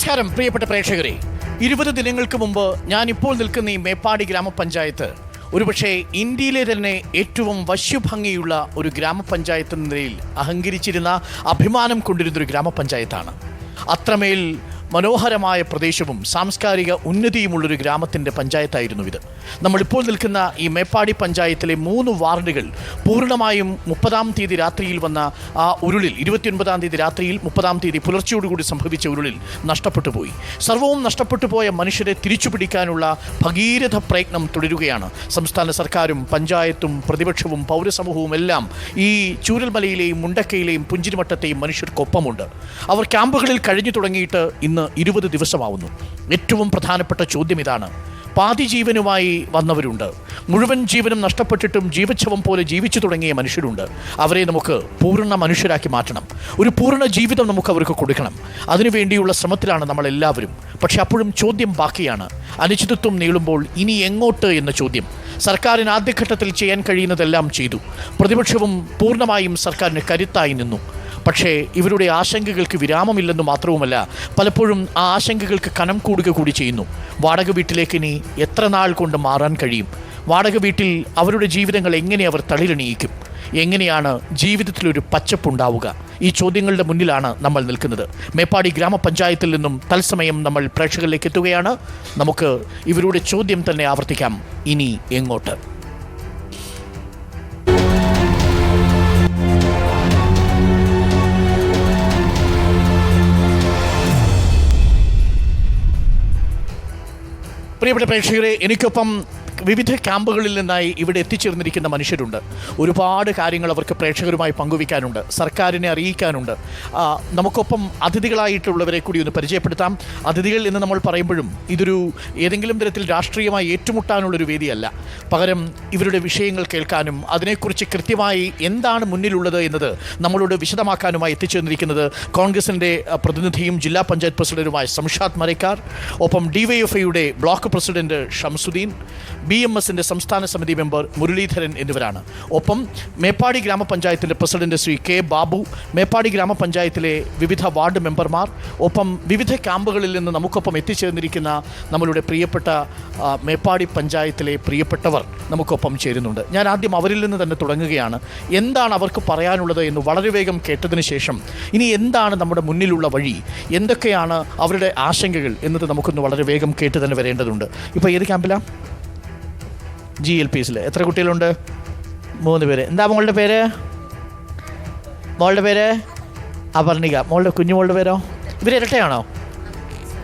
നമസ്കാരം പ്രിയപ്പെട്ട പ്രേക്ഷകരെ. 20 ദിനങ്ങൾക്ക് മുമ്പ് ഞാനിപ്പോൾ നിൽക്കുന്ന ഈ മേപ്പാടി ഗ്രാമപഞ്ചായത്ത് ഒരുപക്ഷെ ഇന്ത്യയിലെ തന്നെ ഏറ്റവും വശ്യഭംഗിയുള്ള ഒരു ഗ്രാമപഞ്ചായത്ത് എന്ന നിലയിൽ അഹങ്കരിച്ചിരുന്ന, അഭിമാനം കൊണ്ടിരുന്നൊരു ഗ്രാമപഞ്ചായത്താണ്. അത്രമേൽ മനോഹരമായ പ്രദേശവും സാംസ്കാരിക ഉന്നതിയുമുള്ളൊരു ഗ്രാമത്തിൻ്റെ പഞ്ചായത്തായിരുന്നു ഇത്. നമ്മളിപ്പോൾ നിൽക്കുന്ന ഈ മേപ്പാടി പഞ്ചായത്തിലെ 3 വാർഡുകൾ പൂർണ്ണമായും 30-ാം തീയതി രാത്രിയിൽ വന്ന ആ ഉരുളിൽ, 29-ാം തീയതി രാത്രിയിൽ 30-ാം തീയതി പുലർച്ചയോടുകൂടി സംഭവിച്ച ഉരുളിൽ നഷ്ടപ്പെട്ടു പോയി. സർവവും നഷ്ടപ്പെട്ടു പോയ മനുഷ്യരെ തിരിച്ചുപിടിക്കാനുള്ള ഭഗീരഥ പ്രയത്നം തുടരുകയാണ് സംസ്ഥാന സർക്കാരും പഞ്ചായത്തും പ്രതിപക്ഷവും പൗരസമൂഹവും എല്ലാം. ഈ ചൂരൽമലയിലെയും മുണ്ടക്കയിലെയും പുഞ്ചിരിമട്ടത്തെയും മനുഷ്യർക്കൊപ്പമുണ്ട്. അവർ ക്യാമ്പുകളിൽ കഴിഞ്ഞു തുടങ്ങിയിട്ട് ഇന്ന് 20 ദിവസമാവുന്നു. ഏറ്റവും പ്രധാനപ്പെട്ട ചോദ്യം ഇതാണ്. പാതി ജീവനുമായി വന്നവരുണ്ട്, മുഴുവൻ ജീവനും നഷ്ടപ്പെട്ടിട്ടും ജീവച്ഛവം പോലെ ജീവിച്ചു തുടങ്ങിയ മനുഷ്യരുണ്ട്. അവരെ നമുക്ക് പൂർണ്ണ മനുഷ്യരാക്കി മാറ്റണം. ഒരു പൂർണ്ണ ജീവിതം നമുക്ക് അവർക്ക് കൊടുക്കണം. അതിനുവേണ്ടിയുള്ള ശ്രമത്തിലാണ് നമ്മളെല്ലാവരും. പക്ഷെ അപ്പോഴും ചോദ്യം ബാക്കിയാണ്. അനിശ്ചിതത്വം നീളുമ്പോൾ ഇനി എങ്ങോട്ട് എന്ന ചോദ്യം. സർക്കാരിന് ആദ്യഘട്ടത്തിൽ ചെയ്യാൻ കഴിയുന്നതെല്ലാം ചെയ്തു. പ്രതിപക്ഷവും പൂർണ്ണമായും സർക്കാരിന് കരുത്തായി നിന്നു. പക്ഷേ ഇവരുടെ ആശങ്കകൾക്ക് വിരാമമില്ലെന്ന് മാത്രവുമല്ല, പലപ്പോഴും ആ ആശങ്കകൾക്ക് കനം കൂടുക കൂടി ചെയ്യുന്നു. വാടക വീട്ടിലേക്ക് ഇനി എത്ര നാൾ കൊണ്ട് മാറാൻ കഴിയും? വാടക വീട്ടിൽ അവരുടെ ജീവിതങ്ങൾ എങ്ങനെ അവർ തളിരണിയിക്കും? എങ്ങനെയാണ് ജീവിതത്തിലൊരു പച്ചപ്പുണ്ടാവുക? ഈ ചോദ്യങ്ങളുടെ മുന്നിലാണ് നമ്മൾ നിൽക്കുന്നത്. മേപ്പാടി ഗ്രാമപഞ്ചായത്തിൽ നിന്നും തത്സമയം നമ്മൾ പ്രേക്ഷകരിലേക്ക് എത്തുകയാണ്. നമുക്ക് ഇവരുടെ ചോദ്യം തന്നെ ആവർത്തിക്കാം. ഇനി എങ്ങോട്ട്? പ്രിയപ്പെട്ട പ്രേക്ഷകരെ, എനിക്കൊപ്പം വിവിധ ക്യാമ്പുകളിൽ നിന്നായി ഇവിടെ എത്തിച്ചേർന്നിരിക്കുന്ന മനുഷ്യരുണ്ട്. ഒരുപാട് കാര്യങ്ങൾ അവർക്ക് പ്രേക്ഷകരുമായി പങ്കുവയ്ക്കാനുണ്ട്, സർക്കാരിനെ അറിയിക്കാനുണ്ട്. നമുക്കൊപ്പം അതിഥികളായിട്ടുള്ളവരെ കൂടി ഒന്ന് പരിചയപ്പെടുത്താം. അതിഥികൾ എന്ന് നമ്മൾ പറയുമ്പോഴും ഇതൊരു ഏതെങ്കിലും തരത്തിൽ രാഷ്ട്രീയമായി ഏറ്റുമുട്ടാനുള്ളൊരു വേദിയല്ല. പകരം ഇവരുടെ വിഷയങ്ങൾ കേൾക്കാനും അതിനെക്കുറിച്ച് കൃത്യമായി എന്താണ് മുന്നിലുള്ളത് എന്നത് നമ്മളോട് വിശദമാക്കാനുമായി എത്തിച്ചേർന്നിരിക്കുന്നത് കോൺഗ്രസിൻ്റെ പ്രതിനിധിയും ജില്ലാ പഞ്ചായത്ത് പ്രസിഡന്റുമായ സംഷാദ് മരക്കാർ, ഒപ്പം DYFIയുടെ ബ്ലോക്ക് പ്രസിഡന്റ് ഷംസുദ്ദീൻ, BMSന്റെ സംസ്ഥാന സമിതി മെമ്പർ മുരളീധരൻ എന്നിവരാണ്. ഒപ്പം മേപ്പാടി ഗ്രാമപഞ്ചായത്തിൻ്റെ പ്രസിഡന്റ് ശ്രീ K. ബാബു, മേപ്പാടി ഗ്രാമപഞ്ചായത്തിലെ വിവിധ വാർഡ് മെമ്പർമാർ, ഒപ്പം വിവിധ ക്യാമ്പുകളിൽ നിന്ന് നമുക്കൊപ്പം എത്തിച്ചേർന്നിരിക്കുന്ന നമ്മളുടെ പ്രിയപ്പെട്ട മേപ്പാടി പഞ്ചായത്തിലെ പ്രിയപ്പെട്ടവർ നമുക്കൊപ്പം ചേരുന്നുണ്ട്. ഞാൻ ആദ്യം അവരിൽ നിന്ന് തന്നെ തുടങ്ങുകയാണ്. എന്താണ് അവർക്ക് പറയാനുള്ളത് എന്ന് വളരെ വേഗം കേട്ടതിന് ശേഷം ഇനി എന്താണ് നമ്മുടെ മുന്നിലുള്ള വഴി, എന്തൊക്കെയാണ് അവരുടെ ആശങ്കകൾ എന്നത് നമുക്കൊന്ന് വളരെ വേഗം കേട്ട് തന്നെ വരേണ്ടതുണ്ട്. ഇപ്പോൾ ഏത് ക്യാമ്പിലാണ്? GLPസിൽ എത്ര കുട്ടികളുണ്ട്? 3 പേര്. എന്താ മോളുടെ പേര്? മോളുടെ പേര് അപർണിക. മോളുടെ കുഞ്ഞുമോളുടെ പേരോ? ഇവർ ഇരട്ടയാണോ?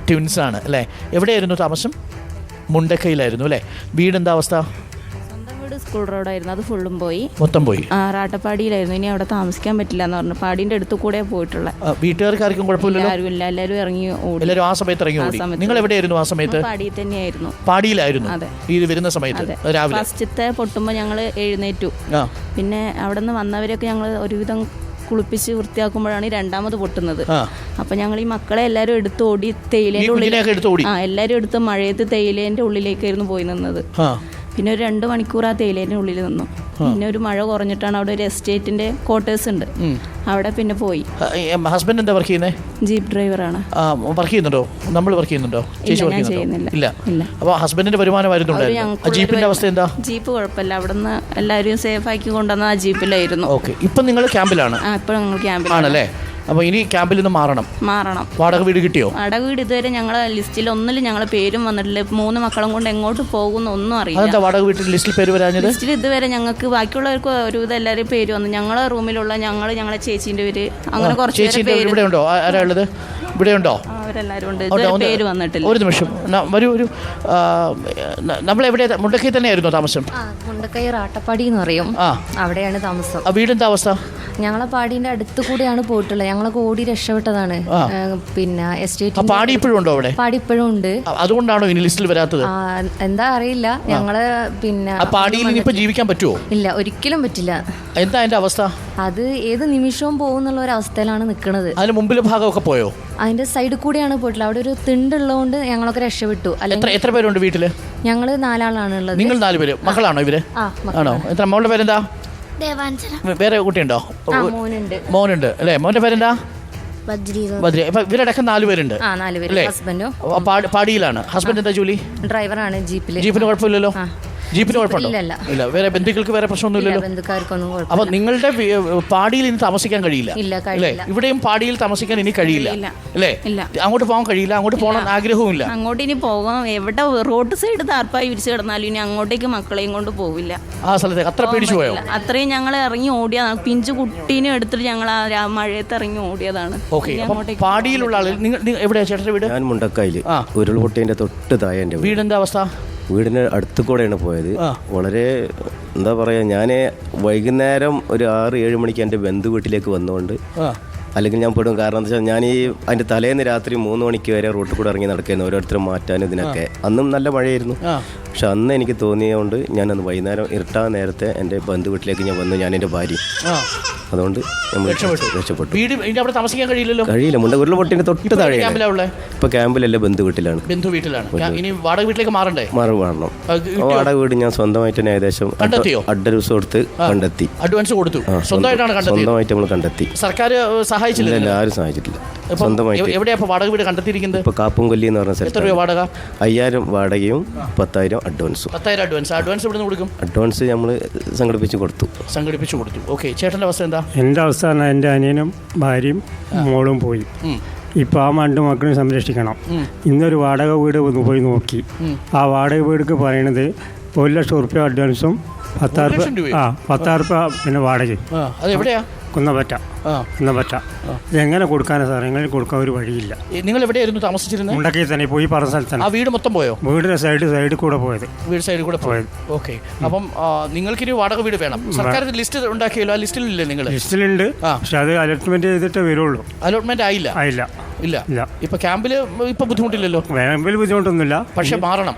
ട്വിൻസാണ് അല്ലേ? എവിടെയായിരുന്നു താമസം? മുണ്ടക്കയിലായിരുന്നു അല്ലേ? വീടെന്താ അവസ്ഥ? സ്കൂൾ റോഡായിരുന്നു, അത് ഫുള്ളും പോയി, മൊത്തം പോയി. റാട്ടപ്പാടിയിലായിരുന്നു. ഇനി അവിടെ താമസിക്കാൻ പറ്റില്ല എന്ന് പറഞ്ഞു. പാടിന്റെ അടുത്ത് കൂടെ പോയിട്ടുള്ള. വീട്ടുകാർക്ക് ആർക്കും കുഴപ്പമില്ല? ആരുമില്ല, എല്ലാവരും ഇറങ്ങി ഓടി. എല്ലാവരും ആ സമയത്ത് ഇറങ്ങി ഓടി. നിങ്ങൾ എവിടെയായിരുന്നു ആ സമയത്ത്? പാടിയിൽ തന്നെയായിരുന്നു. പാടിയിലായിരുന്നു ഇത് വരുന്ന സമയത്ത് രാവിലെ? ഫസ്റ്റത്തെ പൊട്ടുമ്പോൾ ഞങ്ങൾ എഴുന്നേറ്റു. പിന്നെ അവിടെ നിന്ന് വന്നവരൊക്കെ ഞങ്ങൾ ഒരുവിധം കുളിപ്പിച്ച് വൃത്തിയാക്കുമ്പോഴാണ് രണ്ടാമത് പൊട്ടുന്നത്. അപ്പൊ ഞങ്ങൾ ഈ മക്കളെ എല്ലാവരും എടുത്ത് ഓടി തേയിലേന്റെ ഉള്ളിൽ, എല്ലാവരും എടുത്ത് മഴയത്ത് തേയിലേന്റെ ഉള്ളിലേക്കായിരുന്നു പോയി നിന്നത്. പിന്നെ ഒരു 2 മണിക്കൂർ ആ തേയിലേന്റെ ഉള്ളിൽ നിന്നു. പിന്നെ ഒരു മഴ കുറഞ്ഞിട്ടാണ് അവിടെ ഒരു എസ്റ്റേറ്റിന്റെ ക്വാർട്ടേഴ്സ് ഉണ്ട്, അവിടെ പിന്നെ പോയി. ഹസ്ബൻഡ് എന്താ വർക്ക് ചെയ്യുന്നത്? ജീപ്പ് ഡ്രൈവറാണ്. വർക്ക് ചെയ്യുന്നുണ്ടോ? നമ്മൾ വർക്ക് ചെയ്യുന്നുണ്ടോ? ചെയ്യുന്നില്ല. അപ്പൊ ഹസ്ബൻഡിന്റെ വരുമാനമായിരുന്നു. ജീപ്പിന്റെ അവസ്ഥ എന്താ? ജീപ്പ് കുഴപ്പമില്ല, അവിടുന്ന് എല്ലാവരും സേഫ് ആക്കി കൊണ്ടുവന്ന ആ ജീപ്പിലായിരുന്നു. ഓക്കെ. ഇപ്പൊ നിങ്ങൾ ക്യാമ്പിലാണ്? ഇപ്പൊ ഞങ്ങൾ ക്യാമ്പിലാണല്ലേ? അപ്പോൾ ഇനി ക്യാമ്പിൽ നിന്ന് മാറണം. വാടക വീട് കിട്ടിയോ? വാടക വീട് ഇതുവരെ ഞങ്ങളെ ലിസ്റ്റിൽ ഒന്നിലും ഞങ്ങളെ പേരും വന്നിട്ടില്ല. 3 മക്കളും കൊണ്ട് എങ്ങോട്ട് പോകുന്ന ഒന്നും അറിയില്ല. വാടക വീട്ടിൽ ലിസ്റ്റിൽ പേര് വരാഞ്ഞത്? ലിസ്റ്റിൽ ഇതുവരെ ഞങ്ങൾക്ക് ബാക്കിയുള്ളവർക്ക് ഒരുവിധം എല്ലാവരും പേര് വന്നു. ഞങ്ങളെ റൂമിലുള്ള ഞങ്ങളെ ചേച്ചീൻ്റെ പേര്, അങ്ങനെ കുറച്ച് പേര്. ഇവിടെ ഉണ്ടോ? ആരാ ഉള്ളത്? ഇവിടെ ഉണ്ടോ? അവരെല്ലാവരും ഉണ്ട്, പേര് വന്നിട്ടില്ല. ഒരു നിമിഷം ഒരു നമ്മളെവിടെ? മുണ്ടക്കൈ തന്നെയായിരുന്നു താമസം? മുണ്ടക്കൈ റാട്ടപ്പാടി എന്ന് പറയും, അവിടെയാണ് താമസം. വീടെന്താ അവസ്ഥ? ഞങ്ങളെ പാടിന്റെ അടുത്ത് കൂടെയാണ് പോയിട്ടുള്ളത്. ഞങ്ങളൊക്കെ ഓടി രക്ഷപ്പെട്ടതാണ്. പിന്നെ എസ്റ്റേറ്റ് പാടി ഇപ്പോഴും ഉണ്ടോ അവിടെ? പാടി ഇപ്പോഴും ഉണ്ട്. അതുകൊണ്ടാണോ ഇനി ലിസ്റ്റിൽ വരാത്തത്? എന്താ അറിയില്ല. ഞങ്ങള് പിന്നെ പാടിയിൽ ഇനിയിപ്പോ ജീവിക്കാൻ പറ്റുമോ? ഇല്ല, ഒരിക്കലും പറ്റില്ല. എന്താ അതിന്റെ അവസ്ഥ? അത് ഏത് നിമിഷവും പോകുന്നുള്ള ഒരു അവസ്ഥയിലാണ് നിൽക്കുന്നത്. അതിന് മുമ്പിലെ ഭാഗമൊക്കെ പോയോ? അതിന്റെ സൈഡിൽ കൂടെയാണ് പോയിട്ടുള്ളത്. അവിടെ ഒരു തിണ്ടുള്ളതുകൊണ്ട് ഞങ്ങളൊക്കെ രക്ഷപ്പെട്ടു. എത്ര പേരുണ്ട് വീട്ടില്? ഞങ്ങള് 4 ആളാണ് ഉള്ളത്. നിങ്ങൾ 4 പേര് മക്കളാണോ ഇവര്? ആണോ? എത്ര? മോളുടെ പേരെന്താ? വേറെ കുട്ടിയുണ്ടോ? മോനുണ്ട് അല്ലേ? മോന്റെ പേരെന്താ? ബദ്രി. ഇപ്പൊ ഇവരടക്കം 4 പേരുണ്ട്. 4 പേര്. ഹസ്ബൻഡും പാടിയിലാണ്. ഹസ്ബൻഡ് എന്താ ജോലി? ഡ്രൈവറാണ് ജീപ്പിൽ. ജീപ്പിന് കുഴപ്പമില്ലല്ലോ? ജീപ്പിന് കുഴപ്പമുണ്ടോ? ഇല്ല. വേറെ ബന്ധുക്കൾക്ക് വേറെ പ്രശ്നമൊന്നുമില്ലല്ലോ? ബന്ധുക്കാർക്കൊന്നും കുഴപ്പമില്ല. അപ്പൊ നിങ്ങളുടെ പാടിയിൽ ഇനി താമസിക്കാൻ കഴിയില്ല അല്ലേ? ഇവിടെയും പാടിയിൽ താമസിക്കാൻ ഇനി കഴിയില്ല അല്ലേ? അങ്ങോട്ട് പോകാൻ കഴിയില്ല, അങ്ങോട്ട് പോകണം ആഗ്രഹവും ഇല്ല. അങ്ങോട്ട് ഇനി പോകാം. എവിടെ റോഡ് സൈഡ് താർപ്പായി വിരിച്ചു കിടന്നാലും ഇനി അങ്ങോട്ടേക്ക് മക്കളെയും കൊണ്ട് പോവില്ല. ആ സ്ഥലത്തേക്ക് അത്ര പേടിച്ചു പോയോ? അത്രയും ഞങ്ങൾ ഇറങ്ങി ഓടിയതാണ്. പിഞ്ചു കുട്ടീനെ എടുത്തിട്ട് ഞങ്ങൾ ആ മഴയത്ത് ഇറങ്ങി ഓടിയതാണ്. ഓക്കെ. പാടിയിലുള്ള ആളുകൾ നിങ്ങൾ എവിടെയാ ചേട്ടൻ്റെ വീട്? ഞാൻ മുണ്ടക്കായിൽ ഉരുൾപൊട്ടിന്റെ തൊട്ട് താഴെ എൻ്റെ വീടെന്താ അവസ്ഥ? വീടിന് അടുത്ത് കൂടെയാണ് പോയത്. വളരെ എന്താ പറയുക, ഞാൻ വൈകുന്നേരം ഒരു 6-7 മണിക്ക് എൻ്റെ ബന്ധു വീട്ടിലേക്ക് വന്നുകൊണ്ട് അല്ലെങ്കിൽ ഞാൻ പെടും. കാരണം എന്താ വെച്ചാൽ ഞാൻ അതിൻ്റെ തലേന്ന് രാത്രി 3 മണിക്ക് വരെ റോട്ടിൽ കൂടെ ഇറങ്ങി നടക്കുന്നു, ഓരോരുത്തരും മാറ്റാനും ഇതിനൊക്കെ. അന്നും നല്ല മഴയായിരുന്നു. പക്ഷെ അന്ന് എനിക്ക് തോന്നിയതുകൊണ്ട് ഞാനന്ന് വൈകുന്നേരം ഇരുട്ടാൻ നേരത്തെ എൻ്റെ ബന്ധു വീട്ടിലേക്ക് ഞാൻ വന്നു, ഞാൻ എൻ്റെ ഭാര്യ. അതുകൊണ്ട് രക്ഷപ്പെട്ടു. താമസിക്കാൻ കഴിയില്ലല്ലോ? കഴിയില്ല. ഉരുൾപൊട്ടിന്റെ തൊട്ട് താഴെ. ഇപ്പൊ ക്യാമ്പിലല്ല, ബന്ധു വീട്ടിലാണ്. ഇനി വാടക വീട്ടിലേക്ക് മാറണം. വാടക വീട് ഞാൻ സ്വന്തമായിട്ട് തന്നെ ഏകദേശം അഡ്വാൻസ് കൊടുത്ത് കണ്ടെത്തി. സ്വന്തമായിട്ട് നമ്മൾ കണ്ടെത്തി. സർക്കാർ സഹായിച്ചില്ല? ആരും സഹായിച്ചിട്ടില്ല. സ്വന്തമായിട്ട്. എവിടെയാ വാടക വീട് കണ്ടെത്തിയിരിക്കുന്നത്? ഇപ്പൊ കാപ്പുംകൊല്ലി എന്ന് പറഞ്ഞ സ്ഥലത്ത്. വാടക 5000 വാടകയും 10,000 അഡ്വാൻസും. 10,000 അഡ്വാൻസ് ഇവിടെ കൊടുക്കും? അഡ്വാൻസ് നമ്മൾ സംഘടിപ്പിച്ചു കൊടുത്തു. ഓക്കെ. ചേട്ടൻ്റെ അവസ്ഥ എന്താ? എൻ്റെ അവസ്ഥ പറഞ്ഞാൽ എൻ്റെ അനിയനും ഭാര്യയും മോളും പോയി. ഇപ്പോൾ ആ 2 മക്കളെ സംരക്ഷിക്കണം. ഇന്നൊരു വാടക വീട് പോയി നോക്കി. ആ വാടക വീടിക്ക് പറയണത് 1 ലക്ഷം റുപ്യ അഡ്വാൻസും 10,000 റുപ്യ പിന്നെ വാടക. കുന്നപ്പറ്റ. എങ്ങനെ കൊടുക്കാനാണ് സാർ? എങ്ങനെ കൊടുക്കാൻ ഒരു വഴിയില്ല. നിങ്ങൾ എവിടെയായിരുന്നു താമസിച്ചിരുന്നത്? മുണ്ടക്കൈ തന്നെ പോയി പറഞ്ഞ സ്ഥലത്താണ്. ആ വീട് മൊത്തം പോയോ? വീടിന്റെ സൈഡിൽ കൂടെ പോയത്. വീട് സൈഡിൽ കൂടെ പോയത്. ഓക്കെ. അപ്പം നിങ്ങൾക്കിനി വാടക വീട് വേണം. സർക്കാർ ലിസ്റ്റ് ഉണ്ടാക്കിയല്ലോ, ആ ലിസ്റ്റിലില്ലേ നിങ്ങൾ? ലിസ്റ്റിലുണ്ട്. പക്ഷെ അത് അലോട്ട്മെന്റ് ചെയ്തിട്ടേ വരുള്ളൂ. അലോട്ട്മെന്റ് ആയില്ല. ഇപ്പൊ ക്യാമ്പില് ഇപ്പൊ ബുദ്ധിമുട്ടില്ലല്ലോ? ക്യാമ്പിൽ ബുദ്ധിമുട്ടൊന്നുമില്ല. പക്ഷെ മാറണം.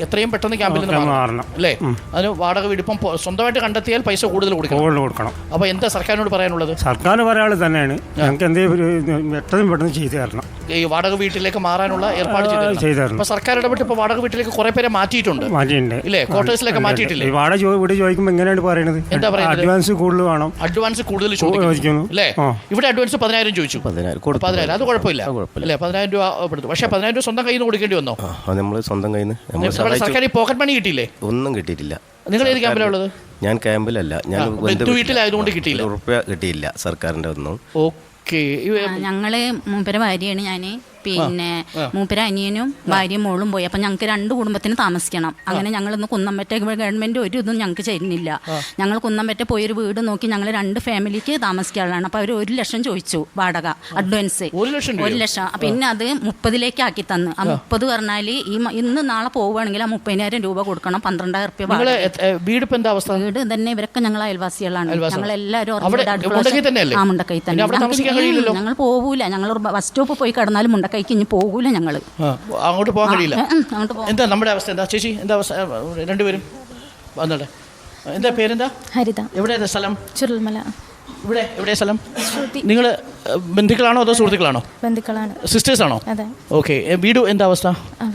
എത്രയും പെട്ടെന്ന് ക്യാമ്പിൽ മാറണം അല്ലേ? അതിന് വാടക വീട് ഇപ്പം സ്വന്തമായിട്ട് കണ്ടെത്തിയാൽ പൈസ കൂടുതൽ കൊടുക്കണം. അപ്പൊ എന്താ സർക്കാരിനോട് പറയാനുള്ളത്? സർക്കാർ പറയാനുള്ളത് തന്നെയാണ്, ഞങ്ങൾക്ക് എന്തെങ്കിലും പെട്ടെന്ന് ചെയ്തു തരണം. ഈ വാടക വീട്ടിലേക്ക് മാറാനുള്ള ഏർപ്പാട് ചെയ്തു തരണം. സർക്കാർ ഇടപെട്ട് ഇപ്പൊ വാടക വീട്ടിലേക്ക് കുറെ പേരെ മാറ്റിയിട്ടുണ്ട് ഇല്ലേ? ക്വാർട്ടേഴ്സിലേക്ക് മാറ്റിയിട്ടില്ലേ? വാടക വീട് ചോദിക്കുമ്പോൾ എങ്ങനെയാണ് പറയുന്നത്? എന്താ പറയുന്നത്? അഡ്വാൻസ് കൂടുതൽ വേണം. അഡ്വാൻസ് കൂടുതൽ ചോദിക്കുന്നു അല്ലേ? ഇവിടെ അഡ്വാൻസ് 10,000 ചോദിച്ചു. 10,000 അത് കുഴപ്പമില്ല അല്ലേ? 10,000 രൂപ കൊടുത്തു. പക്ഷേ 10,000 രൂപ സ്വന്തം കയ്യിൽ നിന്ന് കൊടുക്കേണ്ടി വന്നോ? നമ്മൾ സ്വന്തം കയ്യിൽ നിന്ന്. സർക്കാർ പോക്കറ്റ് മണി കിട്ടിയില്ലേ? ഒന്നും കിട്ടിയിട്ടില്ല. നിങ്ങൾ ഏത് ക്യാമ്പിലുള്ളത്? ഞാൻ ക്യാമ്പിലല്ല, ഞാൻ വീട്ടിലായതുകൊണ്ട് കിട്ടിയില്ല. റുപ്യ കിട്ടിയില്ല സർക്കാരിന്റെ ഒന്നും. ഓക്കെ. ഞങ്ങള് മൂപ്പര ഭാര്യയാണ് ഞാൻ. പിന്നെ മൂപ്പര അനിയനും ഭാര്യയും മോളും പോയി. അപ്പം ഞങ്ങൾക്ക് 2 കുടുംബത്തിന് താമസിക്കണം. അങ്ങനെ ഞങ്ങളിന്ന് കുന്നമ്പറ്റ ഗവൺമെൻറ് ഒരു ഇതും ഞങ്ങൾക്ക് ചെയ്യുന്നില്ല. ഞങ്ങൾ കുന്നമ്പറ്റ പോയൊരു വീട് നോക്കി ഞങ്ങൾ 2 ഫാമിലിക്ക് താമസിക്കാനുള്ളതാണ്. അപ്പോൾ അവർ 1 ലക്ഷം ചോദിച്ചു വാടക അഡ്വാൻസ്. 1 ലക്ഷം. പിന്നെ അത് 30ലേക്ക് ആക്കി തന്നു. ആ 30 പറഞ്ഞാൽ ഇന്ന് നാളെ പോവുകയാണെങ്കിൽ ആ 30,000 രൂപ കൊടുക്കണം. 12,000 റുപ്യ വീട് തന്നെ. ഇവരൊക്കെ ഞങ്ങൾ അയൽവാസികളാണ്. ഞങ്ങളെല്ലാവരും മുണ്ടക്കൈ തന്നെ. ഞങ്ങൾ പോകൂല. ഞങ്ങൾ ബസ് സ്റ്റോപ്പ് പോയി കിടന്നാലും മുണ്ടക്കൈക്ക് ഇനി പോകൂല. ഞങ്ങൾ അങ്ങോട്ട് പോകാൻ കഴിയില്ല. എന്താ നമ്മുടെ അവസ്ഥ? എന്താ ചേച്ചി? എന്താ അവസ്ഥ? രണ്ടുപേരും വന്നോട്ടെ. എന്താ പേരെന്താ? ഹരിത. എവിടെയാ സ്ഥലം? ചുരുൾമല. എവിടെയാ സ്ഥലം? നിങ്ങൾ ബന്ധുക്കളാണോ അതോ സുഹൃത്തുക്കളാണോ? ബന്ധുക്കളാണ്. സിസ്റ്റേഴ്സ് ആണോ? അതെ. ഓക്കെ. വീട് എന്താ അവസ്ഥ?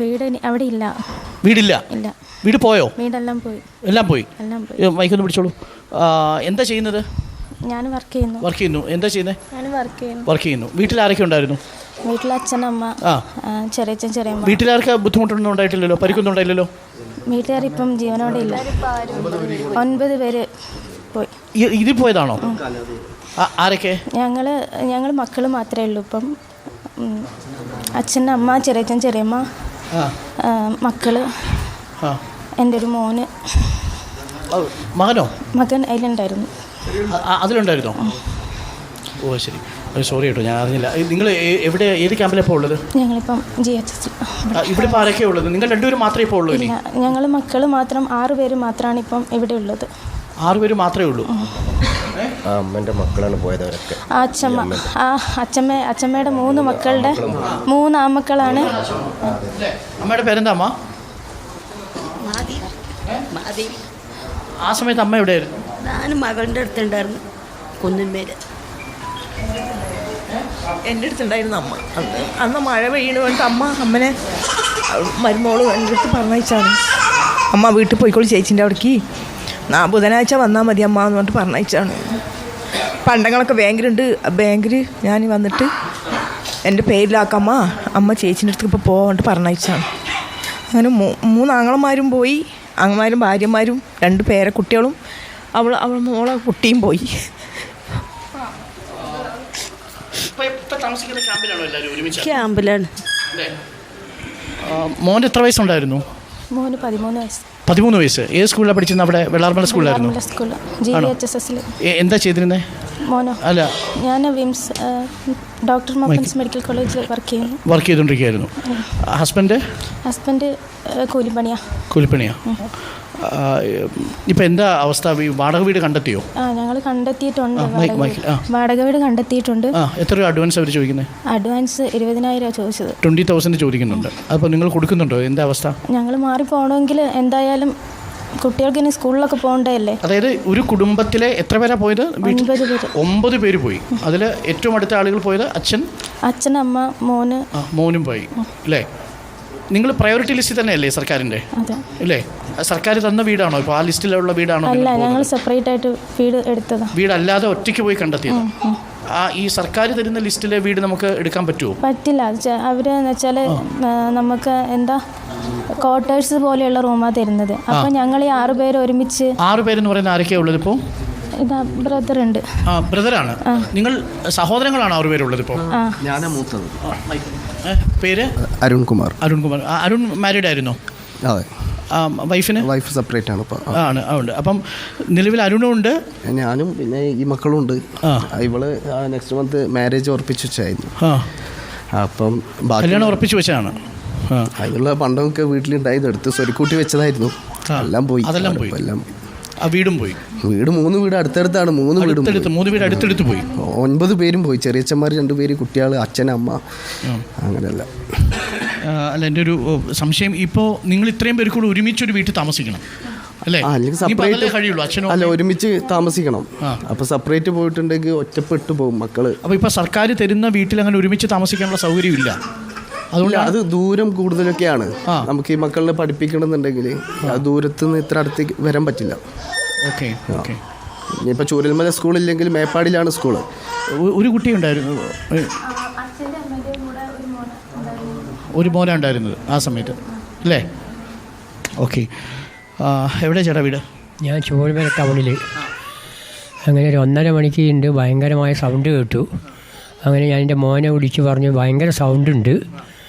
വീട് അവിടെ ഇല്ല. വീടില്ല. വീട് പോയോ? വീടെല്ലാം പോയി. എല്ലാം പോയി. മൈക്കൊന്ന് പിടിച്ചോളൂ. എന്താ ചെയ്യുന്നത്? ഞാൻ വർക്ക് ചെയ്യുന്നു. എന്താ ചെയ്യുന്നത്? ഞാൻ വർക്ക് ചെയ്യുന്നു. വീട്ടിൽ ആരൊക്കെ ഉണ്ടായിരുന്നു? വീട്ടിൽ അച്ഛനമ്മ, ചെറിയ. വീട്ടിലാർക്ക് ബുദ്ധിമുട്ടൊന്നും ഉണ്ടായിട്ടില്ലല്ലോ? പരിക്കൊന്നും ഉണ്ടായില്ലല്ലോ? വീട്ടുകാർ ഇപ്പം ജീവനോടെ ഇല്ല. 9 പേര് പോയി. ഇതിൽ പോയതാണോ? ആരൊക്കെ? ഞങ്ങൾ മക്കൾ മാത്രമേ ഉള്ളൂ ഇപ്പം. അച്ഛനമ്മ, ചെറിയമ്മ, മക്കള്, എൻ്റെ ഒരു മകൻ അതിലുണ്ടായിരുന്നു. അതിലുണ്ടായിരുന്നോ? ഓ ശരി. സോറി കേട്ടോ, ഞാൻ അറിഞ്ഞില്ല. നിങ്ങൾ ഏത് ക്യാമ്പിലാണ് ഇപ്പോൾ ഉള്ളത്? ഞങ്ങളിപ്പം GHS. ഇവിടെ ഇപ്പോൾ ആരൊക്കെയാണ് ഉള്ളത്? നിങ്ങൾ 2 പേര് മാത്രമേ ഇപ്പോൾ ഉള്ളൂ? ഞങ്ങൾ മക്കൾ മാത്രം 6 പേര് മാത്രമാണ് ഇപ്പം ഇവിടെ ഉള്ളത്. 6 പേര് മാത്രമേ ഉള്ളൂ? അമ്മൻ്റെ മക്കളാണ് പോയതവരൊക്കെ. അച്ഛമ്മയുടെ 3 മക്കളുടെ 3 ആമക്കളാണ്. അമ്മയുടെ പേരെന്താ? അമ്മ. ആ സമയത്ത് അമ്മ എവിടെയായിരുന്നു? ഞാൻ മകളുടെ അടുത്തുണ്ടായിരുന്നു. കുന്നുമേര് എൻ്റെ അടുത്തുണ്ടായിരുന്നു അമ്മ. അന്ന് മഴ പെയ്യണ വേണ്ടിട്ട് അമ്മനെ മരുമോള് എൻ്റെ അടുത്ത് പറഞ്ഞയച്ചാണ്. അമ്മ വീട്ടിൽ പോയിക്കോളൂ ചേച്ചീൻ്റെ അവിടേക്ക്, ബുധനാഴ്ച വന്നാൽ മതി അമ്മ എന്ന് പറഞ്ഞിട്ട് പറഞ്ഞയച്ചാണ്. പണ്ടങ്ങളൊക്കെ ബാങ്കിലുണ്ട്. ബാങ്കിൽ ഞാൻ വന്നിട്ട് എൻ്റെ പേരിലാക്കമ്മ, അമ്മ ചേച്ചീൻ്റെ അടുത്ത് ഇപ്പോൾ പോകാണ്ട് പറഞ്ഞയച്ചാണ്. അങ്ങനെ 3 ആങ്ങളമാരും പോയി, ആങ്ങളമാരും ഭാര്യമാരും 2 പേരക്കുട്ടികളും അവൾ മോളെ കുട്ടിയും പോയി. ക്യാമ്പിലാണ്. മോൻ്റെ എത്ര വയസ്സുണ്ടായിരുന്നു? മോന് 13 വയസ്സ്. 13 വയസ്സ്. ഏത് സ്കൂളിലാണ് പഠിച്ചിരുന്നത്? അവിടെ വെള്ളാർമല സ്കൂളിലായിരുന്നു. സ്കൂളിൽ GVHSS. എന്താ ചെയ്തിരുന്നേ? മോനോ? അല്ല, ഞാൻ വിംസ് ഡോക്ടർ മക്കൻസ് മെഡിക്കൽ കോളേജിൽ വർക്ക് ചെയ്തുകൊണ്ടിരിക്കുകയായിരുന്നു. ഹസ്ബൻഡ് കൂലിപ്പണിയാ. ഇപ്പം എന്താ അവസ്ഥ? വാടക വീട് കണ്ടെത്തിയോ? ഞങ്ങൾ കണ്ടെത്തിയിട്ടുണ്ട്. വാടക വീട് കണ്ടെത്തിയിട്ടുണ്ട്. എത്ര രൂപ അഡ്വാൻസ് അവർ ചോദിക്കുന്നത്? അഡ്വാൻസ് 20,000 ചോദിച്ചത്. 20,000 ചോദിക്കുന്നുണ്ട്. അപ്പോൾ നിങ്ങൾ കൊടുക്കുന്നുണ്ടോ? എന്താ അവസ്ഥ? ഞങ്ങൾ മാറി പോകണമെങ്കിൽ എന്തായാലും കുട്ടികൾക്ക് ഇനി സ്കൂളിലൊക്കെ പോകണ്ടല്ലേ. അതായത് ഒരു കുടുംബത്തിലെ എത്ര പേരാ പോയത്? 9 പേര് പോയി. അതിൽ ഏറ്റവും അടുത്ത ആളുകൾ പോയത് അച്ഛൻ, അമ്മ, മോനും പോയി അല്ലേ? നിങ്ങൾ പ്രയോറിറ്റി ലിസ്റ്റിൽ തന്നെയല്ലേ സർക്കാരിൻ്റെ? അല്ലേ? സർക്കാർ തന്ന വീടാണോ ഇപ്പോൾ? ആ ലിസ്റ്റിലുള്ള വീടാണോ? അല്ല, ഞങ്ങൾ സെപ്പറേറ്റ് ആയിട്ട് വീട് എടുത്തതാണ്. വീടല്ലാതെ ഒറ്റയ്ക്ക് പോയി കണ്ടെത്തിയത്. ഈ സർക്കാർ തരുന്ന ലിസ്റ്റിലെ വീട് നമുക്ക് എടുക്കാൻ പറ്റുമോ? പറ്റില്ല. അവരെന്ന് വെച്ചാൽ നമുക്ക് എന്താ ക്വാർട്ടേഴ്സ് പോലെയുള്ള റൂമാണ് തരുന്നത്. അപ്പം ഞങ്ങൾ ഈ 6 പേര് ഒരുമിച്ച്. 6 പേരെന്ന് പറയുന്നത് ആരൊക്കെയാണ് ഉള്ളത് ഇപ്പോൾ? ഇതാ ബ്രദറുണ്ട്. ബ്രദറാണ്. നിങ്ങൾ സഹോദരങ്ങളാണ് 6 പേരുള്ളത് ഇപ്പോൾ? ഞാനാ മൂത്തത്. പേര്? അരുൺകുമാർ. അരുൺ മാരീഡ് ആയിരുന്നോ? അതെ. വൈഫ് സെപ്പറേറ്റ് ആണ് ഇപ്പോൾ. ഉണ്ട്. അപ്പം നിലവിൽ അരുണും ഉണ്ട്, ഞാനും പിന്നെ ഈ മക്കളും ഉണ്ട്. ഇവള് നെക്സ്റ്റ് മന്ത് മാരേജ് ഉറപ്പിച്ചു വെച്ചായിരുന്നു. അപ്പം കല്യാണം ഉറപ്പിച്ചു വെച്ചാണ്. അതിനുള്ള പണ്ടമൊക്കെ വീട്ടിലുണ്ടായത് എടുത്ത് സ്വരുക്കൂട്ടി വെച്ചതായിരുന്നു. എല്ലാം പോയി. ആ വീടും പോയി. വീട് 3 വീട് അടുത്തടുത്താണ്. 3 വീട് അടുത്തടുത്ത് പോയി. 9 പേരും പോയി. ചെറിയച്ഛന്മാർ 2 പേര്, കുട്ടികൾ, അച്ഛൻ, അമ്മ, അങ്ങനെയല്ല. അല്ല, എൻ്റെ ഒരു സംശയം, ഇപ്പോൾ നിങ്ങൾ ഇത്രയും പേര് കൂടെ ഒരുമിച്ചൊരു വീട്ടിൽ താമസിക്കണം അല്ലേ? അല്ലെങ്കിൽ സെപ്പറേറ്റ് കഴിയുള്ളൂ. അച്ഛനോ? അല്ല, ഒരുമിച്ച് താമസിക്കണം. അപ്പോൾ സെപ്പറേറ്റ് പോയിട്ടുണ്ടെങ്കിൽ ഒറ്റപ്പെട്ടു പോകും മക്കള്. അപ്പോൾ ഇപ്പോൾ സർക്കാർ തരുന്ന വീട്ടിൽ അങ്ങനെ ഒരുമിച്ച് താമസിക്കാനുള്ള സൗകര്യമില്ല. അതുകൊണ്ട് അത് ദൂരം കൂടുതലൊക്കെയാണ്. നമുക്ക് ഈ മക്കളെ പഠിപ്പിക്കണമെന്നുണ്ടെങ്കിൽ ആ ദൂരത്ത് നിന്ന് ഇത്ര അടുത്തേക്ക് വരാൻ പറ്റില്ല. ഓക്കെ. ഇനിയിപ്പോൾ ചൂരൽമല സ്കൂളില്ലെങ്കിൽ മേപ്പാടിയിലാണ് സ്കൂള്. ഒരു കുട്ടി ഉണ്ടായിരുന്നു, ഒരു മോനാണ് ഉണ്ടായിരുന്നത് ആ സമയത്ത് അല്ലേ? ഓക്കെ. എവിടെ ചേട്ടാ വീട്? ഞാൻ ചൂരൽമല ടൗണിൽ. അങ്ങനെ ഒരു 1:30 മണിക്ക് ഉണ്ട് ഭയങ്കരമായ സൗണ്ട് കേട്ടു. അങ്ങനെ ഞാൻ എൻ്റെ മോനെ വിളിച്ച് പറഞ്ഞു ഭയങ്കര സൗണ്ട് ഉണ്ട്,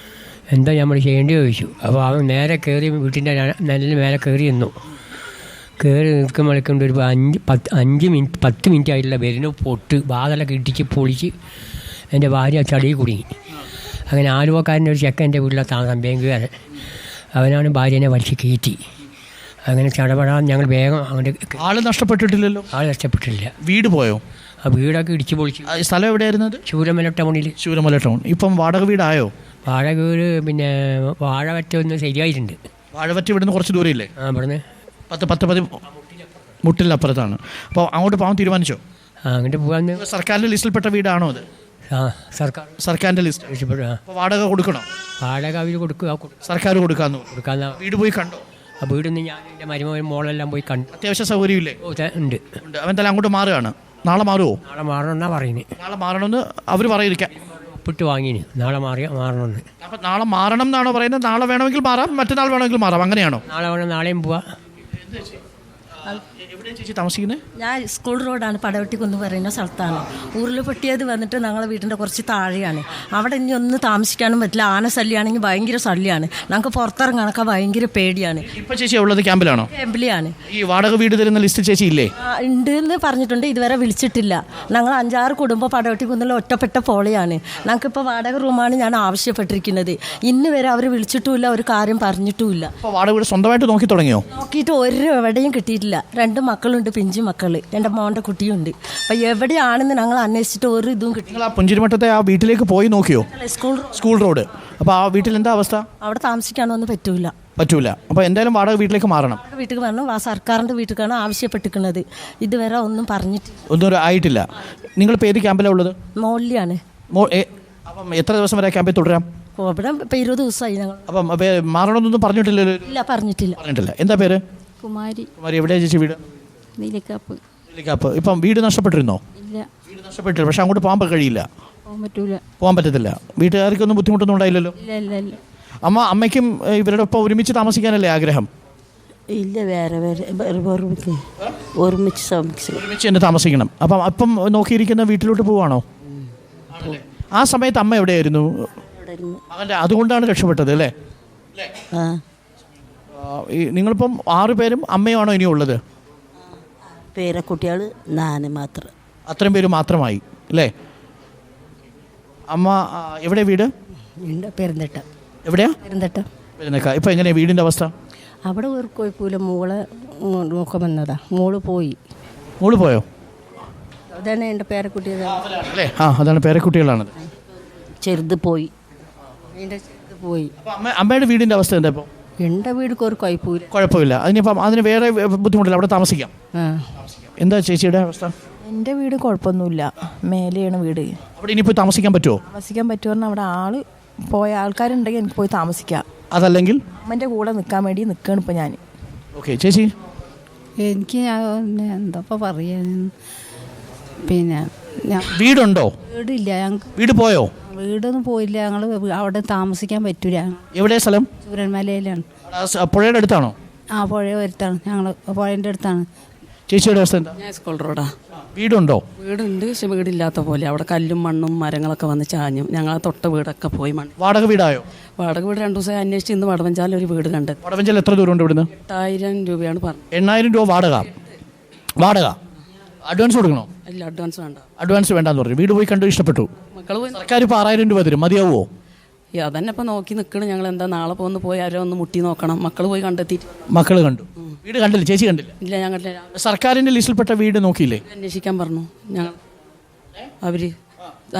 എന്താ നമ്മൾ ചെയ്യേണ്ടി ചോദിച്ചു. അപ്പോൾ അവൻ നേരെ കയറി വീട്ടിൻ്റെ നല്ല മേലെ കയറി നിന്നു. കയറി നിൽക്കുമ്പോഴേക്കൊണ്ട് ഒരു 10 മിനിറ്റ് ആയിട്ടുള്ള വരുന്നു പൊട്ട് വാതിലൊക്കെ ഇടിച്ച് പൊളിച്ച് എൻ്റെ ഭാര്യ ചളിയിൽ കുടുങ്ങി. അങ്ങനെ ആലുവക്കാരൻ്റെ ഒരു ചെക്കൻ എൻ്റെ വീട്ടിലെ താമസം, ബാങ്കുകാരൻ. അവനാണ് ഭാര്യനെ വലിച്ച് കയറ്റി. അങ്ങനെ ചടപടാൻ ഞങ്ങൾ വേഗം അങ്ങോട്ട്. ആൾ നഷ്ടപ്പെട്ടിട്ടില്ലല്ലോ? ആൾ നഷ്ടപ്പെട്ടില്ല. വീട് പോയോ? ആ വീടൊക്കെ ഇടിച്ച് പൊളിച്ച്. സ്ഥലം എവിടെയായിരുന്നത്? ചൂരൽമല ടൗണിൽ. ചൂരൽമല ടൗൺ. ഇപ്പം വാടക വീടായോ? വാടക വീട് പിന്നെ വാഴവറ്റ ഒന്ന് ശരിയായിട്ടുണ്ട്. വാഴവറ്റ ഇവിടുന്ന് കുറച്ച് ദൂരം ഇല്ലേ? ഇവിടുന്ന് 10 മുട്ടിലപ്പുറത്താണ്. അപ്പോൾ അങ്ങോട്ട് പോകാൻ തീരുമാനിച്ചോ? അങ്ങോട്ട് പോകാൻ. സർക്കാരിൻ്റെ ലിസ്റ്റിൽപ്പെട്ട വീടാണോ അത്? സർക്കാരിൻ്റെ ലിസ്റ്റ്. വാടക കൊടുക്കണോ? വാടക അവർ കൊടുക്കുക, സർക്കാർ കൊടുക്കാന്ന്. വീട് പോയി കണ്ടോ? ആ വീടിന്ന് ഞാൻ എൻ്റെ മരുമകൻ മോളെല്ലാം പോയി കണ്ടു. അത്യാവശ്യ സൗകര്യമില്ലേ? ഉണ്ട്. അവൻ എന്തായാലും അങ്ങോട്ട് മാറുകയാണ്. നാളെ മാറുമോ? നാളെ മാറണമെന്നാ പറയുന്നത്. നാളെ മാറണമെന്ന് അവർ പറയിരിക്കാം. ഒപ്പിട്ട് വാങ്ങിന് നാളെ മാറണമെന്ന്. അപ്പം നാളെ മാറണം എന്നാണോ പറയുന്നത്? നാളെ വേണമെങ്കിൽ മാറാം, മറ്റന്നാൾ വേണമെങ്കിൽ മാറാം, അങ്ങനെയാണോ? നാളെ വേണം, നാളെയും പോവാം. എവിടെയാണ് ചേച്ചി താമസിക്കുന്നത്? ഞാൻ സ്കൂൾ റോഡാണ്, പടവട്ടിക്കുന്ന് പറയുന്ന സ്ഥലത്താണ്. ഉരുൾപൊട്ടിയത് വന്നിട്ട് ഞങ്ങളെ വീടിൻ്റെ കുറച്ച് താഴെയാണ്. അവിടെ ഇനി ഒന്നും താമസിക്കാനും പറ്റില്ല. ആന ശല്യമാണെങ്കിൽ ഭയങ്കര ശല്യമാണ്. ഞങ്ങൾക്ക് പുറത്തിറങ്ങാനൊക്കെ ഭയങ്കര പേടിയാണ്. ഇപ്പം ചേച്ചി ഉള്ളത് ക്യാമ്പിലാണോ? ക്യാമ്പിലാണ്. ഈ വാടക വീട് തരുന്ന ലിസ്റ്റ് ചേച്ചി ഇല്ലേ? ഉണ്ട് എന്ന് പറഞ്ഞിട്ടുണ്ട്, ഇതുവരെ വിളിച്ചിട്ടില്ല. ഞങ്ങൾ 5-6 കുടുംബം പടവട്ടിക്കുന്നിൽ ഒറ്റപ്പെട്ട പോലെയാണ്. ഞങ്ങൾക്കിപ്പോൾ വാടക റൂമാണ് ഞാൻ ആവശ്യപ്പെട്ടിരിക്കുന്നത്. ഇന്ന് വരെ അവർ വിളിച്ചിട്ടുമില്ല, ഒരു കാര്യം പറഞ്ഞിട്ടുമില്ല. വാടക വീട് സ്വന്തമായിട്ട് നോക്കി തുടങ്ങിയോ? നോക്കിയിട്ട് ഒരു എവിടെയും കിട്ടിയിട്ടില്ല. 2 മക്കളുണ്ട്, പിഞ്ചു മക്കൾ. എൻ്റെ മോൻ്റെ കുട്ടിയുണ്ട്. അപ്പം എവിടെയാണെന്ന് ഞങ്ങൾ അന്വേഷിച്ചിട്ട് ഒരു ഇതും കിട്ടില്ല. പുഞ്ചിരിമട്ടത്തെ ആ വീട്ടിലേക്ക് പോയി നോക്കിയോ? School road. അപ്പോൾ ആ വീട്ടിൽ എന്താ അവസ്ഥ? അവിടെ താമസിക്കാനൊന്നും പറ്റൂല. അപ്പോൾ എന്തായാലും വാടക വീട്ടിലേക്ക് മാറണം. വീട്ടിൽ വരണം. ആ സർക്കാരിൻ്റെ വീട്ടിലേക്കാണ് ആവശ്യപ്പെട്ടിരിക്കുന്നത്. ഇതുവരെ ഒന്നും പറഞ്ഞിട്ടില്ല, ഒന്നും ആയിട്ടില്ല. നിങ്ങളിപ്പോൾ ഏത് ക്യാമ്പിലാണ് ഉള്ളത്? മോളിലാണ്. അപ്പം എത്ര ദിവസം വരെ ക്യാമ്പിൽ തുടരാം? ഇവിടെ 20 ദിവസമായി ഞങ്ങൾ. അപ്പം മാറണമെന്നൊന്നും പറഞ്ഞിട്ടില്ലല്ലോ? ഇല്ല, പറഞ്ഞിട്ടില്ല. എന്താ പേര്? കുമാരി. എവിടെയാ ചേച്ചി വീട്? നീലക്കാപ്പ്. ഇപ്പം വീട് നഷ്ടപ്പെട്ടിരുന്നോ? ഇല്ല, വീട് നഷ്ടപ്പെട്ടില്ല. പക്ഷെ അങ്ങോട്ട് പോകാൻ കഴിയില്ല. പോകാൻ പറ്റത്തില്ല. വീട്ടുകാർക്കൊന്നും ബുദ്ധിമുട്ടൊന്നും ഉണ്ടായില്ലല്ലോ? അമ്മയ്ക്കും ഇവരുടെ ഒപ്പം ഒരുമിച്ച് താമസിക്കാനല്ലേ ആഗ്രഹം? ഇല്ല, വേറെ ഒരുമിച്ച് തന്നെ താമസിക്കണം. അപ്പം നോക്കിയിരിക്കുന്ന വീട്ടിലോട്ട് പോവാണോ? ആ സമയത്ത് അമ്മ എവിടെയായിരുന്നു? മകൻ്റെ, അതുകൊണ്ടാണ് രക്ഷപ്പെട്ടത് അല്ലേ? നിങ്ങളിപ്പം 6 പേരും അമ്മയാണോ ഇനി ഉള്ളത്? പേരക്കുട്ടികൾ 4 മാത്രം. അത്രയും പേര് മാത്രമായി അല്ലേ? അമ്മ എവിടെ വീട്? പെരുന്തട്ട. എവിടെയാ? പെരുന്തട്ട. ഇപ്പം എങ്ങനെയാണ് വീടിൻ്റെ അവസ്ഥ? അവിടെ ഒരു കുഴപ്പമില്ല. മോളെ നോക്കാൻ വന്നതാ. മോള് പോയോ? അതാണ് എൻ്റെ പേരക്കുട്ടി അല്ലേ? അതാണ് പേരക്കുട്ടികളാണത്. ചെറുത് പോയി. അമ്മയുടെ വീടിൻ്റെ അവസ്ഥ എന്താ ഇപ്പോൾ? എൻ്റെ വീടിക്ക് ഒരു കുഴപ്പമില്ല. അതിന് വേറെ ബുദ്ധിമുട്ടില്ല, അവിടെ താമസിക്കാം. എന്താ ചേച്ചിയുടെ അവസ്ഥ? എൻ്റെ വീട് കുഴപ്പമൊന്നുമില്ല, മേലെയാണ് വീട്. അവിടെ ഇനിയിപ്പോൾ താമസിക്കാൻ പറ്റുമോ? താമസിക്കാൻ പറ്റുമെന്ന് അവിടെ പോയ ആൾക്കാരുണ്ടെങ്കിൽ എനിക്ക് പോയി താമസിക്കാം. അതല്ലെങ്കിൽ അമ്മൻ്റെ കൂടെ നിൽക്കാൻ വേണ്ടി നിൽക്കുകയാണ് ഇപ്പോൾ ഞാൻ. ഓക്കെ ചേച്ചി. എനിക്ക് എന്താ പറയാൻ, പിന്നെ വീടുണ്ടോ? വീടില്ല ഞങ്ങൾക്ക്. വീട് പോയോ? വീടൊന്നും പോയില്ല. ഞങ്ങൾ അവിടെ താമസിക്കാൻ പറ്റൂല. എവിടെ സ്ഥലം? ചൂരന്മലയിലാണ്. പുഴയുടെ അടുത്താണോ? പുഴ അടുത്താണ്. ഞങ്ങൾ പുഴേൻ്റെ അടുത്താണ്. ചേച്ചിയുടെ അവസ്ഥ എന്താ? ഞാൻ സ്കൂൾ റോഡാ. വീടുണ്ടോ? വീടുണ്ട്, പക്ഷെ വീടില്ലാത്ത പോലെ. അവിടെ കല്ലും മണ്ണും മരങ്ങളൊക്കെ വന്ന് ചാഞ്ഞു. ഞങ്ങളെ തൊട്ട വീടൊക്കെ പോയി. വാടക വീടായോ? വാടക വീട് 2 ദിവസം അന്വേഷിച്ച് ഇന്ന് വടവഞ്ചാൽ ഒരു വീട് കണ്ടത്. വടവഞ്ചാൽ എത്ര ദൂരം ഉണ്ട് ഇവിടുന്ന്? 8000 രൂപയാണ് പറഞ്ഞത്. 8000 രൂപ വാടക. അഡ്വാൻസ് കൊടുക്കണോ? ഇല്ല, അഡ്വാൻസ് വേണ്ട. അഡ്വാൻസ് വേണ്ടാന്ന് പറഞ്ഞു. വീട് പോയി കണ്ടു, ഇഷ്ടപ്പെട്ടു. മക്കൾ പോയി. സർക്കാർ ഇപ്പോൾ 6000 രൂപ തരും, മതിയാവോ? അതന്നെ ഇപ്പം നോക്കി നിൽക്കണം. ഞങ്ങൾ എന്താ നാളെ പോന്ന് പോയി ആരോ ഒന്ന് മുട്ടി നോക്കണം. മക്കൾ പോയി കണ്ടെത്തിയിട്ട്. മക്കൾ കണ്ടു. വീട് കണ്ടില്ല? ചേച്ചി കണ്ടില്ല? ഇല്ല, ഞങ്ങൾ സർക്കാരിൻ്റെ ലിസ്റ്റിൽപ്പെട്ട വീട് നോക്കിയില്ലേ? അന്വേഷിക്കാൻ പറഞ്ഞു. ഞങ്ങൾ അവര്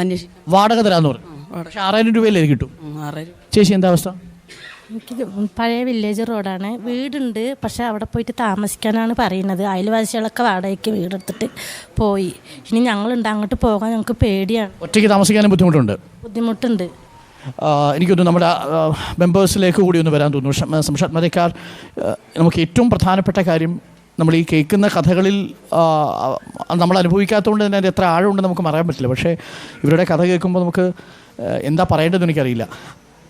അന്വേഷിക്കും. വാടക തരാന്ന് പറഞ്ഞു. പക്ഷെ 6000 രൂപയല്ലേ കിട്ടും? 6000. ചേച്ചി എന്താ അവസ്ഥ? എനിക്ക് പഴയ വില്ലേജ് റോഡാണ്. വീടുണ്ട്, പക്ഷെ അവിടെ പോയിട്ട് താമസിക്കാനാണ് പറയുന്നത്. അയൽവാസികളൊക്കെ വാടകയ്ക്ക് വീടെടുത്തിട്ട് പോയി. ഇനി ഞങ്ങളുണ്ട്, അങ്ങോട്ട് പോകാൻ ഞങ്ങൾക്ക് പേടിയാണ്. ഒറ്റയ്ക്ക് താമസിക്കാനും ബുദ്ധിമുട്ടുണ്ട്. എനിക്കൊന്ന് നമ്മുടെ മെമ്പേഴ്സിലേക്ക് കൂടി ഒന്ന് വരാൻ തോന്നുന്നു. സംഷാദ് മരക്കാർ, നമുക്ക് ഏറ്റവും പ്രധാനപ്പെട്ട കാര്യം, നമ്മൾ ഈ കേൾക്കുന്ന കഥകളിൽ നമ്മൾ അനുഭവിക്കാത്തതുകൊണ്ട് തന്നെ അതിൻ്റെ എത്ര ആഴമുണ്ടെന്ന് നമുക്ക് പറയാൻ പറ്റില്ല. പക്ഷേ ഇവരുടെ കഥ കേൾക്കുമ്പോൾ നമുക്ക് എന്താ പറയേണ്ടതെന്ന് എനിക്കറിയില്ല.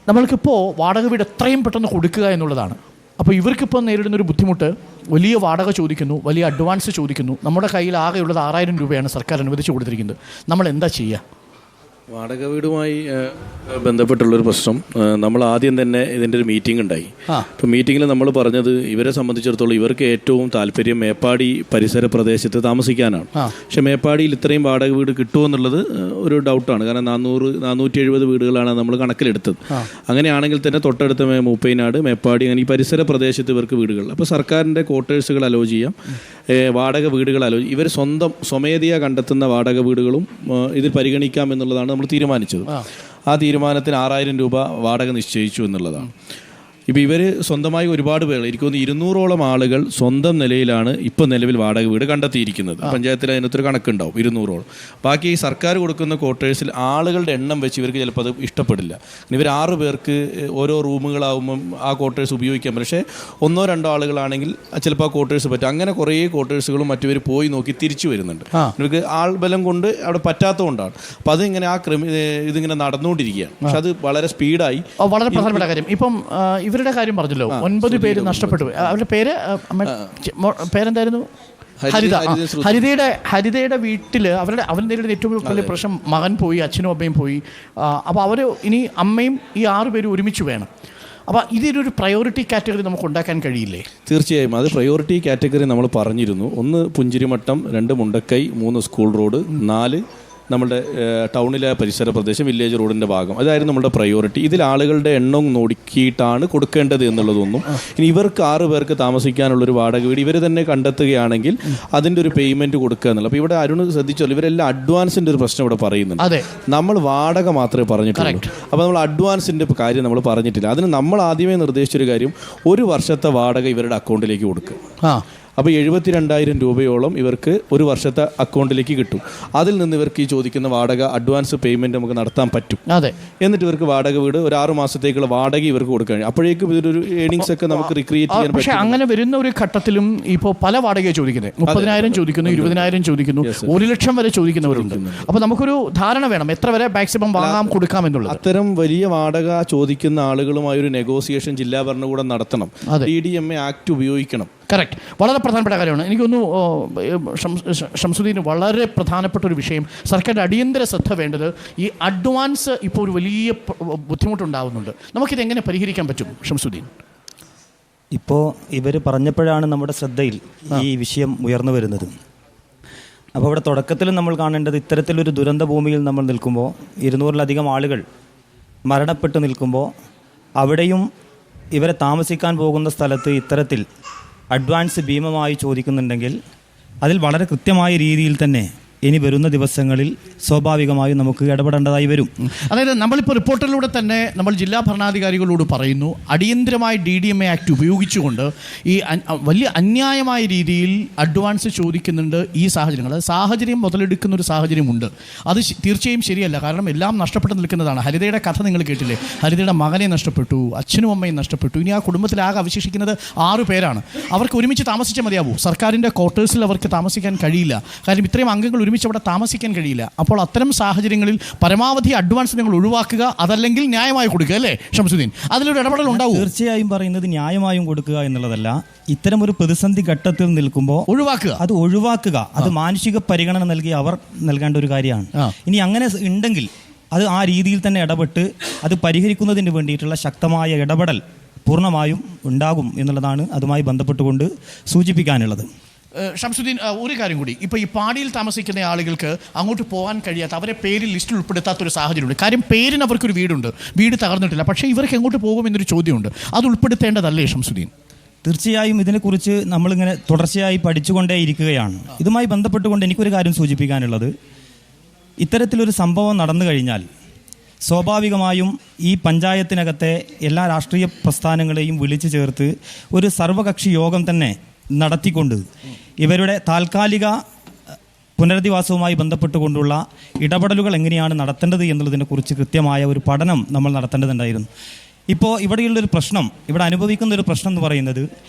നമ്മൾക്കിപ്പോൾ വാടക വീട് എത്രയും പെട്ടെന്ന് കൊടുക്കുക എന്നുള്ളതാണ്. അപ്പോൾ ഇവർക്കിപ്പോൾ നേരിടുന്നൊരു ബുദ്ധിമുട്ട്, വലിയ വാടക ചോദിക്കുന്നു, വലിയ അഡ്വാൻസ് ചോദിക്കുന്നു. നമ്മുടെ കയ്യിൽ ആകെയുള്ളത് 6000 രൂപയാണ് സർക്കാർ അനുവദിച്ചു കൊടുത്തിരിക്കുന്നത്. നമ്മൾ എന്താ ചെയ്യുക? വാടക വീടുമായി ബന്ധപ്പെട്ടുള്ളൊരു പ്രശ്നം, നമ്മൾ ആദ്യം തന്നെ ഇതിൻ്റെ ഒരു മീറ്റിംഗ് ഉണ്ടായി. അപ്പോൾ മീറ്റിങ്ങിൽ നമ്മൾ പറഞ്ഞത് ഇവരെ സംബന്ധിച്ചിടത്തോളം ഇവർക്ക് ഏറ്റവും താല്പര്യം മേപ്പാടി പരിസര പ്രദേശത്ത് താമസിക്കാനാണ്. പക്ഷെ മേപ്പാടിയിൽ ഇത്രയും വാടക വീട് കിട്ടുമെന്നുള്ളത് ഒരു ഡൗട്ടാണ്. കാരണം 470 വീടുകളാണ് നമ്മൾ കണക്കിലെടുത്തത്. അങ്ങനെയാണെങ്കിൽ തന്നെ തൊട്ടടുത്ത മൂപ്പൈനാട്, മേപ്പാടി, അങ്ങനെ ഈ പരിസര പ്രദേശത്ത് ഇവർക്ക് വീടുകൾ. അപ്പോൾ സർക്കാരിൻ്റെ ക്വാർട്ടേഴ്സുകൾ അലോ ചെയ്യാം, വാടക വീടുകൾ ഇവർ സ്വമേധയാ കണ്ടെത്തുന്ന വാടക വീടുകളും ഇതിൽ പരിഗണിക്കാം എന്നുള്ളതാണ് നമ്മൾ തീരുമാനിച്ചത്. ആ തീരുമാനത്തിന് 6000 രൂപ വാടക നിശ്ചയിച്ചു എന്നുള്ളതാണ്. ഇപ്പോൾ ഇവർ സ്വന്തമായി ഒരുപാട് പേർ, എനിക്ക് തോന്നുന്നു 200ഓളം ആളുകൾ സ്വന്തം നിലയിലാണ് ഇപ്പോൾ നിലവിൽ വാടക വീട് കണ്ടെത്തിയിരിക്കുന്നത്. പഞ്ചായത്തിൽ അതിനകത്തൊരു കണക്കുണ്ടാവും, 200ഓളം. ബാക്കി ഈ സർക്കാർ കൊടുക്കുന്ന ക്വാർട്ടേഴ്സിൽ ആളുകളുടെ എണ്ണം വെച്ച് ഇവർക്ക് ചിലപ്പോൾ അത് ഇഷ്ടപ്പെടില്ല. ഇവർ 6 പേർക്ക് ഓരോ റൂമുകളാവുമ്പം ആ ക്വാർട്ടേഴ്സ് ഉപയോഗിക്കാൻ പറ്റും. പക്ഷേ 1-2 ആളുകളാണെങ്കിൽ ചിലപ്പോൾ ആ ക്വാർട്ടേഴ്സ് പറ്റും. അങ്ങനെ കുറേ ക്വാർട്ടേഴ്സുകളും മറ്റുപേർ പോയി നോക്കി തിരിച്ചു വരുന്നുണ്ട്. ഇവർക്ക് ആൾബലം കൊണ്ട് അവിടെ പറ്റാത്തതുകൊണ്ടാണ്. അപ്പം അതിങ്ങനെ ഇതിങ്ങനെ നടന്നുകൊണ്ടിരിക്കുകയാണ്. പക്ഷെ അത് വളരെ സ്പീഡായി. വളരെ പ്രധാനപ്പെട്ട കാര്യം, ഇപ്പം ഇവരുടെ കാര്യം പറഞ്ഞല്ലോ, 9 പേര് നഷ്ടപ്പെട്ടു. അവരുടെ പേരെന്തായിരുന്നു? ഹരിതയുടെ വീട്ടിൽ അവർ നേരിടുന്ന ഏറ്റവും വലിയ പ്രശ്നം, മകൻ പോയി, അച്ഛനും അമ്മയും പോയി. അപ്പോൾ അവർ ഇനി അമ്മയും ഈ 6 പേരും ഒരുമിച്ച് വേണം. അപ്പോൾ ഇതൊരു പ്രയോറിറ്റി കാറ്റഗറി നമുക്ക് ഉണ്ടാക്കാൻ കഴിയില്ലേ? തീർച്ചയായും അത് പ്രയോറിറ്റി കാറ്റഗറി നമ്മൾ പറഞ്ഞിരുന്നു. 1 പുഞ്ചിരിമട്ടം, 2 മുണ്ടക്കൈ, 3 സ്കൂൾ റോഡ്, 4 നമ്മുടെ ടൗണിലെ പരിസര പ്രദേശം, വില്ലേജ് റോഡിൻ്റെ ഭാഗം. അതായിരുന്നു നമ്മുടെ പ്രയോറിറ്റി. ഇതിൽ ആളുകളുടെ എണ്ണം നോക്കിയിട്ടാണ് കൊടുക്കേണ്ടത് എന്നുള്ളതൊന്നും. ഇനി ഇവർക്ക് 6 പേർക്ക് താമസിക്കാനുള്ളൊരു വാടക വീട് ഇവർ തന്നെ കണ്ടെത്തുകയാണെങ്കിൽ അതിൻ്റെ ഒരു പേയ്മെൻറ്റ് കൊടുക്കുക എന്നുള്ളത്. അപ്പോൾ ഇവിടെ അരുൺ ശ്രദ്ധിച്ചല്ലോ, ഇവരെല്ലാം അഡ്വാൻസിൻ്റെ ഒരു പ്രശ്നം ഇവിടെ പറയുന്നുണ്ട്. നമ്മൾ വാടക മാത്രമേ പറഞ്ഞിട്ടുള്ളൂ. അപ്പോൾ നമ്മൾ അഡ്വാൻസിൻ്റെ കാര്യം നമ്മൾ പറഞ്ഞിട്ടില്ല. അതിന് നമ്മൾ ആദ്യമേ നിർദ്ദേശിച്ചൊരു കാര്യം, 1 വർഷത്തെ വാടക ഇവരുടെ അക്കൗണ്ടിലേക്ക് കൊടുക്കുക. അപ്പോൾ 72,000 രൂപയോളം ഇവർക്ക് ഒരു വർഷത്തെ അക്കൗണ്ടിലേക്ക് കിട്ടും. അതിൽ നിന്ന് ഇവർക്ക് ഈ ചോദിക്കുന്ന വാടക അഡ്വാൻസ് പേയ്മെൻറ്റ് നമുക്ക് നടത്താൻ പറ്റും. അതെ. എന്നിട്ട് ഇവർക്ക് വാടക വീട് ഒരു 6 മാസത്തേക്കുള്ള വാടക ഇവർക്ക് കൊടുക്കാൻ അപ്പോഴേക്കും ഇതൊരു ഏണിങ്സ് ഒക്കെ നമുക്ക് റിക്രിയേറ്റ് ചെയ്യാൻ പറ്റും. പക്ഷേ അങ്ങനെ വരുന്ന ഒരു ഘട്ടത്തിലും ഇപ്പോൾ പല വാടകയാണ് ചോദിക്കുന്നത്. 30,000 ചോദിക്കുന്നു, 20,000 ചോദിക്കുന്നു, 1 ലക്ഷം വരെ ചോദിക്കുന്നവരുണ്ട്. അപ്പോൾ നമുക്കൊരു ധാരണ വേണം എത്ര വരെ മാക്സിമം വാങ്ങാം കൊടുക്കാം എന്നുള്ളത്. അത്തരം വലിയ വാടക ചോദിക്കുന്ന ആളുകളുമായി ഒരു നെഗോസിയേഷൻ ജില്ലാ ഭരണകൂടം നടത്തണം. DDMA ആക്ട് ഉപയോഗിക്കണം. കറക്റ്റ്. വളരെ പ്രധാനപ്പെട്ട കാര്യമാണ്. എനിക്കൊന്നു ഷംസുദ്ദീന് വളരെ പ്രധാനപ്പെട്ട ഒരു വിഷയം, സർക്കാരിൻ്റെ അടിയന്തര ശ്രദ്ധ വേണ്ടത് ഈ അഡ്വാൻസ് ഇപ്പോൾ ഒരു വലിയ ബുദ്ധിമുട്ടുണ്ടാകുന്നുണ്ട്. നമുക്കിതെങ്ങനെ പരിഹരിക്കാൻ പറ്റും ഷംസുദ്ദീൻ? ഇപ്പോൾ ഇവർ പറഞ്ഞപ്പോഴാണ് നമ്മുടെ ശ്രദ്ധയിൽ ഈ വിഷയം ഉയർന്നു വരുന്നത്. അപ്പോൾ ഇവിടെ തുടക്കത്തിൽ നമ്മൾ കാണേണ്ടത്, ഇത്തരത്തിലൊരു ദുരന്ത ഭൂമിയിൽ നമ്മൾ നിൽക്കുമ്പോൾ 200-ലധികം ആളുകൾ മരണപ്പെട്ട് നിൽക്കുമ്പോൾ അവിടെയും ഇവരെ താമസിക്കാൻ പോകുന്ന സ്ഥലത്ത് ഇത്തരത്തിൽ അഡ്വാൻസ് ഭീമമായി ചോദിക്കുന്നുണ്ടെങ്കിൽ അതിൽ വളരെ കൃത്യമായ രീതിയിൽ തന്നെ ഇനി വരുന്ന ദിവസങ്ങളിൽ സ്വാഭാവികമായും നമുക്ക് ഇടപെടേണ്ടതായി വരും. അതായത് നമ്മളിപ്പോൾ റിപ്പോർട്ടിലൂടെ തന്നെ നമ്മൾ ജില്ലാ ഭരണാധികാരികളോട് പറയുന്നു, അടിയന്തരമായി DDMA ആക്ട് ഉപയോഗിച്ചുകൊണ്ട് ഈ വലിയ അന്യായമായ രീതിയിൽ അഡ്വാൻസ് ചോദിക്കുന്നുണ്ട്. ഈ സാഹചര്യം മുതലെടുക്കുന്ന ഒരു സാഹചര്യമുണ്ട്. അത് തീർച്ചയായും ശരിയല്ല. കാരണം എല്ലാം നഷ്ടപ്പെട്ട് നിൽക്കുന്നതാണ്. ഹരിതയുടെ കഥ നിങ്ങൾ കേട്ടില്ലേ? ഹരിതയുടെ മകനെ നഷ്ടപ്പെട്ടു, അച്ഛനും അമ്മയും നഷ്ടപ്പെട്ടു. ഇനി ആ കുടുംബത്തിലാകെ അവശേഷിക്കുന്നത് 6 പേരാണ്. അവർക്ക് ഒരുമിച്ച് താമസിച്ചാൽ മതിയാവൂ. സർക്കാരിൻ്റെ ക്വാർട്ടേഴ്സിൽ അവർക്ക് താമസിക്കാൻ കഴിയില്ല. കാര്യം ഇത്രയും അംഗങ്ങൾ ഒരുമിച്ച് അവിടെ താമസിക്കാൻ കഴിയില്ല. അപ്പോൾ അത്തരം സാഹചര്യങ്ങളിൽ പരമാവധി അഡ്വാൻസ് നിങ്ങൾ ഒഴിവാക്കുക, അതല്ലെങ്കിൽ ന്യായമായി കൊടുക്കുക. അല്ലേ ഷംസുദ്ദീൻ? അതിലൊരു ഇടപെടൽ ഉണ്ടാവും. തീർച്ചയായും പറയുന്നത് ന്യായമായും കൊടുക്കുക എന്നുള്ളതല്ല. ഇത്തരം ഒരു പ്രതിസന്ധി ഘട്ടത്തിൽ നിൽക്കുമ്പോൾ ഒഴിവാക്കുക അത് മാനുഷിക പരിഗണന നൽകി അവർ നൽകേണ്ട ഒരു കാര്യമാണ്. ഇനി അങ്ങനെ ഉണ്ടെങ്കിൽ അത് ആ രീതിയിൽ തന്നെ ഇടപെട്ട് അത് പരിഹരിക്കുന്നതിന് വേണ്ടിയിട്ടുള്ള ശക്തമായ ഇടപെടൽ പൂർണ്ണമായും ഉണ്ടാകും എന്നുള്ളതാണ് അതുമായി ബന്ധപ്പെട്ടുകൊണ്ട് സൂചിപ്പിക്കാനുള്ളത്. ഷംസുദ്ദീൻ, ഒരു കാര്യം കൂടി. ഇപ്പോൾ ഈ പാടിയിൽ താമസിക്കുന്ന ആളുകൾക്ക് അങ്ങോട്ട് പോകാൻ കഴിയാത്ത, അവരെ പേരിൽ ലിസ്റ്റിൽ ഉൾപ്പെടുത്താത്തൊരു സാഹചര്യമുണ്ട്. കാര്യം പേരിന് അവർക്കൊരു വീടുണ്ട്, വീട് തകർന്നിട്ടില്ല. പക്ഷേ ഇവർക്ക് എങ്ങോട്ട് പോകും എന്നൊരു ചോദ്യമുണ്ട്. അത് ഉൾപ്പെടുത്തേണ്ടതല്ലേ ഷംസുദ്ദീൻ? തീർച്ചയായും ഇതിനെക്കുറിച്ച് നമ്മളിങ്ങനെ തുടർച്ചയായി പഠിച്ചുകൊണ്ടേ ഇരിക്കുകയാണ്. ഇതുമായി ബന്ധപ്പെട്ടുകൊണ്ട് എനിക്കൊരു കാര്യം സൂചിപ്പിക്കാനുള്ളത്, ഇത്തരത്തിലൊരു സംഭവം നടന്നു കഴിഞ്ഞാൽ സ്വാഭാവികമായും ഈ പഞ്ചായത്തിനകത്തെ എല്ലാ രാഷ്ട്രീയ പ്രസ്ഥാനങ്ങളെയും വിളിച്ചു ചേർത്ത് ഒരു സർവകക്ഷി യോഗം തന്നെ നടത്തിക്കൊണ്ട് ഇവരുടെ താൽക്കാലിക പുനരധിവാസവുമായി ബന്ധപ്പെട്ടുകൊണ്ടുള്ള ഇടപെടലുകൾ എങ്ങനെയാണ് നടത്തേണ്ടത് എന്നുള്ളതിനെക്കുറിച്ച് കൃത്യമായ ഒരു പഠനം നമ്മൾ നടത്തേണ്ടതുണ്ടായിരുന്നു. ഇപ്പോൾ ഇവിടെയുള്ളൊരു പ്രശ്നം, ഇവിടെ അനുഭവിക്കുന്നൊരു പ്രശ്നം എന്ന് പറയുന്നത്,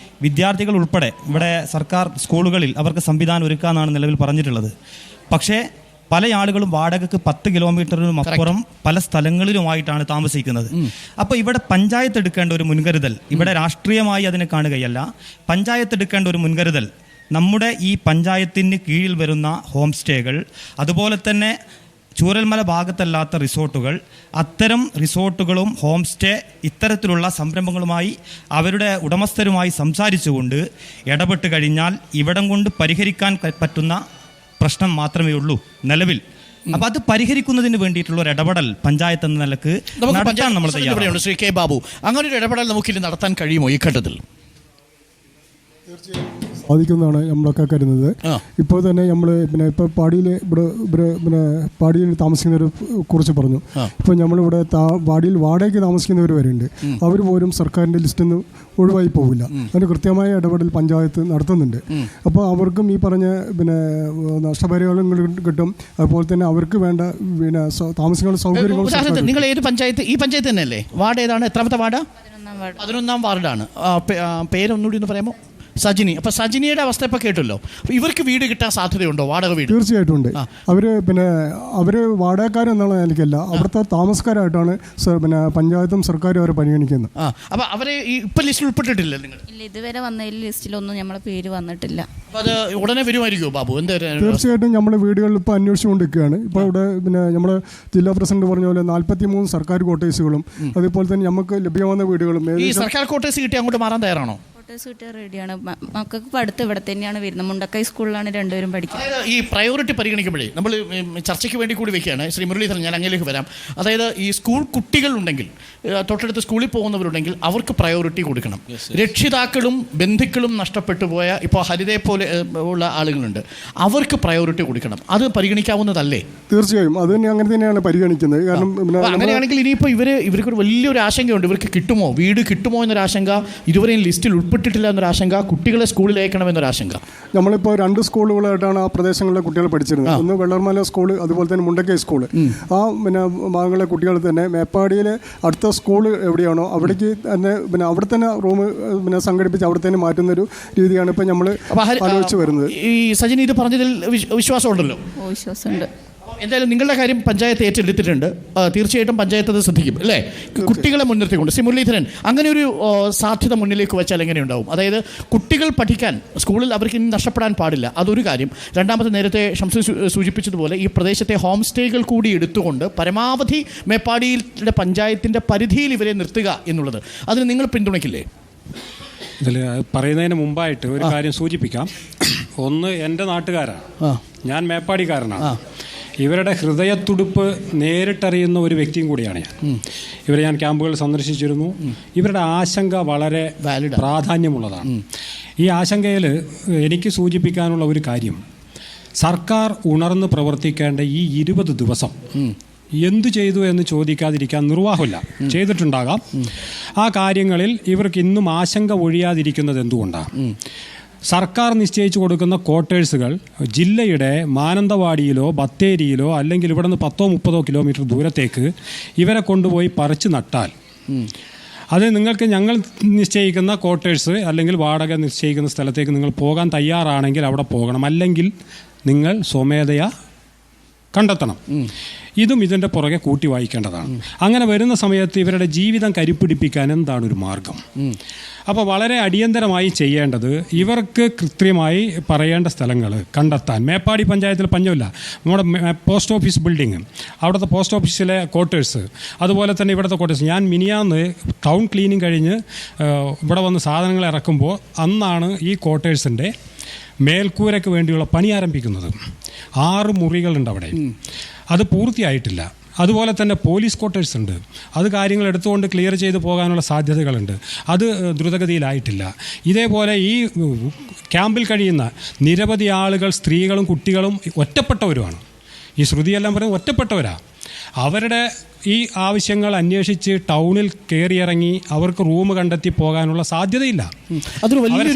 വിദ്യാർത്ഥികൾ ഉൾപ്പെടെ ഇവിടെ സർക്കാർ സ്കൂളുകളിൽ അവർക്ക് സംവിധാനം ഒരുക്കാമെന്നാണ് നിലവിൽ പറഞ്ഞിട്ടുള്ളത്. പക്ഷേ പല ആളുകളും വാടകയ്ക്ക് 10 കിലോമീറ്ററിനും അപ്പുറം പല സ്ഥലങ്ങളിലുമായിട്ടാണ് താമസിക്കുന്നത്. അപ്പോൾ ഇവിടെ പഞ്ചായത്ത് എടുക്കേണ്ട ഒരു മുൻകരുതൽ, ഇവിടെ രാഷ്ട്രീയമായി അതിനെ കാണുകയല്ല, പഞ്ചായത്ത് എടുക്കേണ്ട ഒരു മുൻകരുതൽ, നമ്മുടെ ഈ പഞ്ചായത്തിന് കീഴിൽ വരുന്ന ഹോം സ്റ്റേകൾ, അതുപോലെ തന്നെ ചൂരൽമല ഭാഗത്തല്ലാത്ത റിസോർട്ടുകൾ, അത്തരം റിസോർട്ടുകളും ഹോം സ്റ്റേ ഇത്തരത്തിലുള്ള സംരംഭങ്ങളുമായി അവരുടെ ഉടമസ്ഥരുമായി സംസാരിച്ചുകൊണ്ട് ഇടപെട്ട് കഴിഞ്ഞാൽ ഇവിടം കൊണ്ട് പരിഹരിക്കാൻ പറ്റുന്ന പ്രശ്നം മാത്രമേ ഉള്ളൂ നിലവിൽ. അപ്പോൾ അത് പരിഹരിക്കുന്നതിന് വേണ്ടിയിട്ടുള്ള ഒരു ഇടപെടൽ പഞ്ചായത്ത് എന്ന നിലക്ക് നടത്താൻ നമ്മൾ തയ്യാറാണ്. ശ്രീ കെ ബാബു, അങ്ങനെ ഒരു ഇടപെടൽ നമുക്കിനി നടത്താൻ കഴിയുമോ ഈ ഘട്ടത്തിൽ? സാധിക്കുന്നതാണ് നമ്മളൊക്കെ കരുതുന്നത്. ഇപ്പോൾ തന്നെ നമ്മൾ ഇപ്പോൾ പാടിയിൽ പാടിയിൽ താമസിക്കുന്നവരെ കുറിച്ച് പറഞ്ഞു. ഇപ്പോൾ നമ്മളിവിടെ പാടിയിൽ വാടകയ്ക്ക് താമസിക്കുന്നവർ വരെയുണ്ട്. അവർ പോലും സർക്കാരിൻ്റെ ലിസ്റ്റിൽ നിന്ന് ഒഴിവായി പോകില്ല. അതിന് കൃത്യമായ ഇടപെടൽ പഞ്ചായത്ത് നടത്തുന്നുണ്ട്. അപ്പോൾ അവർക്കും ഈ പറഞ്ഞ നഷ്ടപരിഹാരങ്ങൾ കിട്ടും. അതുപോലെ തന്നെ അവർക്ക് വേണ്ട താമസിക്കാനുള്ള സൗകര്യങ്ങൾ. നിങ്ങൾ ഏത് പഞ്ചായത്ത്? ഈ പഞ്ചായത്ത് തന്നെയല്ലേ? വാർഡ് ഏതാണ്? എത്രാമത്തെ വാർഡ്? 11ാം വാർഡാണ്. പേരൊന്നുകൂടി ഒന്ന് പറയാമോ? സജിനി. അപ്പോൾ സജിനിയുടെ അവസ്ഥ ഇപ്പോൾ കേട്ടല്ലോ. ഇവർക്ക് വീട് കിട്ടാൻ സാധ്യതയുണ്ടോ? വാടക വീട്? തീർച്ചയായിട്ടും ഉണ്ട്. അവർ വാടകക്കാരെന്നുള്ള നിലയ്ക്കല്ല, അവിടുത്തെ താമസക്കാരായിട്ടാണ് പഞ്ചായത്തും സർക്കാരും അവരെ പരിഗണിക്കുന്നത്. അപ്പോൾ അവരെ ഇപ്പം ലിസ്റ്റിൽ ഉൾപ്പെട്ടിട്ടില്ല നിങ്ങൾ? ഇല്ല, ഇതുവരെ വന്നതിൽ ലിസ്റ്റിലൊന്നും നമ്മളെ പേര് വന്നിട്ടില്ല. അപ്പോൾ അത് ഉടനെ വരുമായിരിക്കുമോ ബാബു? തീർച്ചയായിട്ടും നമ്മുടെ വീടുകളിൽ ഇപ്പോൾ അന്വേഷിച്ചുകൊണ്ടിരിക്കുകയാണ്. ഇപ്പോൾ ഇവിടെ നമ്മുടെ ജില്ലാ പ്രസിഡന്റ് പറഞ്ഞ പോലെ 43 സർക്കാർ ക്വാർട്ടേഴ്സുകളും അതുപോലെ തന്നെ നമുക്ക് ലഭ്യമാകുന്ന വീടുകളും. ഈ സർക്കാർ ക്വാർട്ടേഴ്സ് കിട്ടി അങ്ങോട്ട് മാറാൻ തയ്യാറാണോ? ക്വാർട്ടേഴ്സ് കിട്ടിയാൽ റെഡിയാണ്. മക്കൾക്ക് പഠിത്തം ഇവിടെ തന്നെയാണ് വരുന്നത്. മുണ്ടക്കൈ സ്കൂളിലാണ് രണ്ടുപേരും പഠിക്കുന്നത്. ഈ പ്രയോറിറ്റി പരിഗണിക്കുമ്പോഴേ നമ്മൾ ചർച്ചയ്ക്ക് വേണ്ടി കൂടി വെക്കുകയാണ്. ശ്രീ മുരളീധരൻ, ഞാൻ അങ്ങനെയൊക്കെ വരാം. അതായത് ഈ സ്കൂൾ കുട്ടികളുണ്ടെങ്കിൽ, തൊട്ടടുത്ത് സ്കൂളിൽ പോകുന്നവരുണ്ടെങ്കിൽ അവർക്ക് പ്രയോറിറ്റി കൊടുക്കണം. രക്ഷിതാക്കളും ബന്ധുക്കളും നഷ്ടപ്പെട്ടു പോയ ഇപ്പോൾ ഹരിതയെ പോലെ ഉള്ള ആളുകളുണ്ട്, അവർക്ക് പ്രയോറിറ്റി കൊടുക്കണം. അത് പരിഗണിക്കാവുന്നതല്ലേ? തീർച്ചയായും അത് അങ്ങനെ തന്നെയാണ് പരിഗണിക്കുന്നത്. കാരണം അങ്ങനെയാണെങ്കിൽ ഇനിയിപ്പോൾ ഇവർക്കൊരു വലിയൊരു ആശങ്കയുണ്ട്. ഇവർക്ക് കിട്ടുമോ, വീട് കിട്ടുമോ എന്നൊരു ആശങ്ക ഇതുവരെയും ലിസ്റ്റിൽ ഉൾപ്പെടുത്തി ഉൾപ്പെട്ടിട്ടില്ല എന്നൊരാശങ്ക, കുട്ടികളെ സ്കൂളിൽ അയക്കണമെന്നൊരാശങ്ക. നമ്മളിപ്പോൾ 2 സ്കൂളുകളായിട്ടാണ് ആ പ്രദേശങ്ങളിലെ കുട്ടികൾ പഠിച്ചിരുന്നത്. ഒന്ന് വെള്ളർമല സ്കൂൾ, അതുപോലെ തന്നെ മുണ്ടക്കൈ സ്കൂൾ. ആ ഭാഗങ്ങളിലെ കുട്ടികൾ തന്നെ മേപ്പാടിയിലെ അടുത്ത സ്കൂൾ എവിടെയാണോ അവിടേക്ക് തന്നെ അവിടെ തന്നെ റൂം സംഘടിപ്പിച്ച് അവിടെ തന്നെ മാറ്റുന്നൊരു രീതിയാണ് ഇപ്പോൾ നമ്മൾ ആലോചിച്ച് വരുന്നത്. ഈ സജിനി ഇത് പറഞ്ഞതിൽ വിശ്വാസമുണ്ടല്ലോ? വിശ്വാസമുണ്ട്. എന്തായാലും നിങ്ങളുടെ കാര്യം പഞ്ചായത്ത് ഏറ്റെടുത്തിട്ടുണ്ട്. തീർച്ചയായിട്ടും പഞ്ചായത്ത് അത് ശ്രദ്ധിക്കും അല്ലേ? കുട്ടികളെ മുൻനിർത്തിക്കൊണ്ട്. മുരളീധരൻ, അങ്ങനെ ഒരു സാധ്യത മുന്നിലേക്ക് വെച്ചാൽ എങ്ങനെയുണ്ടാവും? അതായത് കുട്ടികൾ പഠിക്കാൻ സ്കൂളിൽ അവർക്ക് ഇനി നഷ്ടപ്പെടാൻ പാടില്ല, അതൊരു കാര്യം. രണ്ടാമത്തെ, നേരത്തെ ഷംസു സൂചിപ്പിച്ചതുപോലെ ഈ പ്രദേശത്തെ ഹോം സ്റ്റേകൾ കൂടി എടുത്തുകൊണ്ട് പരമാവധി മേപ്പാടിയിലെ പഞ്ചായത്തിൻ്റെ പരിധിയിൽ ഇവരെ നിർത്തുക എന്നുള്ളത്, അതിന് നിങ്ങൾ പിന്തുണയ്ക്കില്ലേ? ഇതിൽ പറയുന്നതിന് മുമ്പായിട്ട് ഒരു കാര്യം സൂചിപ്പിക്കാം. ഒന്ന്, എൻ്റെ നാട്ടുകാരാണ്, ഞാൻ മേപ്പാടിക്കാരനാണ്. ഇവരുടെ ഹൃദയത്തുടിപ്പ് നേരിട്ടറിയുന്ന ഒരു വ്യക്തിയും കൂടിയാണ് ഞാൻ. ഇവരെ ഞാൻ ക്യാമ്പുകൾ സന്ദർശിച്ചിരുന്നു. ഇവരുടെ ആശങ്ക വളരെ പ്രാധാന്യമുള്ളതാണ്. ഈ ആശങ്കയിൽ എനിക്ക് സൂചിപ്പിക്കാനുള്ള ഒരു കാര്യം, സർക്കാർ ഉണർന്ന് പ്രവർത്തിക്കേണ്ട ഈ 20 ദിവസം എന്തു ചെയ്തു എന്ന് ചോദിക്കാതിരിക്കാൻ നിർവാഹമില്ല. ചെയ്തിട്ടുണ്ടാകാം. ആ കാര്യങ്ങളിൽ ഇവർക്ക് ഇന്നും ആശങ്ക ഒഴിയാതിരിക്കുന്നത് എന്തുകൊണ്ടാണ്? സർക്കാർ നിശ്ചയിച്ചു കൊടുക്കുന്ന ക്വാർട്ടേഴ്സുകൾ ജില്ലയുടെ മാനന്തവാടിയിലോ ബത്തേരിയിലോ അല്ലെങ്കിൽ ഇവിടെ നിന്ന് 10-30 കിലോമീറ്റർ ദൂരത്തേക്ക് ഇവരെ കൊണ്ടുപോയി പറിച്ചു നട്ടാൽ അത് നിങ്ങൾക്ക് ഞങ്ങൾ നിശ്ചയിക്കുന്ന ക്വാർട്ടേഴ്സ് അല്ലെങ്കിൽ വാടക നിശ്ചയിക്കുന്ന സ്ഥലത്തേക്ക് നിങ്ങൾ പോകാൻ തയ്യാറാണെങ്കിൽ അവിടെ പോകണം, അല്ലെങ്കിൽ നിങ്ങൾ സ്വമേധയാ കണ്ടെത്തണം. ഇതും ഇതിൻ്റെ പുറകെ കൂട്ടി വായിക്കേണ്ടതാണ്. അങ്ങനെ വരുന്ന സമയത്ത് ഇവരുടെ ജീവിതം കരുപ്പിടിപ്പിക്കാൻ എന്താണ് ഒരു മാർഗം? അപ്പോൾ വളരെ അടിയന്തരമായി ചെയ്യേണ്ടത് ഇവർക്ക് കൃത്യമായി പറയേണ്ട സ്ഥലങ്ങൾ കണ്ടെത്താൻ. മേപ്പാടി പഞ്ചായത്തിൽ പഞ്ഞമില്ല. നമ്മുടെ പോസ്റ്റ് ഓഫീസ് ബിൽഡിങ്, അവിടുത്തെ പോസ്റ്റ് ഓഫീസിലെ ക്വാർട്ടേഴ്സ്, അതുപോലെ തന്നെ ഇവിടുത്തെ ക്വാർട്ടേഴ്സ്. ഞാൻ മിനിയാന്ന് ടൗൺ ക്ലീനിങ് കഴിഞ്ഞ് ഇവിടെ വന്ന് സാധനങ്ങൾ ഇറക്കുമ്പോൾ അന്നാണ് ഈ ക്വാർട്ടേഴ്സിൻ്റെ മേൽക്കൂരയ്ക്ക് വേണ്ടിയുള്ള പണി ആരംഭിക്കുന്നത്. 6 മുറികളുണ്ട് അവിടെ, അത് പൂർത്തിയായിട്ടില്ല. അതുപോലെ തന്നെ പോലീസ് ക്വാർട്ടേഴ്സ് ഉണ്ട്, അത് കാര്യങ്ങൾ എടുത്തുകൊണ്ട് ക്ലിയർ ചെയ്ത് പോകാനുള്ള സാധ്യതകളുണ്ട്, അത് ദ്രുതഗതിയിലായിട്ടില്ല. ഇതേപോലെ ഈ ക്യാമ്പിൽ കഴിയുന്ന നിരവധി ആളുകൾ, സ്ത്രീകളും കുട്ടികളും ഒറ്റപ്പെട്ടവരുമാണ്. ഈ ശ്രുതിയെല്ലാം പറയുന്നത് ഒറ്റപ്പെട്ടവരാണ്. അവരുടെ ഈ ആവശ്യങ്ങൾ അന്വേഷിച്ച് ടൗണിൽ കയറിയിറങ്ങി അവർക്ക് റൂം കണ്ടെത്തി പോകാനുള്ള സാധ്യതയില്ല. അതൊരു വലിയൊരു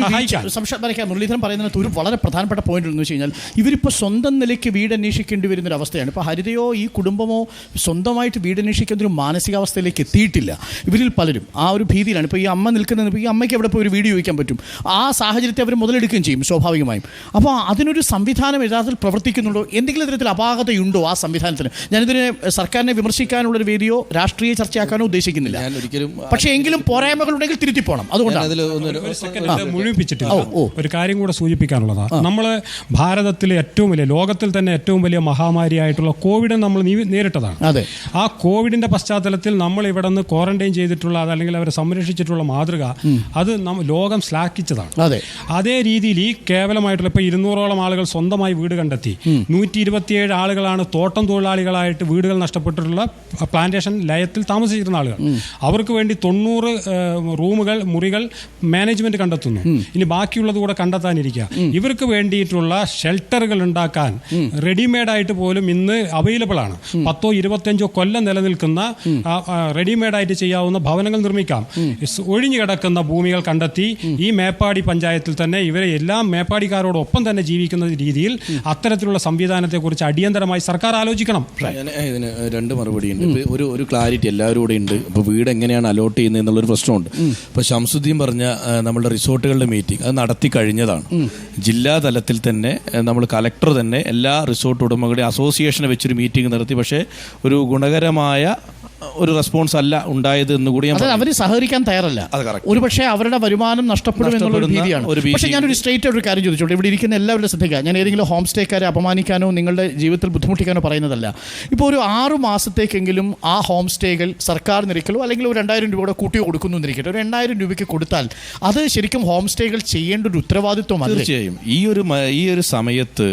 മുരളീധരൻ പറയുന്നത് ഒരു വളരെ പ്രധാനപ്പെട്ട പോയിന്റ് എന്ന് വെച്ച് കഴിഞ്ഞാൽ, ഇവരിപ്പോൾ സ്വന്തം നിലയ്ക്ക് വീട് അന്വേഷിക്കേണ്ടി വരുന്നൊരവസ്ഥയാണ്. ഇപ്പോൾ ഹരിതയോ ഈ കുടുംബമോ സ്വന്തമായിട്ട് വീട് അന്വേഷിക്കുന്ന ഒരു മാനസികാവസ്ഥയിലേക്ക് എത്തിയിട്ടില്ല. ഇവരിൽ പലരും ആ ഒരു ഭീതിയിലാണ്. ഇപ്പോൾ ഈ അമ്മ നിൽക്കുന്നത്, ഈ അമ്മയ്ക്ക് എവിടെ പോയി ഒരു വീട് ചോദിക്കാൻ പറ്റും? ആ സാഹചര്യത്തെ അവർ മുതലെടുക്കുകയും ചെയ്യും സ്വാഭാവികമായും. അപ്പോൾ അതിനൊരു സംവിധാനം യഥാർത്ഥത്തിൽ പ്രവർത്തിക്കുന്നുണ്ടോ? എന്തെങ്കിലും തരത്തിൽ അപാകതയുണ്ടോ ആ സംവിധാനത്തിന്? ഞാനിതിനെ സർക്കാരിനെ വിമർശിക്കാനുള്ള ഒരു വേദിയോ രാഷ്ട്രീയ ചർച്ചയാക്കാനോ ഉദ്ദേശിക്കുന്നില്ല. പക്ഷേ എങ്കിലും പോരായ്മകളുണ്ടെങ്കിൽ തിരുത്തി പോകണം. അതുകൊണ്ടാണ് മുഴുമിപ്പിച്ചിട്ടില്ല. ഒരു കാര്യം കൂടെ സൂചിപ്പിക്കാനുള്ളതാണ്. നമ്മൾ ഭാരതത്തിലെ ഏറ്റവും വലിയ, ലോകത്തിൽ തന്നെ ഏറ്റവും വലിയ മഹാമാരിയായിട്ടുള്ള കോവിഡ് നമ്മൾ നേരിട്ടതാണ്. ആ കോവിഡിന്റെ പശ്ചാത്തലത്തിൽ നമ്മൾ ഇവിടെ നിന്ന് ക്വാറന്റൈൻ ചെയ്തിട്ടുള്ള അല്ലെങ്കിൽ അവരെ സംരക്ഷിച്ചിട്ടുള്ള മാതൃക അത് ലോകം ശ്ലാഘിച്ചതാണ്. അതേ രീതിയിൽ ഈ കേവലമായിട്ടുള്ള ഇപ്പോൾ 200ഓളം ആളുകൾ സ്വന്തമായി വീട് കണ്ടെത്തി. 127 ആളുകളാണ് തോട്ടം തൊഴിലാളികളായിട്ട് വീടുകൾ നഷ്ടപ്പെട്ടിട്ടുള്ള പ്ലാന്റേഷൻ ലയത്തിൽ താമസിച്ചിരുന്ന ആളുകൾ. അവർക്ക് വേണ്ടി 90 റൂമുകൾ, മുറികൾ മാനേജ്മെന്റ് കണ്ടെത്തുന്നു. ഇനി ബാക്കിയുള്ളത് കൂടെ കണ്ടെത്താനിരിക്കുക. ഇവർക്ക് വേണ്ടിയിട്ടുള്ള ഷെൽട്ടറുകൾ ഉണ്ടാക്കാൻ റെഡിമെയ്ഡായിട്ട് പോലും ഇന്ന് അവൈലബിൾ ആണ്. 10-25 കൊല്ലം നിലനിൽക്കുന്ന റെഡിമെയ്ഡായിട്ട് ചെയ്യാവുന്ന ഭവനങ്ങൾ നിർമ്മിക്കാം. ഒഴിഞ്ഞു കിടക്കുന്ന ഭൂമികൾ കണ്ടെത്തി ഈ മേപ്പാടി പഞ്ചായത്തിൽ തന്നെ ഇവരെ എല്ലാം മേപ്പാടിക്കാരോടൊപ്പം തന്നെ ജീവിക്കുന്ന രീതിയിൽ അത്തരത്തിലുള്ള സംവിധാനത്തെക്കുറിച്ച് അടിയന്തരമായി സർക്കാർ ആലോചിക്കണം. ഇതിന് 2 മറുപടിയുണ്ട്. ഒരു ക്ലാരിറ്റി എല്ലാവരും കൂടെ ഉണ്ട്. ഇപ്പോൾ വീട് എങ്ങനെയാണ് അലോട്ട് ചെയ്യുന്നത് എന്നുള്ളൊരു പ്രശ്നമുണ്ട്. ഇപ്പോൾ ഷംസുദ്ദീൻ പറഞ്ഞ നമ്മളുടെ റിസോർട്ടുകളുടെ മീറ്റിംഗ് അത് നടത്തി കഴിഞ്ഞതാണ്. ജില്ലാ തലത്തിൽ തന്നെ നമ്മൾ കലക്ടർ തന്നെ എല്ലാ റിസോർട്ട് ഉടമകളുടെ അസോസിയേഷനെ വെച്ചൊരു മീറ്റിംഗ് നടത്തി. പക്ഷേ ഒരു ഗുണകരമായ ഒരു റെസ്പോൺസ് അല്ല ഉണ്ടായത് എന്ന് കൂടി അവർ സഹകരിക്കാൻ തയ്യാറല്ല. ഒരുപക്ഷെ അവരുടെ വരുമാനം നഷ്ടപ്പെടും എന്നുള്ള ഭീതിയാണ്. പക്ഷേ ഞാനൊരു സ്ട്രേറ്റ് ഒരു കാര്യം ചോദിച്ചോട്ടെ, ഇവിടെ ഇരിക്കുന്ന എല്ലാവരുടെ ശ്രദ്ധിക്കുക. ഞാൻ ഏതെങ്കിലും ഹോം സ്റ്റേക്കാരെ അപമാനിക്കാനോ നിങ്ങളുടെ ജീവിതത്തിൽ ബുദ്ധിമുട്ടിക്കാനോ പറയുന്നതല്ല. ഇപ്പോൾ ഒരു 6 മാസത്തേക്കെങ്കിലും ആ ഹോം സ്റ്റേകൾ സർക്കാർ നിരക്കിലോ അല്ലെങ്കിൽ ഒരു 2000 രൂപയുടെ കൂട്ടിയോ കൊടുക്കുന്നു എന്നിരിക്കട്ടെ, ഒരു 2000 രൂപയ്ക്ക് കൊടുത്താൽ അത് ശരിക്കും ഹോം സ്റ്റേകൾ ചെയ്യേണ്ട ഒരു ഉത്തരവാദിത്വമാണ്. തീർച്ചയായും ഈ ഒരു സമയത്ത്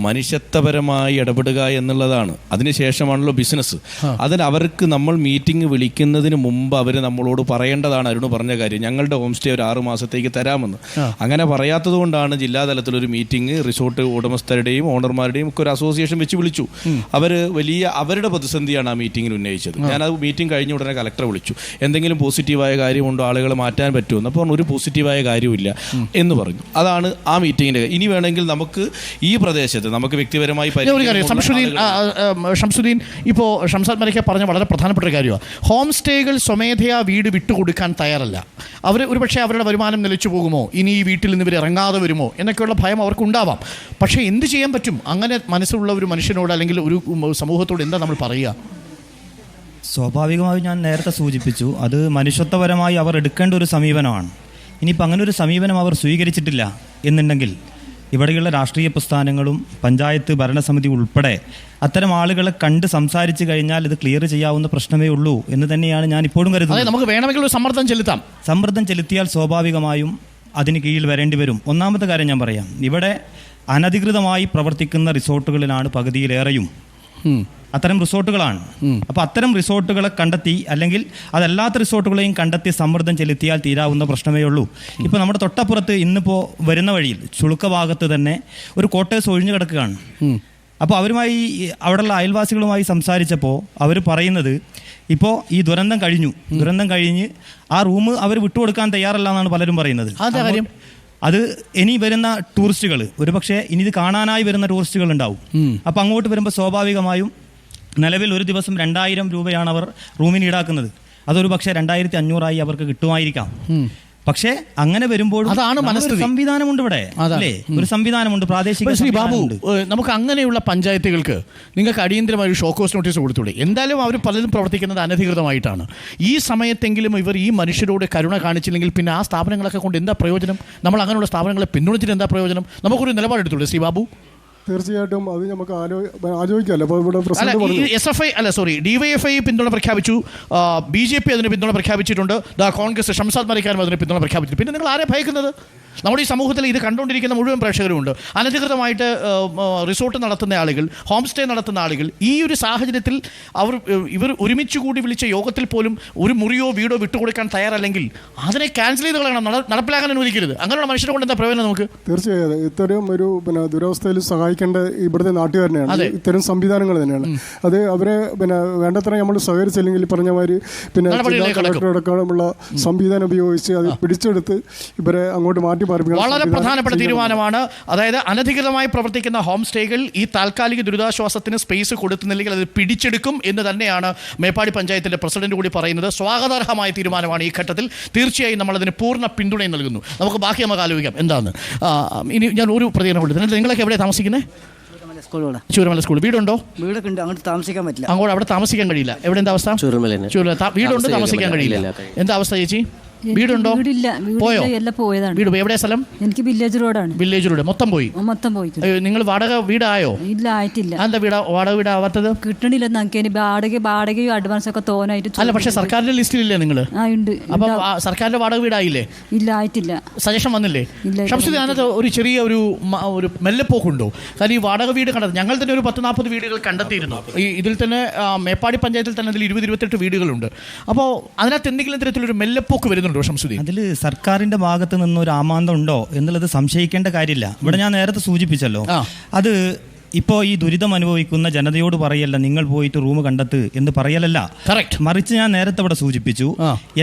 മനുഷ്യത്വപരമായി ഇടപെടുക എന്നുള്ളതാണ്. അതിനുശേഷമാണല്ലോ ബിസിനസ്. അതിന് അവർക്ക് നമ്മൾ നമ്മൾ മീറ്റിംഗ് വിളിക്കുന്നതിന് മുമ്പ് അവർ നമ്മളോട് പറയേണ്ടതാണ്. അരുണ് പറഞ്ഞ കാര്യം, ഞങ്ങളുടെ ഹോം സ്റ്റേ ഒരു 6 മാസത്തേക്ക് തരാമെന്ന്. അങ്ങനെ പറയാത്തത് കൊണ്ടാണ് ജില്ലാതലത്തിലൊരു മീറ്റിംഗ് റിസോർട്ട് ഉടമസ്ഥരുടെയും ഓണർമാരുടെയും ഒക്കെ ഒരു അസോസിയേഷൻ വെച്ച് വിളിച്ചു. അവർ വലിയ അവരുടെ പ്രതിസന്ധിയാണ് ആ മീറ്റിങ്ങിൽ ഉന്നയിച്ചത്. ഞാനത് മീറ്റിംഗ് കഴിഞ്ഞ ഉടനെ കലക്ടറെ വിളിച്ചു. എന്തെങ്കിലും പോസിറ്റീവായ കാര്യമുണ്ടോ, ആളുകളെ മാറ്റാൻ പറ്റുമെന്ന്. അപ്പോൾ ഒരു പോസിറ്റീവായ കാര്യമില്ല എന്ന് പറഞ്ഞു. അതാണ് ആ മീറ്റിങ്ങിൻ്റെ. ഇനി വേണമെങ്കിൽ നമുക്ക് ഈ പ്രദേശത്ത് നമുക്ക് വ്യക്തിപരമായി ഷംസുദ്ദീൻ ഇപ്പോൾ ഷംസാദ് മലിക്ക പറഞ്ഞ വളരെ പ്രധാനപ്പെട്ട ഒരു കാര്യമാണ്. ഹോം സ്റ്റേകൾ സ്വമേധയാ വീട് വിട്ടുകൊടുക്കാൻ തയ്യാറല്ല. അവർ ഒരുപക്ഷെ അവരുടെ വരുമാനം നിലച്ചു പോകുമോ, ഇനി ഈ വീട്ടിൽ നിന്ന് ഇവർ ഇറങ്ങാതെ വരുമോ എന്നൊക്കെയുള്ള ഭയം അവർക്കുണ്ടാവാം. പക്ഷേ എന്ത് ചെയ്യാൻ പറ്റും? അങ്ങനെ മനസ്സുള്ള ഒരു മനുഷ്യനോട് അല്ലെങ്കിൽ ഒരു സമൂഹത്തോട് എന്താ നമ്മൾ പറയുക? സ്വാഭാവികമായും ഞാൻ നേരത്തെ സൂചിപ്പിച്ചു, അത് മനുഷ്യത്വപരമായി അവർ എടുക്കേണ്ട ഒരു സമീപനമാണ്. ഇനിയിപ്പോൾ അങ്ങനെ ഒരു സമീപനം അവർ സ്വീകരിച്ചിട്ടില്ല എന്നുണ്ടെങ്കിൽ ഇവിടെയുള്ള രാഷ്ട്രീയ പ്രസ്ഥാനങ്ങളും പഞ്ചായത്ത് ഭരണസമിതി ഉൾപ്പെടെ അത്തരം ആളുകളെ കണ്ട് സംസാരിച്ച് കഴിഞ്ഞാൽ ഇത് ക്ലിയർ ചെയ്യാവുന്ന പ്രശ്നമേ ഉള്ളൂ എന്ന് തന്നെയാണ് ഞാൻ ഇപ്പോഴും കരുതുന്നത്. നമുക്ക് വേണമെങ്കിൽ ഒരു സമ്മർദ്ദം ചെലുത്തിയാൽ സ്വാഭാവികമായും അതിന് കീഴിൽ വരേണ്ടി വരും. ഒന്നാമത്തെ കാര്യം ഞാൻ പറയാം, ഇവിടെ അനധികൃതമായി പ്രവർത്തിക്കുന്ന റിസോർട്ടുകളിലാണ് പകുതിയിലേറെയും അത്തരം റിസോർട്ടുകളാണ്. അപ്പോൾ അത്തരം റിസോർട്ടുകളെ കണ്ടെത്തി, അല്ലെങ്കിൽ അതല്ലാത്ത റിസോർട്ടുകളെയും കണ്ടെത്തി സമ്മർദ്ദം ചെലുത്തിയാൽ തീരാവുന്ന പ്രശ്നമേ ഉള്ളൂ. ഇപ്പോൾ നമ്മുടെ തൊട്ടപ്പുറത്ത് ഇന്നിപ്പോൾ വരുന്ന വഴിയിൽ ചുളുക്ക ഭാഗത്ത് തന്നെ ഒരു കോട്ടേഴ്സ് ഒഴിഞ്ഞു കിടക്കുകയാണ്. അപ്പോൾ അവരുമായി, അവിടെയുള്ള അയൽവാസികളുമായി സംസാരിച്ചപ്പോൾ അവർ പറയുന്നത്, ഇപ്പോൾ ഈ ദുരന്തം കഴിഞ്ഞ് ആ റൂം അവർ വിട്ടുകൊടുക്കാൻ തയ്യാറല്ല എന്നാണ് പലരും പറയുന്നത്. അത് ഇനി വരുന്ന ടൂറിസ്റ്റുകൾ, ഒരുപക്ഷെ ഇനി ഇത് കാണാനായി വരുന്ന ടൂറിസ്റ്റുകൾ ഉണ്ടാവും. അപ്പോൾ അങ്ങോട്ട് വരുമ്പോൾ സ്വാഭാവികമായും നിലവിൽ ഒരു ദിവസം 2000 രൂപയാണ് അവർ റൂമിന് ഈടാക്കുന്നത്. അതൊരു പക്ഷേ 2500 അവർക്ക് കിട്ടുമായിരിക്കാം. പക്ഷേ അങ്ങനെ വരുമ്പോൾ സംവിധാനമുണ്ട് ഇവിടെ, അല്ലേ? ഒരു സംവിധാനമുണ്ട്, പ്രാദേശിക. ശ്രീ ബാബു, നമുക്ക് അങ്ങനെയുള്ള പഞ്ചായത്തുകൾക്ക് നിങ്ങൾക്ക് അടിയന്തരമായ ഒരു ഷോക്കോസ് നോട്ടീസ് കൊടുത്തൂടെ? എന്തായാലും അവർ പലരും പ്രവർത്തിക്കുന്നത് അനധികൃതമായിട്ടാണ്. ഈ സമയത്തെങ്കിലും ഇവർ ഈ മനുഷ്യരോട് കരുണ കാണിച്ചില്ലെങ്കിൽ പിന്നെ ആ സ്ഥാപനങ്ങളൊക്കെ കൊണ്ട് എന്താ പ്രയോജനം? നമ്മൾ അങ്ങനെയുള്ള സ്ഥാപനങ്ങളെ പിന്തുണച്ചിട്ട് എന്താ പ്രയോജനം? നമുക്കൊരു നിലപാടെടുത്തൂടെ ശ്രീ ബാബു? തീർച്ചയായിട്ടും അത് നമുക്ക് ആലോചിക്കാമല്ലോ. അപ്പോൾ ഇവിടെ ഡിവൈഎഫ്ഐ പിന്തുണ പ്രഖ്യാപിച്ചു, BJP അതിന് പിന്തുണ പ്രഖ്യാപിച്ചിട്ടുണ്ട്, കോൺഗ്രസ് ഷംസാദ് മലിക്കാനും അതിന് പിന്തുണ പ്രഖ്യാപിച്ചു. പിന്നെ നിങ്ങൾ ആരെ ഭയക്കുന്നത്? നമ്മുടെ ഈ സമൂഹത്തിൽ ഇത് കണ്ടുകൊണ്ടിരിക്കുന്ന മുഴുവൻ പ്രേക്ഷകരുമുണ്ട്. അനധികൃതമായിട്ട് റിസോർട്ട് നടത്തുന്ന ആളുകൾ, ഹോം സ്റ്റേ നടത്തുന്ന ആളുകൾ. ഈ ഒരു സാഹചര്യത്തിൽ ഇവർ ഒരുമിച്ച് കൂടി വിളിച്ച യോഗത്തിൽ പോലും ഒരു മുറിയോ വീടോ വിട്ടുകൊടുക്കാൻ തയ്യാറല്ലെങ്കിൽ അതിനെ ക്യാൻസൽ ചെയ്ത് കളയണം, നടപ്പിലാക്കാൻ അനുവദിക്കരുത്. അങ്ങനെയുള്ള മനുഷ്യരെ കൊണ്ട് എന്താ പ്രയോജനം നമുക്ക്? തീർച്ചയായും ഇത്തരം ഒരു ദുരവസ്ഥയിൽ സഹായിക്കേണ്ട ഇവിടുത്തെ നാട്ടുകാരനെയാണ്, ഇത്തരം സംവിധാനങ്ങൾ തന്നെയാണ്. അത് അവരെ വേണ്ടത്ര നമ്മൾ സഹകരിച്ചില്ലെങ്കിൽ പറഞ്ഞ മാതിരി കളക്ടറടക്കമുള്ള സംവിധാനം ഉപയോഗിച്ച് അത് പിടിച്ചെടുത്ത് ഇവരെ അങ്ങോട്ട് മാറ്റി. വളരെ പ്രധാനപ്പെട്ട തീരുമാനമാണ്. അതായത് അനധികൃതമായി പ്രവർത്തിക്കുന്ന ഹോം സ്റ്റേകൾ ഈ താൽക്കാലിക ദുരിതാശ്വാസത്തിന് സ്പേസ് കൊടുക്കുന്നില്ലെങ്കിൽ അത് പിടിച്ചെടുക്കും എന്ന് തന്നെയാണ് മേപ്പാടി പഞ്ചായത്തിന്റെ പ്രസിഡന്റ് കൂടി പറയുന്നത്. സ്വാഗതാർഹമായ തീരുമാനമാണ് ഈ ഘട്ടത്തിൽ. തീർച്ചയായും നമ്മളതിന് പൂർണ്ണ പിന്തുണയും നൽകുന്നു. നമുക്ക് ബാക്കി നമുക്ക് ആലോചിക്കാം എന്താണ്. ഇനി ഞാൻ ഒരു പ്രതികരണം കൊടുത്തു. നിങ്ങളൊക്കെ എവിടെ താമസിക്കുന്നത്? ചൂരമല സ്കൂൾ. വീടുണ്ടോ? വീടൊക്കെ ഉണ്ട്, അങ്ങോട്ട് താമസിക്കാൻ പറ്റില്ല. അങ്ങോട്ട് അവിടെ താമസിക്കാൻ കഴിയില്ല. എവിടെ എന്താ അവസ്ഥ? വീടുണ്ട്, താമസിക്കാൻ കഴിയില്ല. എന്താ അവസ്ഥ ചേച്ചി? വീടുണ്ടോ? പോയോ? വീട് എവിടെ സ്ഥലം? എനിക്ക് വില്ലേജ് റോഡാണ്. വില്ലേജ് റോഡ് മൊത്തം പോയി. നിങ്ങൾ വാടക വീടായോ? ഇല്ല, ആയിട്ടില്ല. എന്താ വാടക വീടാവാത്തത്? കിട്ടണില്ല നമുക്ക്. വാടകയും അഡ്വാൻസ് ഒക്കെ തോന്നായിട്ട്. അല്ല, പക്ഷെ സർക്കാരിന്റെ ലിസ്റ്റിലില്ലേ നിങ്ങൾ? അപ്പൊ സർക്കാരിന്റെ വാടക വീടായില്ലേ? ഇല്ല, ആയിട്ടില്ല. സജഷൻ വന്നില്ലേ? ഷംസുദ്ദീൻ, അതിനകത്ത് ഒരു ചെറിയ ഒരു മെല്ലെപ്പോക്കുണ്ടോ? കാരണം ഈ വാടക വീട് കണ്ടത് ഞങ്ങൾ തന്നെ ഒരു 10-40 വീടുകൾ കണ്ടെത്തിയിരുന്നു. ഇതിൽ തന്നെ മേപ്പാടി പഞ്ചായത്തിൽ തന്നെ അതിൽ 20-28 വീടുകളുണ്ട്. അപ്പോൾ അതിനകത്ത് എന്തെങ്കിലും തരത്തിലൊരു മെല്ലെപ്പോക്ക് വരുന്നു? അതിൽ സർക്കാരിന്റെ ഭാഗത്ത് നിന്ന് ഒരു ആമാന്തം ഉണ്ടോ എന്നുള്ളത് സംശയിക്കേണ്ട കാര്യമില്ല. ഇവിടെ ഞാൻ നേരത്തെ സൂചിപ്പിച്ചല്ലോ, അത് ഇപ്പോൾ ഈ ദുരിതം അനുഭവിക്കുന്ന ജനതയോട് പറയല്ല നിങ്ങൾ പോയിട്ട് റൂം കണ്ടെത്ത് എന്ന് പറയലല്ല. മറിച്ച് ഞാൻ നേരത്തെ ഇവിടെ സൂചിപ്പിച്ചു,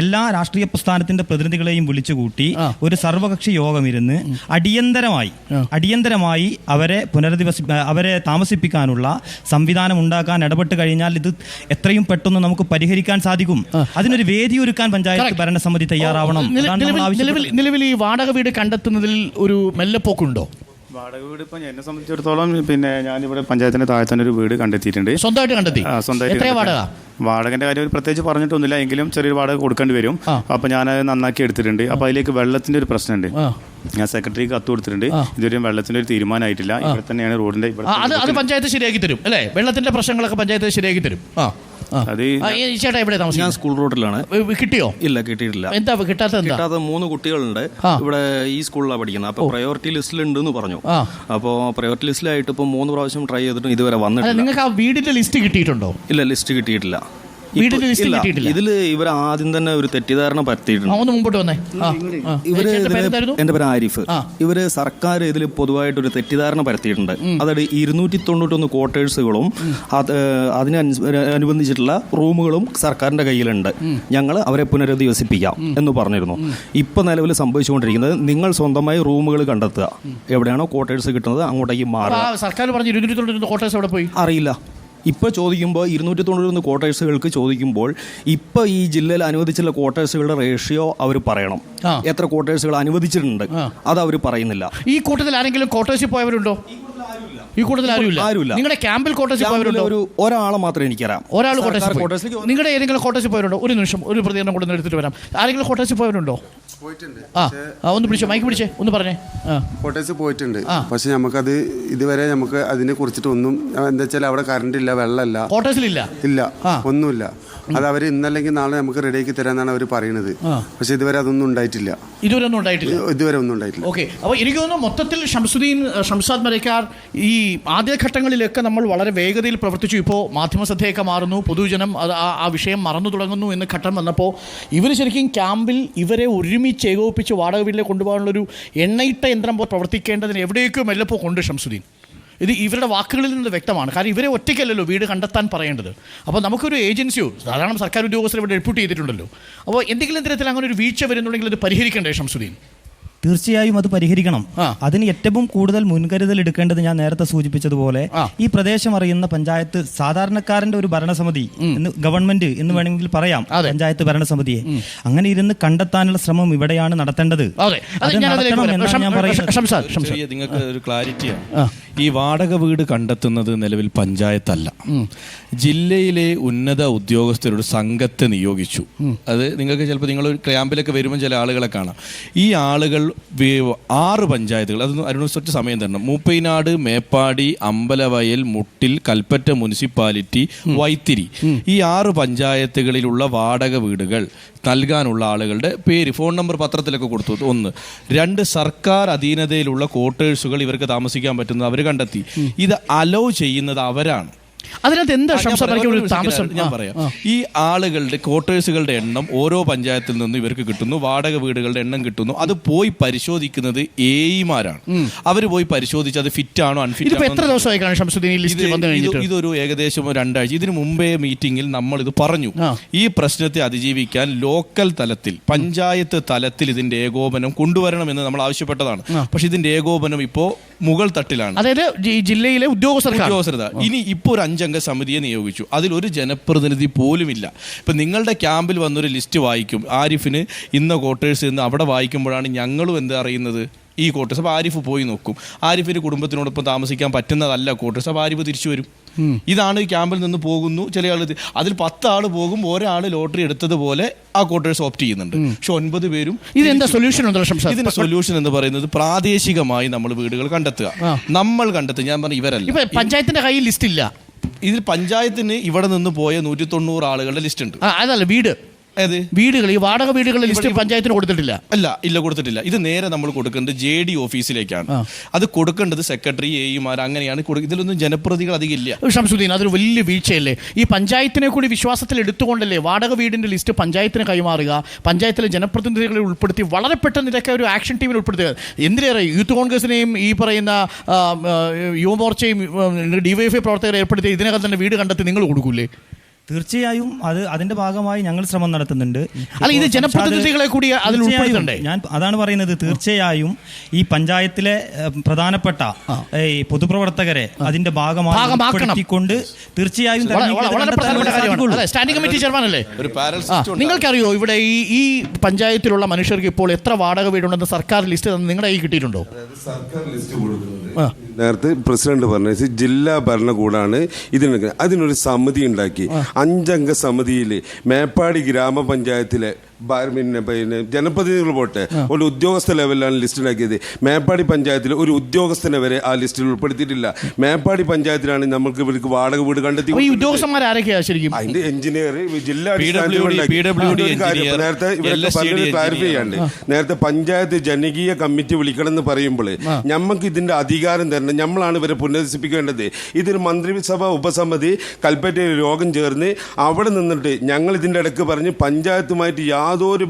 എല്ലാ രാഷ്ട്രീയ പ്രസ്ഥാനത്തിന്റെ പ്രതിനിധികളെയും വിളിച്ചുകൂട്ടി ഒരു സർവകക്ഷി യോഗം ഇരുന്ന് അടിയന്തരമായി അവരെ താമസിപ്പിക്കാനുള്ള സംവിധാനം ഉണ്ടാക്കാൻ ഇടപെട്ട് കഴിഞ്ഞാൽ ഇത് എത്രയും പെട്ടെന്ന് നമുക്ക് പരിഹരിക്കാൻ സാധിക്കും. അതിനൊരു വേദി ഒരുക്കാൻ പഞ്ചായത്ത് ഭരണസമിതി തയ്യാറാവണം. നിലവിൽ ഈ വാടക വീട് കണ്ടെത്തുന്നതിൽ ഒരു മെല്ലെപ്പോക്കുണ്ടോ? വാടക വീട് ഇപ്പം എന്നെ സംബന്ധിച്ചിടത്തോളം പിന്നെ ഞാനിവിടെ പഞ്ചായത്തിന്റെ താഴെ തന്നെ ഒരു വീട് കണ്ടെത്തിയിട്ടുണ്ട്. സ്വന്തമായിട്ട് കണ്ടെത്തി? വാടകന്റെ കാര്യം പ്രത്യേകിച്ച് പറഞ്ഞിട്ടൊന്നുമില്ല, എങ്കിലും ചെറിയൊരു വാടക കൊടുക്കേണ്ടി വരും. അപ്പൊ ഞാനത് നന്നാക്കി എടുത്തിട്ടുണ്ട്. അപ്പൊ അതിലേക്ക് വെള്ളത്തിന്റെ ഒരു പ്രശ്നമുണ്ട്. ഞാൻ സെക്രട്ടറിക്ക് കത്ത് കൊടുത്തിട്ടുണ്ട്. ഇതുവരെയും വെള്ളത്തിന്റെ ഒരു തീരുമാനമായിട്ടില്ല. ഇവിടെ തന്നെയാണ് റോഡിന്റെ അത് പഞ്ചായത്ത് ശരിയാക്കി തരും അല്ലേ? വെള്ളത്തിന്റെ പ്രശ്നങ്ങളൊക്കെ പഞ്ചായത്ത് ശരിയാക്കി തരും. ചേട്ടാ എവിടെ താമസിക്കും? ഞാൻ സ്കൂൾ റോഡിലാണ്. കിട്ടിയോ? ഇല്ല, കിട്ടിയിട്ടില്ല. എന്താ കിട്ടാത്ത? 3 കുട്ടികളുണ്ട് ഇവിടെ ഈ സ്കൂളിലാണ് പഠിക്കുന്നത്. അപ്പൊ പ്രയോറിറ്റി ലിസ്റ്റിലുണ്ട് എന്ന് പറഞ്ഞു. അപ്പോൾ പ്രയോറിറ്റി ലിസ്റ്റിലായിട്ട് ഇപ്പൊ 3 പ്രാവശ്യം ട്രൈ ചെയ്തിട്ടും ഇതുവരെ വന്നിട്ടില്ല. നിങ്ങൾക്ക് ആ വീടിന്റെ ലിസ്റ്റ് കിട്ടിയിട്ടുണ്ടോ? ഇല്ല, ലിസ്റ്റ് കിട്ടിയിട്ടില്ല. വീടിന്റെ ലിസ്റ്റ് കിട്ടിയിട്ടില്ല. ഇതിൽ ഇവർ ആദ്യം തന്നെ ഒരു തെറ്റിദ്ധാരണ പരത്തിയിട്ടുണ്ട്. ഒന്ന് മുമ്പോട്ട് വന്നേ. ഇവര് എന്റെ പേര് ആരിഫ്. ഇവര് സർക്കാർ ഇതിൽ പൊതുവായിട്ടൊരു തെറ്റിദ്ധാരണ പരത്തിയിട്ടുണ്ട്. അതായത് 291 ക്വാർട്ടേഴ്സുകളും അതിനനുബന്ധിച്ചിട്ടുള്ള റൂമുകളും സർക്കാരിന്റെ കയ്യിലുണ്ട്. ഞങ്ങൾ അവരെ പുനരധിവസിപ്പിക്കാം എന്ന് പറഞ്ഞിരുന്നു. ഇപ്പൊ നിലവിൽ സംഭവിച്ചുകൊണ്ടിരിക്കുന്നത് നിങ്ങൾ സ്വന്തമായി റൂമുകൾ കണ്ടെത്തുക, എവിടെയാണോ ക്വാർട്ടേഴ്സ് കിട്ടുന്നത് അങ്ങോട്ടേക്ക് മാറുക. സർക്കാർ പറഞ്ഞു 291 ക്വാർട്ടേഴ്സ് എവിടെ പോയി അറിയില്ല. ഇപ്പോൾ ചോദിക്കുമ്പോൾ 291 ക്വാർട്ടേഴ്സുകൾക്ക് ചോദിക്കുമ്പോൾ ഇപ്പോൾ ഈ ജില്ലയിൽ അനുവദിച്ചുള്ള ക്വാർട്ടേഴ്സുകളുടെ റേഷ്യോ അവർ പറയണം. എത്ര ക്വാർട്ടേഴ്സുകൾ അനുവദിച്ചിട്ടുണ്ട് അത് അവർ പറയുന്നില്ല. ഈ കൂട്ടത്തിൽ ആരെങ്കിലും ക്വാർട്ടേഴ്സിൽ പോയവരുണ്ടോ? ഈ കൂട്ടത്തിൽ ആരുമില്ല. നിങ്ങളുടെ ക്യാമ്പിൽ ക്വാർട്ടേഴ്സിൽ പോയവരുണ്ടോ? ഒരാളെ മാത്രമേ എനിക്കറിയാം. ഒരാൾ ക്വാർട്ടേഴ്സിൽ. നിങ്ങളുടെ ഏതെങ്കിലും ക്വാർട്ടേഴ്സിൽ പോയവരുണ്ടോ? ഒരു നിമിഷം, ഒരു പ്രതികരണം കൂടെ എടുത്തിട്ട് വരാം. ആരെങ്കിലും ക്വാർട്ടേഴ്സിൽ പോയവരുണ്ടോ? ഒന്ന് പിടിച്ചേ, മൈക്ക് പിടിച്ചേ, ഒന്ന് പറഞ്ഞേ. കോട്ടേഴ്സിൽ പോയിട്ടുണ്ട്. പക്ഷെ നമുക്കത് ഇതുവരെ നമുക്ക് അതിനെ കുറിച്ചിട്ട് ഒന്നും, എന്താ വെച്ചാൽ അവിടെ കറണ്ട് ഇല്ല, വെള്ളമില്ല, ക്വാർട്ടേഴ്സിലില്ല, ഇല്ല, ഒന്നുമില്ല. അത് അവർ ഇന്നല്ലെങ്കിൽ നാളെ നമുക്ക് റെഡിയാക്കി തരാന്നാണ് അവർ പറയുന്നത്. പക്ഷെ ഇതുവരെ അതൊന്നും ഉണ്ടായിട്ടില്ല. ഇതുവരെ ഒന്നും ഉണ്ടായിട്ടില്ല. ഓക്കെ. അപ്പോൾ എനിക്ക് തോന്നുന്നു മൊത്തത്തിൽ ഷംസാദ് മരക്കാർ ഈ ആദ്യഘട്ടങ്ങളിലൊക്കെ നമ്മൾ വളരെ വേഗതയിൽ പ്രവർത്തിച്ചു. ഇപ്പോൾ മാധ്യമശ്രദ്ധയൊക്കെ മാറുന്നു, പൊതുജനം അത് ആ വിഷയം മറന്നു തുടങ്ങുന്നു എന്ന് ഘട്ടം വന്നപ്പോൾ ഇവർ ശരിക്കും ക്യാമ്പിൽ ഇവരെ ഒരുമിച്ച് ഏകോപിപ്പിച്ച് വാടക വീട്ടിലേക്ക് കൊണ്ടുപോകാനുള്ളൊരു എണ്ണയിട്ട യന്ത്രം പോലെ പ്രവർത്തിക്കേണ്ടതിന് എവിടേക്കോ മെല്ലപ്പോൾ കൊണ്ട് ഷംസുദ്ദീൻ. ഇത് ഇവരുടെ വാക്കുകളിൽ നിന്ന് വ്യക്തമാണ്. കാരണം ഇവരെ ഒറ്റയ്ക്കല്ലല്ലോ വീട് കണ്ടെത്താൻ പറയേണ്ടത്. അപ്പോൾ നമുക്കൊരു ഏജൻസിയോ സാധാരണ സർക്കാർ ഉദ്യോഗസ്ഥരെ ഇവിടെ ഡെപ്യൂട്ട് ചെയ്തിട്ടുണ്ടല്ലോ. അപ്പോൾ എന്തെങ്കിലും തരത്തിൽ അങ്ങനെ ഒരു വീഴ്ച വരുന്നുണ്ടെങ്കിൽ അത് പരിഹരിക്കണ്ടേ ഷംസുദ്ദീൻ? തീർച്ചയായും അത് പരിഹരിക്കണം. അതിന് ഏറ്റവും കൂടുതൽ മുൻകരുതൽ എടുക്കേണ്ടത് ഞാൻ നേരത്തെ സൂചിപ്പിച്ചതുപോലെ ഈ പ്രദേശം അറിയുന്ന പഞ്ചായത്ത് സാധാരണക്കാരന്റെ ഒരു ഭരണസമിതി എന്ന് ഗവൺമെന്റ് എന്ന് വേണമെങ്കിൽ പറയാം, പഞ്ചായത്ത് ഭരണസമിതിയെ അങ്ങനെ ഇരുന്ന് കണ്ടെത്താനുള്ള ശ്രമം ഇവിടെയാണ് നടത്തേണ്ടത്. നിങ്ങൾക്ക് ഒരു ക്ലാരിറ്റിയാണ്. ഈ വാടക വീട് കണ്ടെത്തുന്നത് നിലവിൽ പഞ്ചായത്തല്ല, ജില്ലയിലെ ഉന്നത ഉദ്യോഗസ്ഥരുടെ സംഘത്തെ നിയോഗിച്ചു. അത് നിങ്ങൾക്ക് ചിലപ്പോൾ നിങ്ങൾ ഒരു ക്യാമ്പിലൊക്കെ വരുമ്പോൾ ചില ആളുകളെ കാണാം. ഈ ആളുകൾ 6 പഞ്ചായത്തുകൾ, അത് അതിനനുസരിച്ച് സമയം തരണം. മൂപ്പൈനാട്, മേപ്പാടി, അമ്പലവയൽ, മുട്ടിൽ, കൽപ്പറ്റ മുനിസിപ്പാലിറ്റി, വൈത്തിരി, ഈ 6 പഞ്ചായത്തുകളിലുള്ള വാടക വീടുകൾ നൽകാനുള്ള ആളുകളുടെ പേര്, ഫോൺ നമ്പർ പത്രത്തിലൊക്കെ കൊടുത്തു. 1. 2, സർക്കാർ അധീനതയിലുള്ള ക്വാർട്ടേഴ്സുകൾ ഇവർക്ക് താമസിക്കാൻ പറ്റുന്നത് അവർ കണ്ടെത്തി. ഇത് അലോ ചെയ്യുന്നത് അവരാണ്. അതിനകത്ത് എന്താ താമസം? ഞാൻ പറയാം. ഈ ആളുകളുടെ ക്വാർട്ടേഴ്സുകളുടെ എണ്ണം ഓരോ പഞ്ചായത്തിൽ നിന്നും ഇവർക്ക് കിട്ടുന്നു, വാടക വീടുകളുടെ എണ്ണം കിട്ടുന്നു. അത് പോയി പരിശോധിക്കുന്നത് എഇമാരാണ്. അവർ പോയി പരിശോധിച്ച് അത് ഫിറ്റ് ആണോ അൺഫിറ്റ് ആണോ. ഇതൊരു ഏകദേശം 2 ആഴ്ച. ഇതിനു മുമ്പേ മീറ്റിംഗിൽ നമ്മൾ ഇത് പറഞ്ഞു. ഈ പ്രശ്നത്തെ അതിജീവിക്കാൻ ലോക്കൽ തലത്തിൽ, പഞ്ചായത്ത് തലത്തിൽ ഇതിന്റെ ഏകോപനം കൊണ്ടുവരണമെന്ന് നമ്മൾ ആവശ്യപ്പെട്ടതാണ്. പക്ഷെ ഇതിന്റെ ഏകോപനം ഇപ്പോ മുകൾ തട്ടിലാണ്, അതായത് ജില്ലയിലെ ഉദ്യോഗസ്ഥർ. ഇനി ഇപ്പോൾ ഒരു 5 അംഗ സമിതിയെ നിയോഗിച്ചു. അതിലൊരു ജനപ്രതിനിധി പോലുമില്ല. ഇപ്പം നിങ്ങളുടെ ക്യാമ്പിൽ വന്നൊരു ലിസ്റ്റ് വായിക്കും, ആരിഫിന് ഇന്ന ക്വാർട്ടേഴ്സ് എന്ന് അവിടെ വായിക്കുമ്പോഴാണ് ഞങ്ങളും എന്താ അറിയുന്നത് ഈ ക്വാർട്ടേഴ്സ്. അപ്പോൾ ആരിഫ് പോയി നോക്കും, ആരിഫിൻ്റെ കുടുംബത്തിനോടൊപ്പം താമസിക്കാൻ പറ്റുന്നതല്ല ക്വാർട്ടേഴ്സ്. അപ്പോൾ ആരിഫ് തിരിച്ചു വരും. ഇതാണ് ഈ ക്യാമ്പിൽ നിന്ന് പോകുന്നു. ചില ആൾ അതിൽ 10 ആൾ പോകും, ഒരാൾ ലോട്ടറി എടുത്തതുപോലെ ആ ക്വാർട്ടേഴ്സ് ഓപ്റ്റ് ചെയ്യുന്നുണ്ട്. പക്ഷെ 9 പേരും. ഇതിന്റെ സൊല്യൂഷൻ എന്ന് പറയുന്നത് പ്രാദേശികമായി നമ്മൾ വീടുകൾ കണ്ടെത്തുക. നമ്മൾ കണ്ടെത്തുക. ഞാൻ പറഞ്ഞു ഇവരല്ല, പഞ്ചായത്തിന്റെ കയ്യിൽ ലിസ്റ്റ് ഇല്ല. ഇതിൽ പഞ്ചായത്തിന് ഇവിടെ നിന്ന് പോയ 190 ആളുകളുടെ ലിസ്റ്റ് ഉണ്ട്. അതല്ല വീട്, വീടുകൾ, ഈ വാടക വീടുകളുടെ ലിസ്റ്റ് പഞ്ചായത്തിന് കൊടുത്തിട്ടില്ല. കൊടുത്തിട്ടില്ല. ഇത് നേരെ നമ്മൾ കൊടുക്കേണ്ടത് JD ഓഫീസിലേക്കാണ്. അത് കൊടുക്കേണ്ടത് സെക്രട്ടറി, എഇമാർ, അങ്ങനെയാണ്. ഇതിലൊന്നും ജനപ്രതികൾ അധികം ഇല്ല. ഷംസുദ്ദീൻ, അതൊരു വലിയ വീഴ്ചയല്ലേ? ഈ പഞ്ചായത്തിനെ കൂടി വിശ്വാസത്തിൽ എടുത്തുകൊണ്ടല്ലേ വാടക വീടിന്റെ ലിസ്റ്റ് പഞ്ചായത്തിന് കൈമാറുക, പഞ്ചായത്തിലെ ജനപ്രതിനിധികളെ ഉൾപ്പെടുത്തി വളരെ പെട്ടെന്ന് ഇതൊക്കെ ഒരു ആക്ഷൻ ടീമിൽ ഉൾപ്പെടുത്തുക. എന്തിനേറെ യൂത്ത് കോൺഗ്രസിനെയും ഈ പറയുന്ന യുവമോർച്ചയും DYFI പ്രവർത്തകരെ ഏർപ്പെടുത്തി ഇതിനകം തന്നെ വീട് കണ്ടെത്തി നിങ്ങൾ കൊടുക്കൂലേ? തീർച്ചയായും അതിന്റെ ഭാഗമായി ഞങ്ങൾ ശ്രമം നടത്തുന്നുണ്ട്. അല്ല, ഇത് ജനപ്രതിനിധികളെ കൂടി അതിൽ ഉൾപ്പെടുത്തണ്ടേ? ഞാൻ അതാണ് പറയുന്നത്. തീർച്ചയായും ഈ പഞ്ചായത്തിലെ പ്രധാനപ്പെട്ട പൊതുപ്രവർത്തകരെ അതിന്റെ ഭാഗമായി കൊണ്ട് തീർച്ചയായും സ്റ്റാൻഡിംഗ് കമ്മിറ്റി ചെയർമാനല്ലേ? നിങ്ങൾക്കറിയോ ഇവിടെ ഈ പഞ്ചായത്തിലുള്ള മനുഷ്യർക്ക് ഇപ്പോൾ എത്ര വാടക വീടുണ്ടെന്ന് സർക്കാർ ലിസ്റ്റ് നിങ്ങളുടെ കയ്യിൽ കിട്ടിയിട്ടുണ്ടോ? സർക്കാർ ലിസ്റ്റ് കൊടുക്കുന്നത് നേരത്തെ പ്രസിഡന്റ് പറഞ്ഞ ജില്ലാ ഭരണകൂടാണ് ഇതിനൊരു സമിതി ഉണ്ടാക്കി. 5 അംഗ സമിതിയിൽ മേപ്പാടി ഗ്രാമപഞ്ചായത്തിലെ പിന്നെ ജനപ്രതിനിധികൾ പോട്ടെ, ഒരു ഉദ്യോഗസ്ഥ ലെവലിലാണ് ലിസ്റ്റ് ഉണ്ടാക്കിയത്. മേപ്പാടി പഞ്ചായത്തിൽ ഒരു ഉദ്യോഗസ്ഥനെ വരെ ആ ലിസ്റ്റിൽ ഉൾപ്പെടുത്തിയിട്ടില്ല. മേപ്പാടി പഞ്ചായത്തിലാണ് നമുക്ക് ഇവർക്ക് വാടക വീട് കണ്ടെത്തി. അതിന്റെ എഞ്ചിനീയർ, ജില്ലാ നേരത്തെ ഇവരൊക്കെ പറഞ്ഞത് ക്ലാരിഫൈ ചെയ്യാണ്ട്, നേരത്തെ പഞ്ചായത്ത് ജനകീയ കമ്മിറ്റി വിളിക്കണം എന്ന് പറയുമ്പോൾ നമുക്ക് ഇതിന്റെ അധികാരം തരണം, നമ്മളാണ് ഇവരെ പുനരധിപ്പിക്കേണ്ടത്. ഇതൊരു മന്ത്രിസഭ ഉപസമിതി കൽപ്പറ്റയിൽ യോഗം ചേർന്ന് അവിടെ നിന്നിട്ട് ഞങ്ങൾ ഇതിന്റെ ഇടയ്ക്ക് പറഞ്ഞ് പഞ്ചായത്തുമായിട്ട് യാതൊരു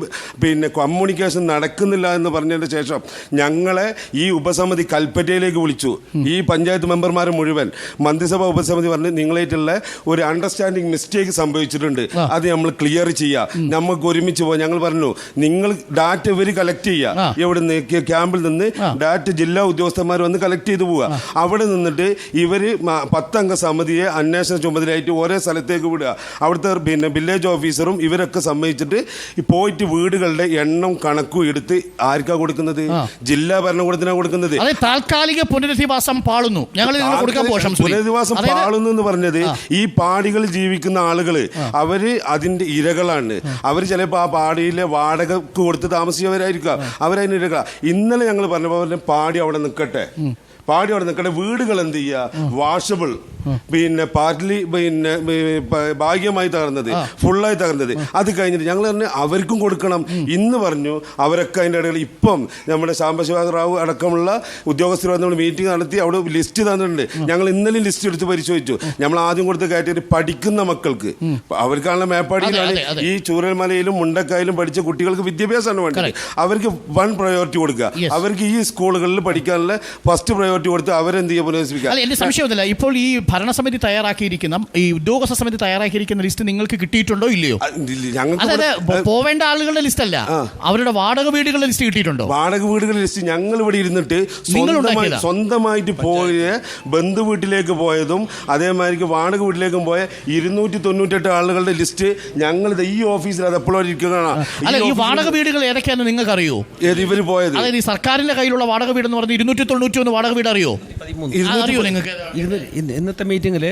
കമ്മ്യൂണിക്കേഷൻ നടക്കുന്നില്ല എന്ന് പറഞ്ഞതിന് ശേഷം ഞങ്ങളെ ഈ ഉപസമിതി കൽപ്പറ്റയിലേക്ക് വിളിച്ചു. ഈ പഞ്ചായത്ത് മെമ്പർമാരെ മുഴുവൻ മന്ത്രിസഭ ഉപസമിതി പറഞ്ഞ് നിങ്ങളായിട്ടുള്ള ഒരു അണ്ടർസ്റ്റാൻഡിങ് മിസ്റ്റേക്ക് സംഭവിച്ചിട്ടുണ്ട്, അത് നമ്മൾ ക്ലിയർ ചെയ്യാം, നമുക്ക് ഒരുമിച്ച് പോകാം. ഞങ്ങൾ പറഞ്ഞു നിങ്ങൾ ഡാറ്റ ഇവർ കളക്ട് ചെയ്യുക, എവിടെ നിന്ന് ക്യാമ്പിൽ നിന്ന് ഡാറ്റ ജില്ലാ ഉദ്യോഗസ്ഥന്മാർ വന്ന് കളക്ട് ചെയ്തു പോവുക. അവിടെ നിന്നിട്ട് ഇവർ 10 അംഗ സമിതിയെ അന്വേഷണ ചുമതലയായിട്ട് ഓരോ സ്ഥലത്തേക്ക് വിടുക. അവിടുത്തെ വില്ലേജ് ഓഫീസറും ഇവരൊക്കെ സമ്മതിച്ചിട്ട് പോയിട്ട് വീടുകളുടെ എണ്ണം കണക്കും എടുത്ത് ആർക്കാ കൊടുക്കുന്നത്? ജില്ലാ ഭരണകൂടത്തിനാണ് കൊടുക്കുന്നത്. താൽക്കാലിക പുനരധിവാസം പാളുന്നു, പുനരധിവാസം പാളുന്നു എന്ന് പറഞ്ഞത് ഈ പാടികളിൽ ജീവിക്കുന്ന ആളുകള് അവര് അതിന്റെ ഇരകളാണ്. അവർ ചിലപ്പോൾ ആ പാടിയിലെ വാടകക്ക് കൊടുത്ത് താമസിച്ചവരായിരിക്കാം, അവരതിന് ഇരകളാ. ഇന്നലെ ഞങ്ങൾ പറഞ്ഞ പോലെ പാടി അവിടെ നിൽക്കട്ടെ, പാടി അവിടെ നിൽക്കട്ടെ. വീടുകൾ എന്ത് ചെയ്യുക, വാഷബിൾ, പാർട്ട്ലി ഭാഗ്യമായി തകർന്നത്, ഫുള്ളായി തകർന്നത്. അത് കഴിഞ്ഞിട്ട് ഞങ്ങൾ തന്നെ അവർക്കും കൊടുക്കണം ഇന്ന് പറഞ്ഞു. അവരൊക്കെ അതിൻ്റെ ഇടയിൽ ഇപ്പം നമ്മുടെ സാംബശിവ റാവു അടക്കമുള്ള ഉദ്യോഗസ്ഥർ നമ്മൾ മീറ്റിംഗ് നടത്തി അവിടെ ലിസ്റ്റ് തന്നിട്ടുണ്ട്. ഞങ്ങൾ ഇന്നലെയും ലിസ്റ്റ് എടുത്ത് പരിശോധിച്ചു. നമ്മൾ ആദ്യം കൊടുത്ത കാറ്റഗറി പഠിക്കുന്ന മക്കൾക്ക്, അവർക്കാണല്ലോ മേപ്പാടിയിലാണ് ഈ ചൂരൽമലയിലും മുണ്ടക്കായലും പഠിച്ച കുട്ടികൾക്ക് വിദ്യാഭ്യാസമാണ് വേണ്ടത്. അവർക്ക് 1 പ്രയോറിറ്റി കൊടുക്കുക, അവർക്ക് ഈ സ്കൂളുകളിൽ പഠിക്കാനുള്ള ഫസ്റ്റ് പ്രയോറിറ്റി കൊടുത്ത് അവരെന്ത് ചെയ്യുക, പുനരധിപ്പിക്കുക. എന്റെ സംശയമൊന്നുമില്ല, ഇപ്പോൾ ഈ ഭരണസമിതി തയ്യാറാക്കിയിരിക്കുന്ന, ഈ ഉദ്യോഗസ്ഥ സമിതി തയ്യാറാക്കിയിരിക്കുന്ന ലിസ്റ്റ് നിങ്ങൾക്ക് കിട്ടിയിട്ടുണ്ടോ ഇല്ലയോ? അതായത് പോവേണ്ട ആളുകളുടെ ലിസ്റ്റ് അല്ല, അവരുടെ വാടക വീടുകളുടെ ലിസ്റ്റ് കിട്ടിയിട്ടുണ്ടോ? വാടക വീടുകളുടെ ലിസ്റ്റ് ഞങ്ങൾ ഇവിടെ ഇരുന്നിട്ട് സ്വന്തമായിട്ട് പോയ ബന്ധു വീട്ടിലേക്ക് പോയതും അതേമാതിരി വാടക വീട്ടിലേക്കും പോയ 298 ആളുകളുടെ ലിസ്റ്റ് ഞങ്ങൾ ഈ ഓഫീസിൽ അത് എപ്പോഴും ഇരിക്കുന്നതാണ്. ഈ വാടക വീടുകൾ ഏതൊക്കെയാണെന്ന് നിങ്ങൾക്ക് അറിയോ? ഇവർ പോയത് അതായത് ഈ സർക്കാരിന്റെ കയ്യിലുള്ള വാടക വീട് എന്ന് പറഞ്ഞ് 291 വാടക വീട് അറിയോ? അറിയോ നിങ്ങൾക്ക്? ഇന്നത്തെ മീറ്റിംഗിൽ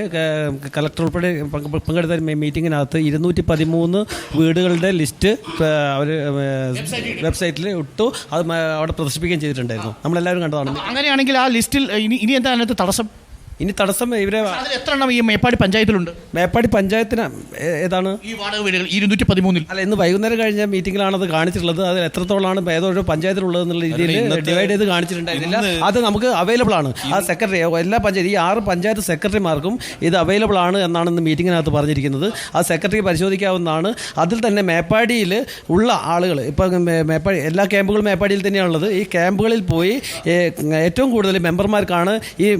കളക്ടർ ഉൾപ്പെടെ പങ്കെടുത്ത മീറ്റിങ്ങിനകത്ത് 213 വീടുകളുടെ ലിസ്റ്റ് അവർ വെബ്സൈറ്റിൽ ഇട്ടു, അത് അവിടെ പ്രദർശിപ്പിക്കുകയും ചെയ്തിട്ടുണ്ടായിരുന്നു. നമ്മളെല്ലാവരും കണ്ടതാണ്. അങ്ങനെയാണെങ്കിൽ ആ ലിസ്റ്റിൽ ഇനി എന്താ അതിനകത്ത് തടസ്സം? ഇനി തടസ്സം ഇവരെ എത്ര എണ്ണം ഈ മേപ്പാടി പഞ്ചായത്തിലുണ്ട്? മേപ്പാടി പഞ്ചായത്തിന് ഏതാണ് ഈ വാടക വീടുകൾ 213? അല്ല, ഇന്ന് വൈകുന്നേരം കഴിഞ്ഞ മീറ്റിംഗിലാണ് അത് കാണിച്ചിട്ടുള്ളത്. അത് എത്രത്തോളമാണ് ഏതോ പഞ്ചായത്തിലുള്ളത് എന്നുള്ള രീതിയിൽ ഡിവൈഡ് ചെയ്ത് കാണിച്ചിട്ടുണ്ടായിരുന്നില്ല. അത് നമുക്ക് അവൈലബിൾ ആണ്. ആ സെക്രട്ടറി എല്ലാ പഞ്ചായത്ത്, ഈ 6 പഞ്ചായത്ത് സെക്രട്ടറിമാർക്കും ഇത് അവൈലബിൾ ആണ് എന്നാണ് ഇന്ന് മീറ്റിങ്ങിനകത്ത് പറഞ്ഞിരിക്കുന്നത്. ആ സെക്രട്ടറി പരിശോധിക്കാവുന്നതാണ്. അതിൽ തന്നെ മേപ്പാടിയിൽ ഉള്ള ആളുകൾ, ഇപ്പം മേപ്പാടി എല്ലാ ക്യാമ്പുകളും മേപ്പാടിയിൽ തന്നെയാണുള്ളത്. ഈ ക്യാമ്പുകളിൽ പോയി ഏറ്റവും കൂടുതൽ മെമ്പർമാർക്കാണ് ഈ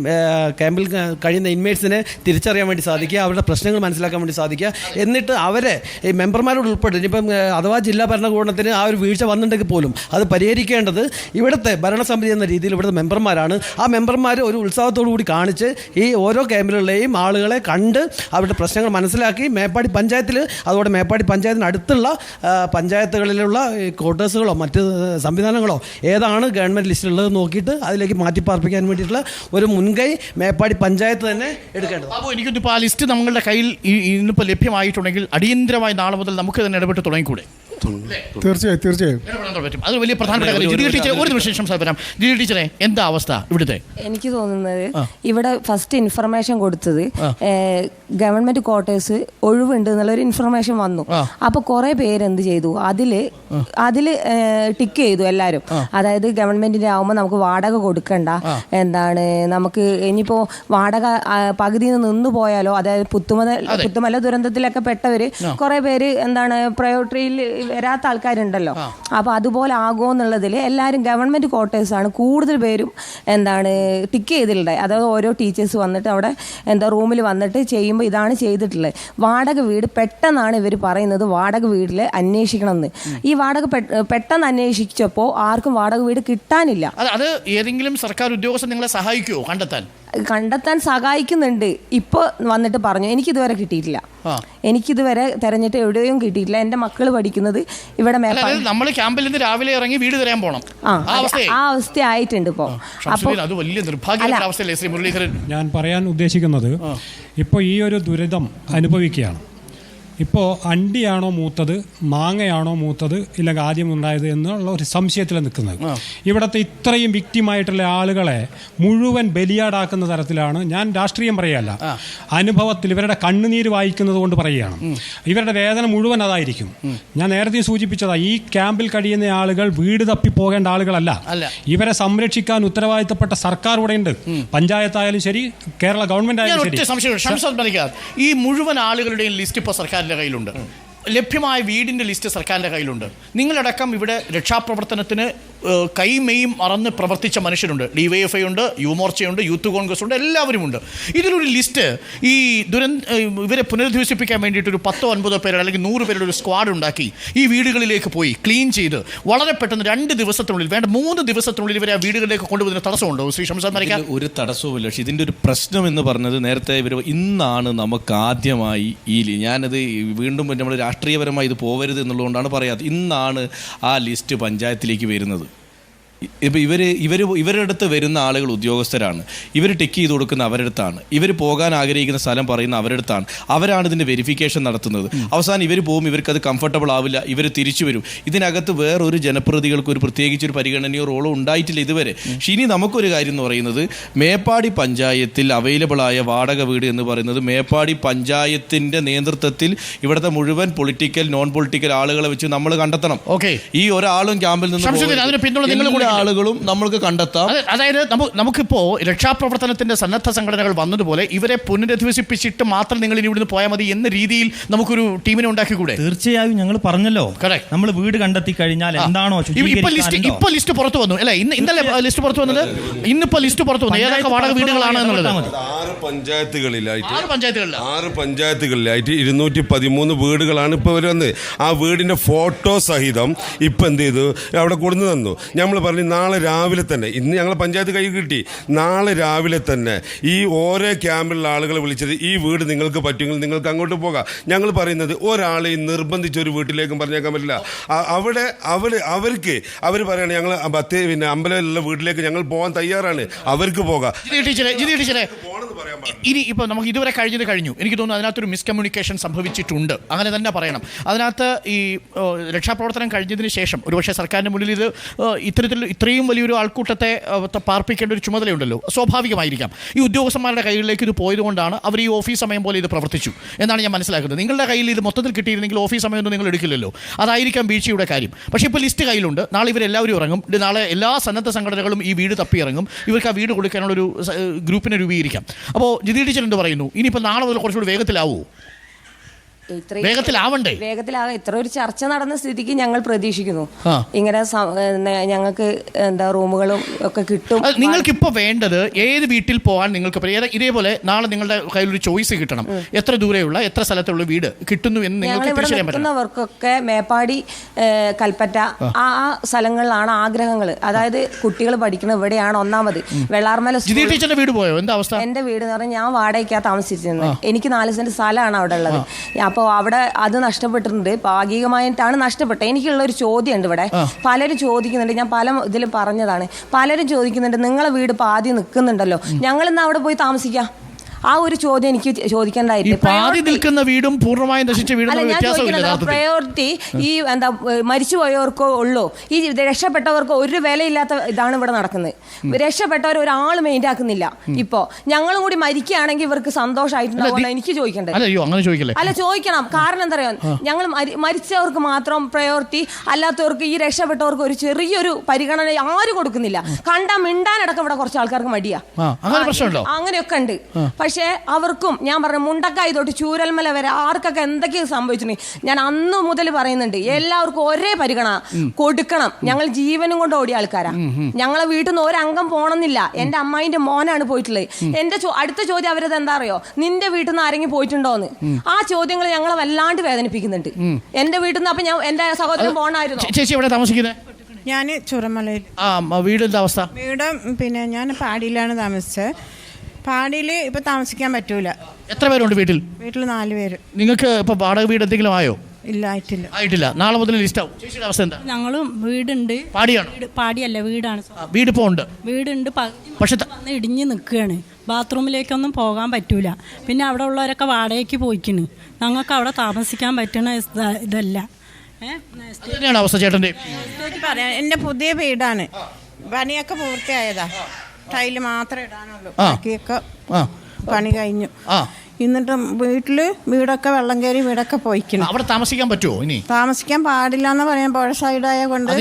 ക്യാമ്പിൽ കഴിയുന്ന ഇൻമേറ്റ്സിനെ തിരിച്ചറിയാൻ വേണ്ടി സാധിക്കുക, അവരുടെ പ്രശ്നങ്ങൾ മനസ്സിലാക്കാൻ വേണ്ടി സാധിക്കുക. എന്നിട്ട് അവരെ ഈ മെമ്പർമാരോട് ഉൾപ്പെട്ട് ഇപ്പം അഥവാ ജില്ലാ ഭരണകൂടത്തിന് ആ ഒരു വീഴ്ച വന്നിട്ടുണ്ടെങ്കിൽ പോലും അത് പരിഹരിക്കേണ്ടത് ഇവിടുത്തെ ഭരണസമിതി എന്ന രീതിയിൽ ഇവിടുത്തെ മെമ്പർമാരാണ്. ആ മെമ്പർമാർ ഒരു ഉത്സാഹത്തോടു കൂടി കാണിച്ച് ഈ ഓരോ ക്യാമ്പിലുള്ളേയും ആളുകളെ കണ്ട് അവരുടെ പ്രശ്നങ്ങൾ മനസ്സിലാക്കി മേപ്പാടി പഞ്ചായത്തിൽ, അതുപോലെ മേപ്പാടി പഞ്ചായത്തിന് അടുത്തുള്ള പഞ്ചായത്തുകളിലുള്ള ക്വാർട്ടേഴ്സുകളോ മറ്റ് സംവിധാനങ്ങളോ ഏതാണ് ഗവൺമെൻറ് ലിസ്റ്റിലുള്ളത് നോക്കിയിട്ട് അതിലേക്ക് മാറ്റിപ്പാർപ്പിക്കാൻ വേണ്ടിയിട്ടുള്ള ഒരു മുൻകൈ മേപ്പാടി പഞ്ചായത്ത് തന്നെ എടുക്കേണ്ടത്. അപ്പോൾ എനിക്കിപ്പോൾ ആ ലിസ്റ്റ് നമ്മളുടെ കയ്യിൽ ഇന്നിപ്പോൾ ലഭ്യമായിട്ടുണ്ടെങ്കിൽ അടിയന്തരമായി നാളെ മുതൽ നമുക്ക് തന്നെ ഇടപെട്ട് തുടങ്ങിക്കൂടെ? തീർച്ചയായും അത് വലിയ പ്രധാനപ്പെട്ട കാര്യം. ജിതി ടീച്ചർ ഒരു നിമിഷം പറയാം. ജിതി ടീച്ചറെ, എന്താ അവസ്ഥ ഇവിടുത്തെ? എനിക്ക് തോന്നുന്നത് ഇവിടെ ഫസ്റ്റ് ഇൻഫർമേഷൻ കൊടുത്തത് ഗവൺമെന്റ് ക്വാർട്ടേഴ്സ് ഒഴിവുണ്ട് എന്നുള്ളൊരു ഇൻഫർമേഷൻ വന്നു. അപ്പൊ കുറെ പേര് എന്ത് ചെയ്തു, അതില് ടിക്ക് ചെയ്തു എല്ലാവരും. അതായത് ഗവൺമെന്റിന്റെ ആവുമ്പോൾ നമുക്ക് വാടക കൊടുക്കണ്ട, നമുക്ക് ഇനിയിപ്പോ വാടക പകുതിയിൽ നിന്ന് പോയാലോ, അതായത് പുത്തുമല ദുരന്തത്തിലൊക്കെ പെട്ടവര് കുറെ പേര് പ്രയോറിറ്റിയിൽ വരാത്ത ആൾക്കാരുണ്ടല്ലോ. അപ്പോൾ അതുപോലെ ആകുമോ എന്നുള്ളതിൽ എല്ലാവരും ഗവൺമെൻറ് ക്വാർട്ടേഴ്സാണ് കൂടുതൽ പേരും ടിക്ക് ചെയ്തിട്ടുള്ളത്. അതായത് ഓരോ ടീച്ചേഴ്സ് വന്നിട്ട് അവിടെ റൂമിൽ വന്നിട്ട് ചെയ്യുമ്പോൾ ഇതാണ് ചെയ്തിട്ടുള്ളത്. വാടക വീട് പെട്ടെന്നാണ് ഇവർ പറയുന്നത് വാടക വീട്ടിൽ അന്വേഷിക്കണമെന്ന്. ഈ വാടക പെട്ടെന്ന് അന്വേഷിച്ചപ്പോൾ ആർക്കും വാടക വീട് കിട്ടാനില്ല. അത് ഏതെങ്കിലും സർക്കാർ ഉദ്യോഗസ്ഥർ നിങ്ങളെ സഹായിക്കുമോ കണ്ടെത്താൻ സഹായിക്കുന്നുണ്ട്. ഇപ്പോൾ വന്നിട്ട് പറഞ്ഞു എനിക്കിതുവരെ കിട്ടിയിട്ടില്ല, എനിക്കിതുവരെ തെരഞ്ഞിട്ട് എവിടെയും കിട്ടിയിട്ടില്ല. എൻ്റെ മക്കൾ പഠിക്കുന്നത് ഇവിടെ നമ്മൾ ക്യാമ്പിൽ നിന്ന് രാവിലെ ഇറങ്ങി വീട് തരാൻ പോകണം. ആ അവസ്ഥ ആയിട്ടുണ്ട് ഇപ്പോൾ. ഞാൻ പറയാൻ ഉദ്ദേശിക്കുന്നത് ഇപ്പോൾ ഈ ഒരു ദുരിതം അനുഭവിക്കുകയാണ്. ഇപ്പോൾ അണ്ടിയാണോ മൂത്തത്, മാങ്ങയാണോ മൂത്തത്, ഇല്ലെങ്കിൽ ആദ്യം ഉണ്ടായത് എന്നുള്ള ഒരു സംശയത്തിൽ നിൽക്കുന്നത്. ഇവിടുത്തെ ഇത്രയും വിക്റ്റിമായിട്ടുള്ള ആളുകളെ മുഴുവൻ ബലിയാടാക്കുന്ന തരത്തിലാണ്. ഞാൻ രാഷ്ട്രീയം പറയുകയല്ല, അനുഭവത്തിൽ ഇവരുടെ കണ്ണുനീര് വായിക്കുന്നത് കൊണ്ട് പറയുകയാണ്. ഇവരുടെ വേദന മുഴുവൻ അതായിരിക്കും. ഞാൻ നേരത്തെ സൂചിപ്പിച്ചതാ, ഈ ക്യാമ്പിൽ കഴിയുന്ന ആളുകൾ വീട് തപ്പി പോകേണ്ട ആളുകളല്ല. ഇവരെ സംരക്ഷിക്കാൻ ഉത്തരവാദിത്തപ്പെട്ട സർക്കാർ ഇവിടെയുണ്ട്. പഞ്ചായത്തായാലും ശരി, കേരള ഗവൺമെന്റ് ആയാലും ശരി. ഈ മുഴുവൻ ആളുകളുടെയും ലിസ്റ്റ് ഇപ്പോൾ സർക്കാരിന്റെ കയ്യിലുണ്ട്. ലഭ്യമായ വീടിൻ്റെ ലിസ്റ്റ് സർക്കാരിൻ്റെ കയ്യിലുണ്ട്. നിങ്ങളടക്കം ഇവിടെ രക്ഷാപ്രവർത്തനത്തിന് കൈമെയും മറന്ന് പ്രവർത്തിച്ച മനുഷ്യരുണ്ട്. DYFI ഉണ്ട്, യുവമോർച്ചയുണ്ട്, യൂത്ത് കോൺഗ്രസ് ഉണ്ട്, എല്ലാവരുമുണ്ട്. ഇതിലൊരു ലിസ്റ്റ് ഈ ഇവരെ പുനരധിവസിപ്പിക്കാൻ വേണ്ടിയിട്ട് ഒരു 10-9 പേരുടെ അല്ലെങ്കിൽ 100 പേരുടെ ഒരു സ്ക്വാഡ് ഉണ്ടാക്കി ഈ വീടുകളിലേക്ക് പോയി ക്ലീൻ ചെയ്ത് വളരെ പെട്ടെന്ന് 2 ദിവസത്തിനുള്ളിൽ, വേണ്ട 3 ദിവസത്തിനുള്ളിൽ ഇവരെ ആ വീടുകളിലേക്ക് കൊണ്ടുപോകുന്ന തടസ്സമുണ്ടോ ശ്രീ ഷംസാദ് മരക്കാർ? ഒരു തടസ്സവുമില്ല. പക്ഷേ ഇതിൻ്റെ ഒരു പ്രശ്നം എന്ന് പറഞ്ഞത്, നേരത്തെ ഇവർ ഇന്നാണ് നമുക്ക് ആദ്യമായി ഞാനത് വീണ്ടും നമ്മൾ രാഷ്ട്രീയപരമായി ഇത് പോകരുത് എന്നുള്ളതുകൊണ്ടാണ് പറയാത്തത്. ഇന്നാണ് ആ ലിസ്റ്റ് പഞ്ചായത്തിലേക്ക് വരുന്നത്. ഇപ്പോൾ ഇവരുടെ അടുത്ത് വരുന്ന ആളുകൾ ഉദ്യോഗസ്ഥരാണ്. ഇവർ ടിക്ക് ചെയ്ത് കൊടുക്കുന്ന അവരുടെ അടുത്താണ്. ഇവർ പോകാൻ ആഗ്രഹിക്കുന്ന സ്ഥലം പറയുന്ന അവരുടെ അടുത്താണ്. അവരാണ് ഇതിൻ്റെ വെരിഫിക്കേഷൻ നടത്തുന്നത്. അവസാനം ഇവർ പോകും, ഇവർക്കത് കംഫർട്ടബിൾ ആവില്ല, ഇവർ തിരിച്ചു വരും. ഇതിനകത്ത് വേറൊരു ജനപ്രതികൾക്ക് ഒരു പ്രത്യേകിച്ചൊരു പരിഗണനയോ റോളോ ഉണ്ടായിട്ടില്ല ഇതുവരെ. പക്ഷേ ഇനി നമുക്കൊരു കാര്യം എന്ന് പറയുന്നത്, മേപ്പാടി പഞ്ചായത്തിൽ അവൈലബിളായ വാടക വീട് എന്ന് പറയുന്നത് മേപ്പാടി പഞ്ചായത്തിൻ്റെ നേതൃത്വത്തിൽ ഇവിടുത്തെ മുഴുവൻ പൊളിറ്റിക്കൽ നോൺ പൊളിറ്റിക്കൽ ആളുകളെ വെച്ച് നമ്മൾ കണ്ടെത്തണം. ഈ ഒരാളും ക്യാമ്പിൽ നിന്ന് ആളുകളും നമ്മൾക്ക് കണ്ടെത്താം. അതായത് നമുക്കിപ്പോൾ രക്ഷാപ്രവർത്തനത്തിന്റെ സന്നദ്ധ സംഘടനകൾ വന്നതുപോലെ ഇവരെ പുനരധിവസിപ്പിച്ചിട്ട് മാത്രം നിങ്ങൾ ഇനി ഇവിടുന്ന് പോയാൽ മതി എന്ന രീതിയിൽ നമുക്കൊരു ടീമിനെ ഉണ്ടാക്കിക്കൂടെ? തീർച്ചയായും ഞങ്ങൾ പറഞ്ഞല്ലോ, നമ്മൾ വീട് കണ്ടെത്തി കഴിഞ്ഞാൽ എന്താണോ ഇപ്പൊ ലിസ്റ്റ് പുറത്തു വന്നു അല്ലെ? ഇന്നലെ ലിസ്റ്റ് പുറത്തു വന്നത്, ഇന്നിപ്പോ ലിസ്റ്റ് പുറത്തു വന്നു ഏതൊക്കെ വാടക വീടുകളാണ് എന്നുള്ളത്. 6 പഞ്ചായത്തുകളിലായിട്ട് 213 വീടുകളാണ് ഇപ്പോൾ ഇവർ വന്നത്. ആ വീടിന്റെ ഫോട്ടോ സഹിതം ഇപ്പൊ എന്ത് ചെയ്തു, അവിടെ കൊടുന്നു തന്നു. നമ്മൾ പറഞ്ഞു നാളെ രാവിലെ തന്നെ, ഇന്ന് ഞങ്ങൾ പഞ്ചായത്ത് കൈ കിട്ടി, നാളെ രാവിലെ തന്നെ ഈ ഓരോ ക്യാമ്പിലുള്ള ആളുകളെ വിളിച്ചത്, ഈ വീട് നിങ്ങൾക്ക് പറ്റുമെങ്കിൽ നിങ്ങൾക്ക് അങ്ങോട്ട് പോകാം. ഞങ്ങൾ പറയുന്നത് ഒരാളെയും നിർബന്ധിച്ച് ഒരു വീട്ടിലേക്കും പറഞ്ഞേക്കാൻ പറ്റില്ല. അവിടെ അവർ പറയണം ഞങ്ങൾ അമ്പലത്തിലുള്ള വീട്ടിലേക്ക് ഞങ്ങൾ പോകാൻ തയ്യാറാണ്, അവർക്ക് പോകാം. ഇനി ഇപ്പൊ നമുക്ക് ഇതുവരെ കഴിഞ്ഞു. എനിക്ക് തോന്നുന്നു അതിനകത്തൊരു മിസ്കമ്മ്യൂണിക്കേഷൻ സംഭവിച്ചിട്ടുണ്ട്, അങ്ങനെ തന്നെ പറയണം. അതിനകത്ത് ഈ രക്ഷാപ്രവർത്തനം കഴിഞ്ഞതിന് ശേഷം ഒരുപക്ഷെ സർക്കാരിന്റെ മുന്നിൽ ഇത് ഇത്രയും വലിയൊരു ആൾക്കൂട്ടത്തെ പാർപ്പിക്കേണ്ട ഒരു ചുമതലയുണ്ടല്ലോ, സ്വാഭാവികമായിരിക്കാം. ഈ ഉദ്യോഗസ്ഥന്മാരുടെ കൈകളിലേക്ക് ഇത് പോയതുകൊണ്ടാണ് അവർ ഈ ഓഫീസ് സമയം പോലെ ഇത് പ്രവർത്തിച്ചു എന്നാണ് ഞാൻ മനസ്സിലാക്കുന്നത്. നിങ്ങളുടെ കയ്യിൽ ഇത് മൊത്തത്തിൽ കിട്ടിയിരുന്നെങ്കിൽ ഓഫീസ് സമയമൊന്നും നിങ്ങൾ എടുക്കില്ലല്ലോ, അതായിരിക്കാം വീഴ്ചയുടെ കാര്യം. പക്ഷേ ഇപ്പോൾ ലിസ്റ്റ് കയ്യിലുണ്ട്, നാളെ ഇവരെല്ലാവരും ഇറങ്ങും, നാളെ എല്ലാ സന്നദ്ധ സംഘടനകളും ഈ വീട് തപ്പി ഇറങ്ങും, ഇവർക്ക് ആ വീട് കൊടുക്കാനുള്ളൊരു ഗ്രൂപ്പിനെ രൂപീകരിക്കാം. അപ്പോൾ ജിതി ടീച്ചർ എന്ത് പറയുന്നു? ഇനിയിപ്പോൾ നാളെ മുതൽ കുറച്ചുകൂടി വേഗത്തിലാവുമോ? വേഗത്തിലാകാം. ഇത്ര ഒരു ചർച്ച നടന്ന സ്ഥിതിക്ക് ഞങ്ങൾ പ്രതീക്ഷിക്കുന്നു ഇങ്ങനെ ഞങ്ങൾക്ക് എന്താ റൂമുകളും ഒക്കെ കിട്ടും. നിങ്ങൾക്ക് ഇപ്പോൾ വേണ്ടത് ഏത് വീട്ടിൽ പോകാൻ നിങ്ങൾക്ക് ഇതേപോലെ നാളെ നിങ്ങളുടെ കയ്യിലൊരു ചോയ്സ് കിട്ടണം. എത്ര ദൂരെയുള്ള എത്ര സ്ഥലത്തുള്ള വീട് കിട്ടുന്നു എന്ന് നിങ്ങൾക്ക് നിൽക്കുന്നവർക്കൊക്കെ മേപ്പാടി, കൽപ്പറ്റ ആ സ്ഥലങ്ങളിലാണ് ആഗ്രഹങ്ങൾ. അതായത് കുട്ടികൾ പഠിക്കുന്നത് ഇവിടെയാണ്. ഒന്നാമത് വെള്ളാർമല ടീച്ചറിന്റെ വീട് പോയോ? എന്താ അവസ്ഥ? എന്റെ വീട് എന്ന് പറഞ്ഞാൽ ഞാൻ വാടകയ്ക്കാ താമസിച്ചിരുന്നത്. എനിക്ക് 4 സെന്റ് സ്ഥലമാണ് അവിടെ ഉള്ളത്. അപ്പോൾ അവിടെ അത് നഷ്ടപ്പെട്ടിട്ടുണ്ട്, ഭാഗികമായിട്ടാണ് നഷ്ടപ്പെട്ടത്. എനിക്കുള്ളൊരു ചോദ്യമുണ്ട് ഇവിടെ. പലരും ചോദിക്കുന്നുണ്ട്, ഞാൻ പല ഇതിലും പറഞ്ഞതാണ്, പലരും ചോദിക്കുന്നുണ്ട് നിങ്ങളെ വീട് പാതി നിൽക്കുന്നുണ്ടല്ലോ, ഞങ്ങളിന്ന് അവിടെ പോയി താമസിക്കാം. ആ ഒരു ചോദ്യം എനിക്ക് ചോദിക്കേണ്ടായിരുന്നു. വീടും പൂർണ്ണമായും നശിച്ച വീടും പ്രയോറിറ്റി ഈ എന്താ മരിച്ചുപോയവർക്കോ ഉള്ളൂ, ഈ രക്ഷപ്പെട്ടവർക്ക് ഒരു വിലയില്ലാത്ത ഇതാണ് ഇവിടെ നടക്കുന്നത്. രക്ഷപ്പെട്ടവർ ഒരാൾ മെയിൻ ആക്കുന്നില്ല. ഇപ്പോ ഞങ്ങളും കൂടി മരിക്കുകയാണെങ്കിൽ ഇവർക്ക് സന്തോഷമായിട്ടുണ്ടാവുമല്ലോ എനിക്ക് ചോദിക്കണ്ടേ? അല്ല, ചോദിക്കണം. കാരണം എന്താ പറയുക, ഞങ്ങൾ മരിച്ചവർക്ക് മാത്രം പ്രയോറിറ്റി, അല്ലാത്തവർക്ക് ഈ രക്ഷപ്പെട്ടവർക്ക് ഒരു ചെറിയൊരു പരിഗണന ആരും കൊടുക്കുന്നില്ല. കണ്ടാ മിണ്ടാനടക്കം ഇവിടെ കുറച്ച് ആൾക്കാർക്ക് മടിയാ, അങ്ങനെയൊക്കെ ഉണ്ട്. പക്ഷേ അവർക്കും ഞാൻ പറഞ്ഞു, മുണ്ടക്കായി തൊട്ട് ചൂരൽമല വരെ ആർക്കൊക്കെ എന്തൊക്കെ സംഭവിച്ചിട്ടുണ്ട്. ഞാൻ അന്ന് മുതൽ പറയുന്നുണ്ട്, എല്ലാവർക്കും ഒരേ പരിഗണന കൊടുക്കണം. ഞങ്ങൾ ജീവനും കൊണ്ട് ഓടിയ ആൾക്കാരാ. ഞങ്ങളെ വീട്ടിൽ നിന്ന് ഒരംഗം പോണമെന്നില്ല. എന്റെ അമ്മായിന്റെ മോനാണ് പോയിട്ടുള്ളത്. എന്റെ അടുത്ത ചോദ്യം അവരത് എന്താ അറിയോ, നിന്റെ വീട്ടിൽ നിന്ന് ആരെങ്കിലും പോയിട്ടുണ്ടോന്ന്. ആ ചോദ്യങ്ങൾ ഞങ്ങളെ വല്ലാണ്ട് വേദനിപ്പിക്കുന്നുണ്ട്. എന്റെ വീട്ടിൽ നിന്ന്. അപ്പൊ ഞാൻ എന്റെ സഹോദരൻ പോണായിരുന്നു. ചേച്ചി എവിടെ താമസിക്കുന്നത്? ഞാൻ ചുരമലയിൽ. വീടിന്റെ അവസ്ഥ? വീട് പിന്നെ ഞാൻ പാടിയിലാണ് താമസിച്ചത്. പാടിയിൽ ഇപ്പൊ താമസിക്കാൻ പറ്റൂല. എത്ര പേരുണ്ട് വീട്ടിൽ? വീട്ടിൽ 4 പേര്. നിങ്ങൾക്ക് ഇപ്പൊ വാടക വീട് എന്തെങ്കിലും ആയോ? ഇല്ല, ആയിട്ടില്ല. നാളെ മുതൽ ലിസ്റ്റ് ആവും. ചേച്ചിയുടെ അവസ്ഥ എന്താ? ഞങ്ങളും വീടുണ്ട്. പാടിയാണോ? പാടിയല്ല, വീടാണ്. വീട് ഇപ്പോൾ ഉണ്ട്. വീടുണ്ട്, പക്ഷെ ഇടിഞ്ഞ് നിൽക്കുകയാണ്. ബാത്റൂമിലേക്കൊന്നും പോകാൻ പറ്റൂല. പിന്നെ അവിടെ ഉള്ളവരൊക്കെ വാടകയ്ക്ക് പോയിക്കുന്നു. ഞങ്ങൾക്ക് അവിടെ താമസിക്കാൻ പറ്റുന്ന ഇതല്ല. അവസ്ഥ ചേട്ടൻ്റെ പറയാം, എൻ്റെ പുതിയ വീടാണ്, പണിയൊക്കെ പൂർത്തിയായതാ, ടൈല് മാത്രമേ ഇടാനുള്ളൂ, ബാക്കിയൊക്കെ പണി കഴിഞ്ഞു. എന്നിട്ട് വീടൊക്കെ വെള്ളം കയറി വീടൊക്കെ പോയിക്കണം. അവിടെ താമസിക്കാൻ പറ്റുമോ? ഇനി താമസിക്കാൻ പാടില്ല എന്ന് പറയാൻ പുഴ സൈഡായ കൊണ്ട്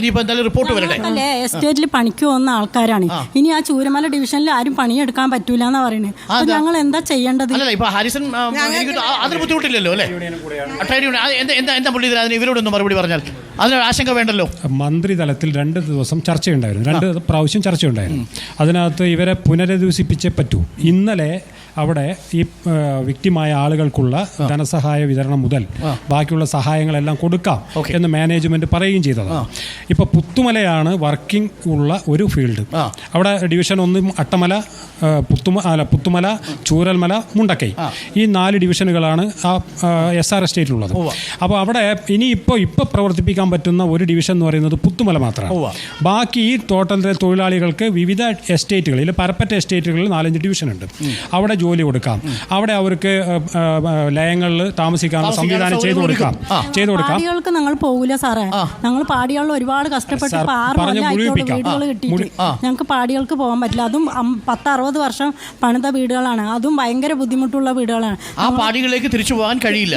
റിപ്പോർട്ട് വരട്ടെ. എസ്റ്റേറ്റിൽ പണിക്ക് പോകുന്ന ആൾക്കാരാണ്. ഇനി ആ ചൂരമല ഡിവിഷനിൽ ആരും പണിയെടുക്കാൻ പറ്റൂല എന്നാ പറയുന്നത്. അപ്പൊ ഞങ്ങൾ എന്താ ചെയ്യേണ്ടത്? ഹാരിസൺ അതിന് ബുദ്ധിമുട്ടില്ലല്ലോ അല്ലേ? എന്താ പുള്ളി ഇവരോടൊന്നും മറുപടി പറഞ്ഞാൽ അതിന് ആശങ്ക വേണ്ടല്ലോ. മന്ത്രിതലത്തിൽ 2 ദിവസം ചർച്ചയുണ്ടായിരുന്നു, 2 പ്രാവശ്യം ചർച്ചയുണ്ടായിരുന്നു. അതിനകത്ത് ഇവരെ പുനരധിവസിപ്പിച്ചേ പറ്റൂ. ഇന്നലെ അവിടെ ഈ വിക്ടിമായ ആളുകൾക്കുള്ള ധനസഹായ വിതരണം മുതൽ ബാക്കിയുള്ള സഹായങ്ങളെല്ലാം കൊടുക്കാം എന്ന് മാനേജ്മെന്റ് പറയുകയും ചെയ്തതാണ്. ഇപ്പോൾ പുത്തുമലയാണ് വർക്കിംഗ് ഉള്ള ഒരു ഫീൽഡ്. അവിടെ ഡിവിഷൻ 1 അട്ടമല, പുത്തുമല, ചൂരൽമല, മുണ്ടക്കൈ, ഈ 4 ഡിവിഷനുകളാണ് ആ SR എസ്റ്റേറ്റിലുള്ളത്. അപ്പോൾ അവിടെ ഇപ്പോൾ പ്രവർത്തിപ്പിക്കാൻ പറ്റുന്ന ഒരു ഡിവിഷൻ എന്ന് പറയുന്നത് പുത്തുമല മാത്രമാണ്. ബാക്കി ഈ തോട്ടത്തിലെ തൊഴിലാളികൾക്ക് വിവിധ എസ്റ്റേറ്റുകളിൽ, പരപ്പറ്റ എസ്റ്റേറ്റുകളിൽ 4-5 ഡിവിഷൻ ഉണ്ട്. അവിടെ ജോലി കൊടുക്കാം, അവിടെ അവർക്ക് ലയങ്ങളിൽ താമസിക്കാനുള്ള സംവിധാനം ചെയ്തു കൊടുക്കാം. പാടികൾക്ക് ഞങ്ങൾ പോകില്ല സാറേ. ഞങ്ങൾ പാടികളിൽ ഒരുപാട് കഷ്ടപ്പെട്ട് 6 വീടുകൾ കിട്ടിയിട്ട് ഞങ്ങൾക്ക് പാടികൾക്ക് പോകാൻ പറ്റില്ല. അതും 10-60 വർഷം പണിത വീടുകളാണ്. അതും ഭയങ്കര ബുദ്ധിമുട്ടുള്ള വീടുകളാണ്. ആ പാടികളിലേക്ക് തിരിച്ചു പോകാൻ കഴിയില്ല.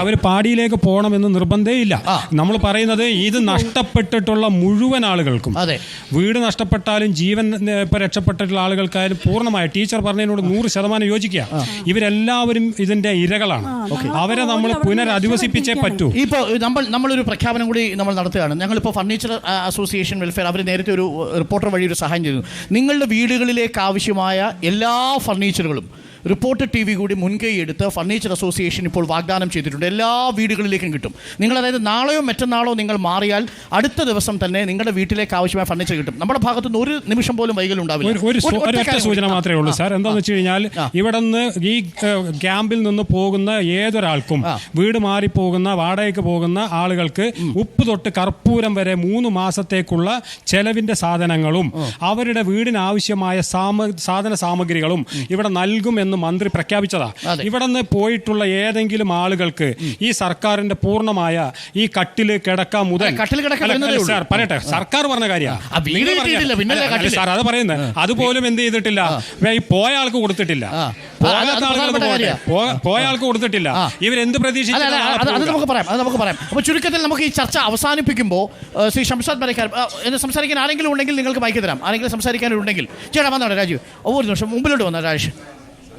അവർ പാടിയിലേക്ക് പോകണമെന്ന് നിർബന്ധമേ ഇല്ല. നമ്മൾ പറയുന്നത് ഇത് നഷ്ടപ്പെട്ടിട്ടുള്ള മുഴുവൻ ആളുകൾക്കും, വീട് നഷ്ടപ്പെട്ടാലും ജീവൻ രക്ഷപ്പെട്ടിട്ടുള്ള ആളുകൾക്കായാലും പൂർണ്ണമായ, ടീച്ചർ പറഞ്ഞതിനോട് 100% യോജിക്കുക. ഇവരെല്ലാവരും ഇതിന്റെ ഇരകളാണ്. അവരെ നമ്മൾ പുനരധിവസിപ്പിച്ചേ പറ്റൂ. ഇപ്പോൾ നമ്മളൊരു പ്രഖ്യാപനം കൂടി നമ്മൾ നടത്തുകയാണ്. ഞങ്ങളിപ്പോൾ ഫർണിച്ചർ അസോസിയേഷൻ വെൽഫെയർ അവർ നേരത്തെ ഒരു റിപ്പോർട്ടർ വഴി ഒരു സഹായം ചെയ്തു. നിങ്ങളുടെ വീടുകളിലേക്ക് ആവശ്യമായ എല്ലാ ഫർണിച്ചറുകളും റിപ്പോർട്ടർ TV കൂടി മുൻകൈ എടുത്ത് ഫർണിച്ചർ അസോസിയേഷൻ ഇപ്പോൾ വാഗ്ദാനം ചെയ്തിട്ടുണ്ട്. എല്ലാ വീടുകളിലേക്കും കിട്ടും. നിങ്ങൾ അതായത് നാളെയോ മറ്റന്നാളോ നിങ്ങൾ മാറിയാൽ അടുത്ത ദിവസം തന്നെ നിങ്ങളുടെ വീട്ടിലേക്ക് ആവശ്യമായ ഫർണിച്ചർ കിട്ടും. നമ്മുടെ ഭാഗത്തുനിന്ന് ഒരു നിമിഷം പോലും വൈകലുണ്ടാവില്ല. ഒരു സൂചന മാത്രമേ ഉള്ളൂ സാർ. എന്താണെന്ന് വെച്ച് കഴിഞ്ഞാൽ ഇവിടെ നിന്ന് ഈ ക്യാമ്പിൽ നിന്ന് പോകുന്ന ഏതൊരാൾക്കും, വീട് മാറിപ്പോകുന്ന, വാടകയ്ക്ക് പോകുന്ന ആളുകൾക്ക് ഉപ്പ് തൊട്ട് കർപ്പൂരം വരെ 3 മാസത്തേക്കുള്ള ചെലവിന്റെ സാധനങ്ങളും അവരുടെ വീടിന് ആവശ്യമായ സാധന സാമഗ്രികളും ഇവിടെ നൽകുമെന്ന് മന്ത്രി പ്രഖ്യാപിച്ചതാ. ഇവിടെ നിന്ന് പോയിട്ടുള്ള ഏതെങ്കിലും ആളുകൾക്ക് ഈ സർക്കാരിന്റെ പൂർണ്ണമായ ഈ കട്ടില് കിടക്ക മുതൽ സാർ പറയട്ടെ, സർക്കാർ പറഞ്ഞ കാര്യമാണ് സാർ അത് പറയുന്നത്. അതുപോലും എന്ത് ചെയ്തിട്ടില്ല, ഈ പോയ ആൾക്ക് കൊടുത്തിട്ടില്ല. പോയ ആൾക്ക് കൊടുത്തിട്ടില്ല. ഇവരെന്ത് പ്രതീക്ഷിച്ചു? അത് നമുക്ക് പറയാം. അപ്പോൾ ചുരുക്കത്തിൽ നമുക്ക് ഈ ചർച്ച അവസാനിപ്പിക്കുമ്പോൾ ശ്രീ ഷംസാദ് മരക്കാർ സംസാരിക്കാൻ ആരെങ്കിലും ഉണ്ടെങ്കിൽ നിങ്ങൾക്ക് മൈക്ക് തരാം. ആരെങ്കിലും സംസാരിക്കാനുണ്ടെങ്കിൽ ചേട്ടാ വന്നോട്ടെ. രാജീവ് ഒരു നിമിഷം മുമ്പിലോട്ട് വന്നോ. രാജേഷ്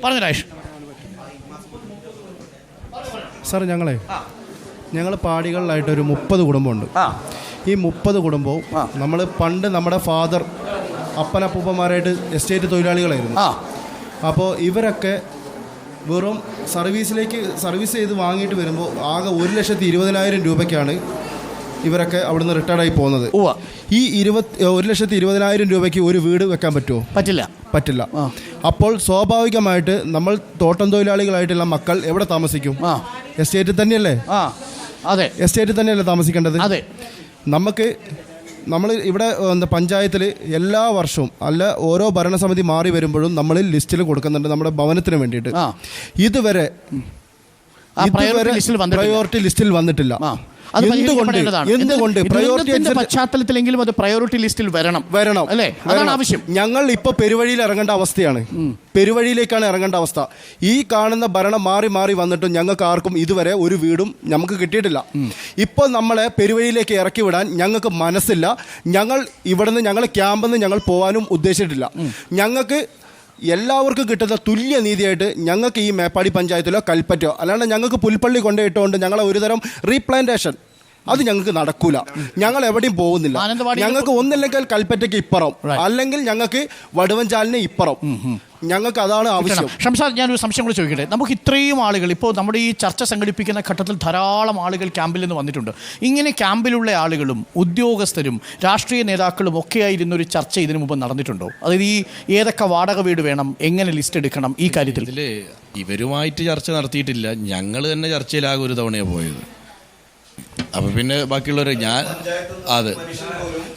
പറഞ്ഞു. രാജേഷ് സാർ, ഞങ്ങൾ പാടികളിലായിട്ടൊരു 30 കുടുംബമുണ്ട്. ഈ 30 കുടുംബവും നമ്മൾ പണ്ട് നമ്മുടെ ഫാദർ അപ്പനപ്പൂപ്പന്മാരായിട്ട് എസ്റ്റേറ്റ് തൊഴിലാളികളായിരുന്നു. അപ്പോൾ ഇവരൊക്കെ വെറും സർവീസ് ചെയ്ത് വാങ്ങിയിട്ട് വരുമ്പോൾ ആകെ 1,20,000 രൂപയ്ക്കാണ് ഇവരൊക്കെ അവിടുന്ന് റിട്ടയർഡായി പോകുന്നത്. ഈ 1,20,000 രൂപയ്ക്ക് ഒരു വീട് വെക്കാൻ പറ്റുമോ? പറ്റില്ല. അപ്പോൾ സ്വാഭാവികമായിട്ട് നമ്മൾ തോട്ടം തൊഴിലാളികളായിട്ടുള്ള മക്കൾ എവിടെ താമസിക്കും? എസ്റ്റേറ്റിൽ തന്നെയല്ലേ? എസ്റ്റേറ്റിൽ തന്നെയല്ലേ താമസിക്കേണ്ടത്? നമ്മൾ ഇവിടെ പഞ്ചായത്തിൽ എല്ലാ വർഷവും ഓരോ ഭരണസമിതി മാറി വരുമ്പോഴും നമ്മൾ ലിസ്റ്റിൽ കൊടുക്കുന്നുണ്ട് നമ്മുടെ ഭവനത്തിന് വേണ്ടിയിട്ട്. ഇതുവരെ പ്രയോറിറ്റി ലിസ്റ്റിൽ വന്നിട്ടില്ല. എന്തുകൊണ്ട് പശ്ചാത്തലത്തിലെങ്കിലും അത് പ്രയോറിറ്റി ലിസ്റ്റിൽ വരണം അല്ലേ? അതാണ് ആവശ്യം. ഞങ്ങൾ ഇപ്പൊ പെരുവഴിയിൽ ഇറങ്ങേണ്ട അവസ്ഥയാണ്. പെരുവഴിയിലേക്കാണ് ഇറങ്ങേണ്ട അവസ്ഥ. ഈ കാണുന്ന ഭരണം മാറി വന്നിട്ടും ഞങ്ങൾക്ക് ആർക്കും ഇതുവരെ ഒരു വീടും നമുക്ക് കിട്ടിയിട്ടില്ല. ഇപ്പോൾ നമ്മളെ പെരുവഴിയിലേക്ക് ഇറക്കി വിടാൻ ഞങ്ങൾക്ക് മനസ്സില്ല. ഞങ്ങൾ ക്യാമ്പിൽ നിന്ന് ഞങ്ങൾ പോകാനും ഉദ്ദേശിച്ചിട്ടില്ല. ഞങ്ങൾക്ക് എല്ലാവർക്കും കിട്ടുന്ന തുല്യ നീതിയായിട്ട് ഞങ്ങൾക്ക് ഈ മേപ്പാടി പഞ്ചായത്തിലോ കൽപ്പറ്റോ അല്ലാണ്ട് ഞങ്ങൾക്ക് പുൽപ്പള്ളി കൊണ്ടുപോയിട്ടുകൊണ്ട് ഞങ്ങളെ ഒരുതരം റീപ്ലാന്റേഷൻ അത് ഞങ്ങൾക്ക് നടക്കൂല. ഞങ്ങൾ എവിടെയും പോകുന്നില്ല. ഞങ്ങൾക്ക് ഒന്നില്ലെങ്കിൽ കൽപ്പറ്റയ്ക്ക് ഇപ്പുറം, അല്ലെങ്കിൽ ഞങ്ങൾക്ക് വടുവഞ്ചാലിന് ഇപ്പുറം. ഞങ്ങൾക്ക് അതാണ് ആവശ്യം. ഷംസാദ്, ഞാനൊരു സംശയം കൂടി ചോദിക്കട്ടെ. നമുക്ക് ഇത്രയും ആളുകൾ ഇപ്പോൾ നമ്മുടെ ഈ ചർച്ച സംഘടിപ്പിക്കുന്ന ഘട്ടത്തിൽ ധാരാളം ആളുകൾ ക്യാമ്പിൽ നിന്ന് വന്നിട്ടുണ്ട്. ഇങ്ങനെ ക്യാമ്പിലുള്ള ആളുകളും ഉദ്യോഗസ്ഥരും രാഷ്ട്രീയ നേതാക്കളും ഒക്കെയായിരുന്ന ഒരു ചർച്ച ഇതിനു മുമ്പ് നടന്നിട്ടുണ്ടോ? അതായത് ഈ ഏതൊക്കെ വാടക വീട് വേണം, എങ്ങനെ ലിസ്റ്റ് എടുക്കണം, ഈ കാര്യത്തിൽ ഇവരുമായിട്ട് ചർച്ച നടത്തിയിട്ടില്ല. ഞങ്ങൾ തന്നെ ചർച്ചയിലാകെ ഒരു തവണയാണ് പോയത്. അപ്പൊ പിന്നെ ബാക്കിയുള്ളവരെ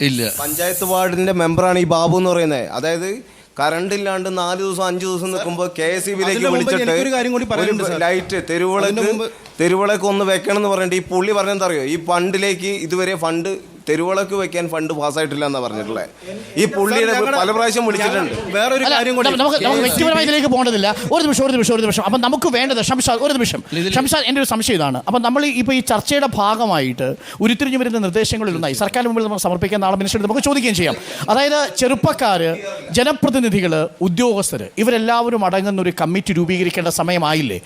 ഇല്ല. പഞ്ചായത്ത് വാർഡിന്റെ മെമ്പറാണ് ഈ ബാബു എന്ന് പറയുന്നത്. അതായത് കറണ്ട് ഇല്ലാണ്ട് 4 ദിവസം 5 ദിവസം നിൽക്കുമ്പോൾ KSEBിലേക്ക് വിളിച്ചിട്ട് ലൈറ്റ് തെരുവിളക്ക് ഒന്ന് വെക്കണം എന്ന് പറഞ്ഞിട്ട് ഈ പുള്ളി പറഞ്ഞെന്താ അറിയോ, ഈ ഫണ്ടിലേക്ക് ഇതുവരെ ഫണ്ട് തെരുവിളക്ക് വെക്കാൻ ഫണ്ട് പാസ്സായിട്ടില്ല എന്നാ പറഞ്ഞിട്ടുള്ളത്. ഈ പുള്ളിയുടെ പല പ്രാവശ്യം വിളിച്ചിട്ടുണ്ട്. വേറൊരു കാര്യം കൂടി നമുക്ക് വ്യക്തിപരമായി ഇതിലേക്ക് പോകേണ്ടതില്ല. ഒരു നിമിഷം. അപ്പം നമുക്ക് വേണ്ടത് ഷംഷാദ്, ഒരു നിമിഷം ഷംഷാദ്, എൻ്റെ ഒരു സംശയം ഇതാണ്. അപ്പം നമ്മൾ ഇപ്പോൾ ഈ ചർച്ചയുടെ ഭാഗമായിട്ട് ഉരുത്തിരിഞ്ഞു വരുന്ന നിർദ്ദേശങ്ങളിലൊന്നായി സർക്കാരിന് മുമ്പിൽ നമ്മൾ സമർപ്പിക്കാൻ നാളെ മിനിസ്റ്റർ നമുക്ക് ചോദിക്കുകയും ചെയ്യാം. അതായത് ചെറുപ്പക്കാർ, ജനപ്രതിനിധികൾ, ഉദ്യോഗസ്ഥർ ഇവരെല്ലാവരും അടങ്ങുന്ന ഒരു കമ്മിറ്റി രൂപീകരിക്കേണ്ട സമയമായില്ലേ?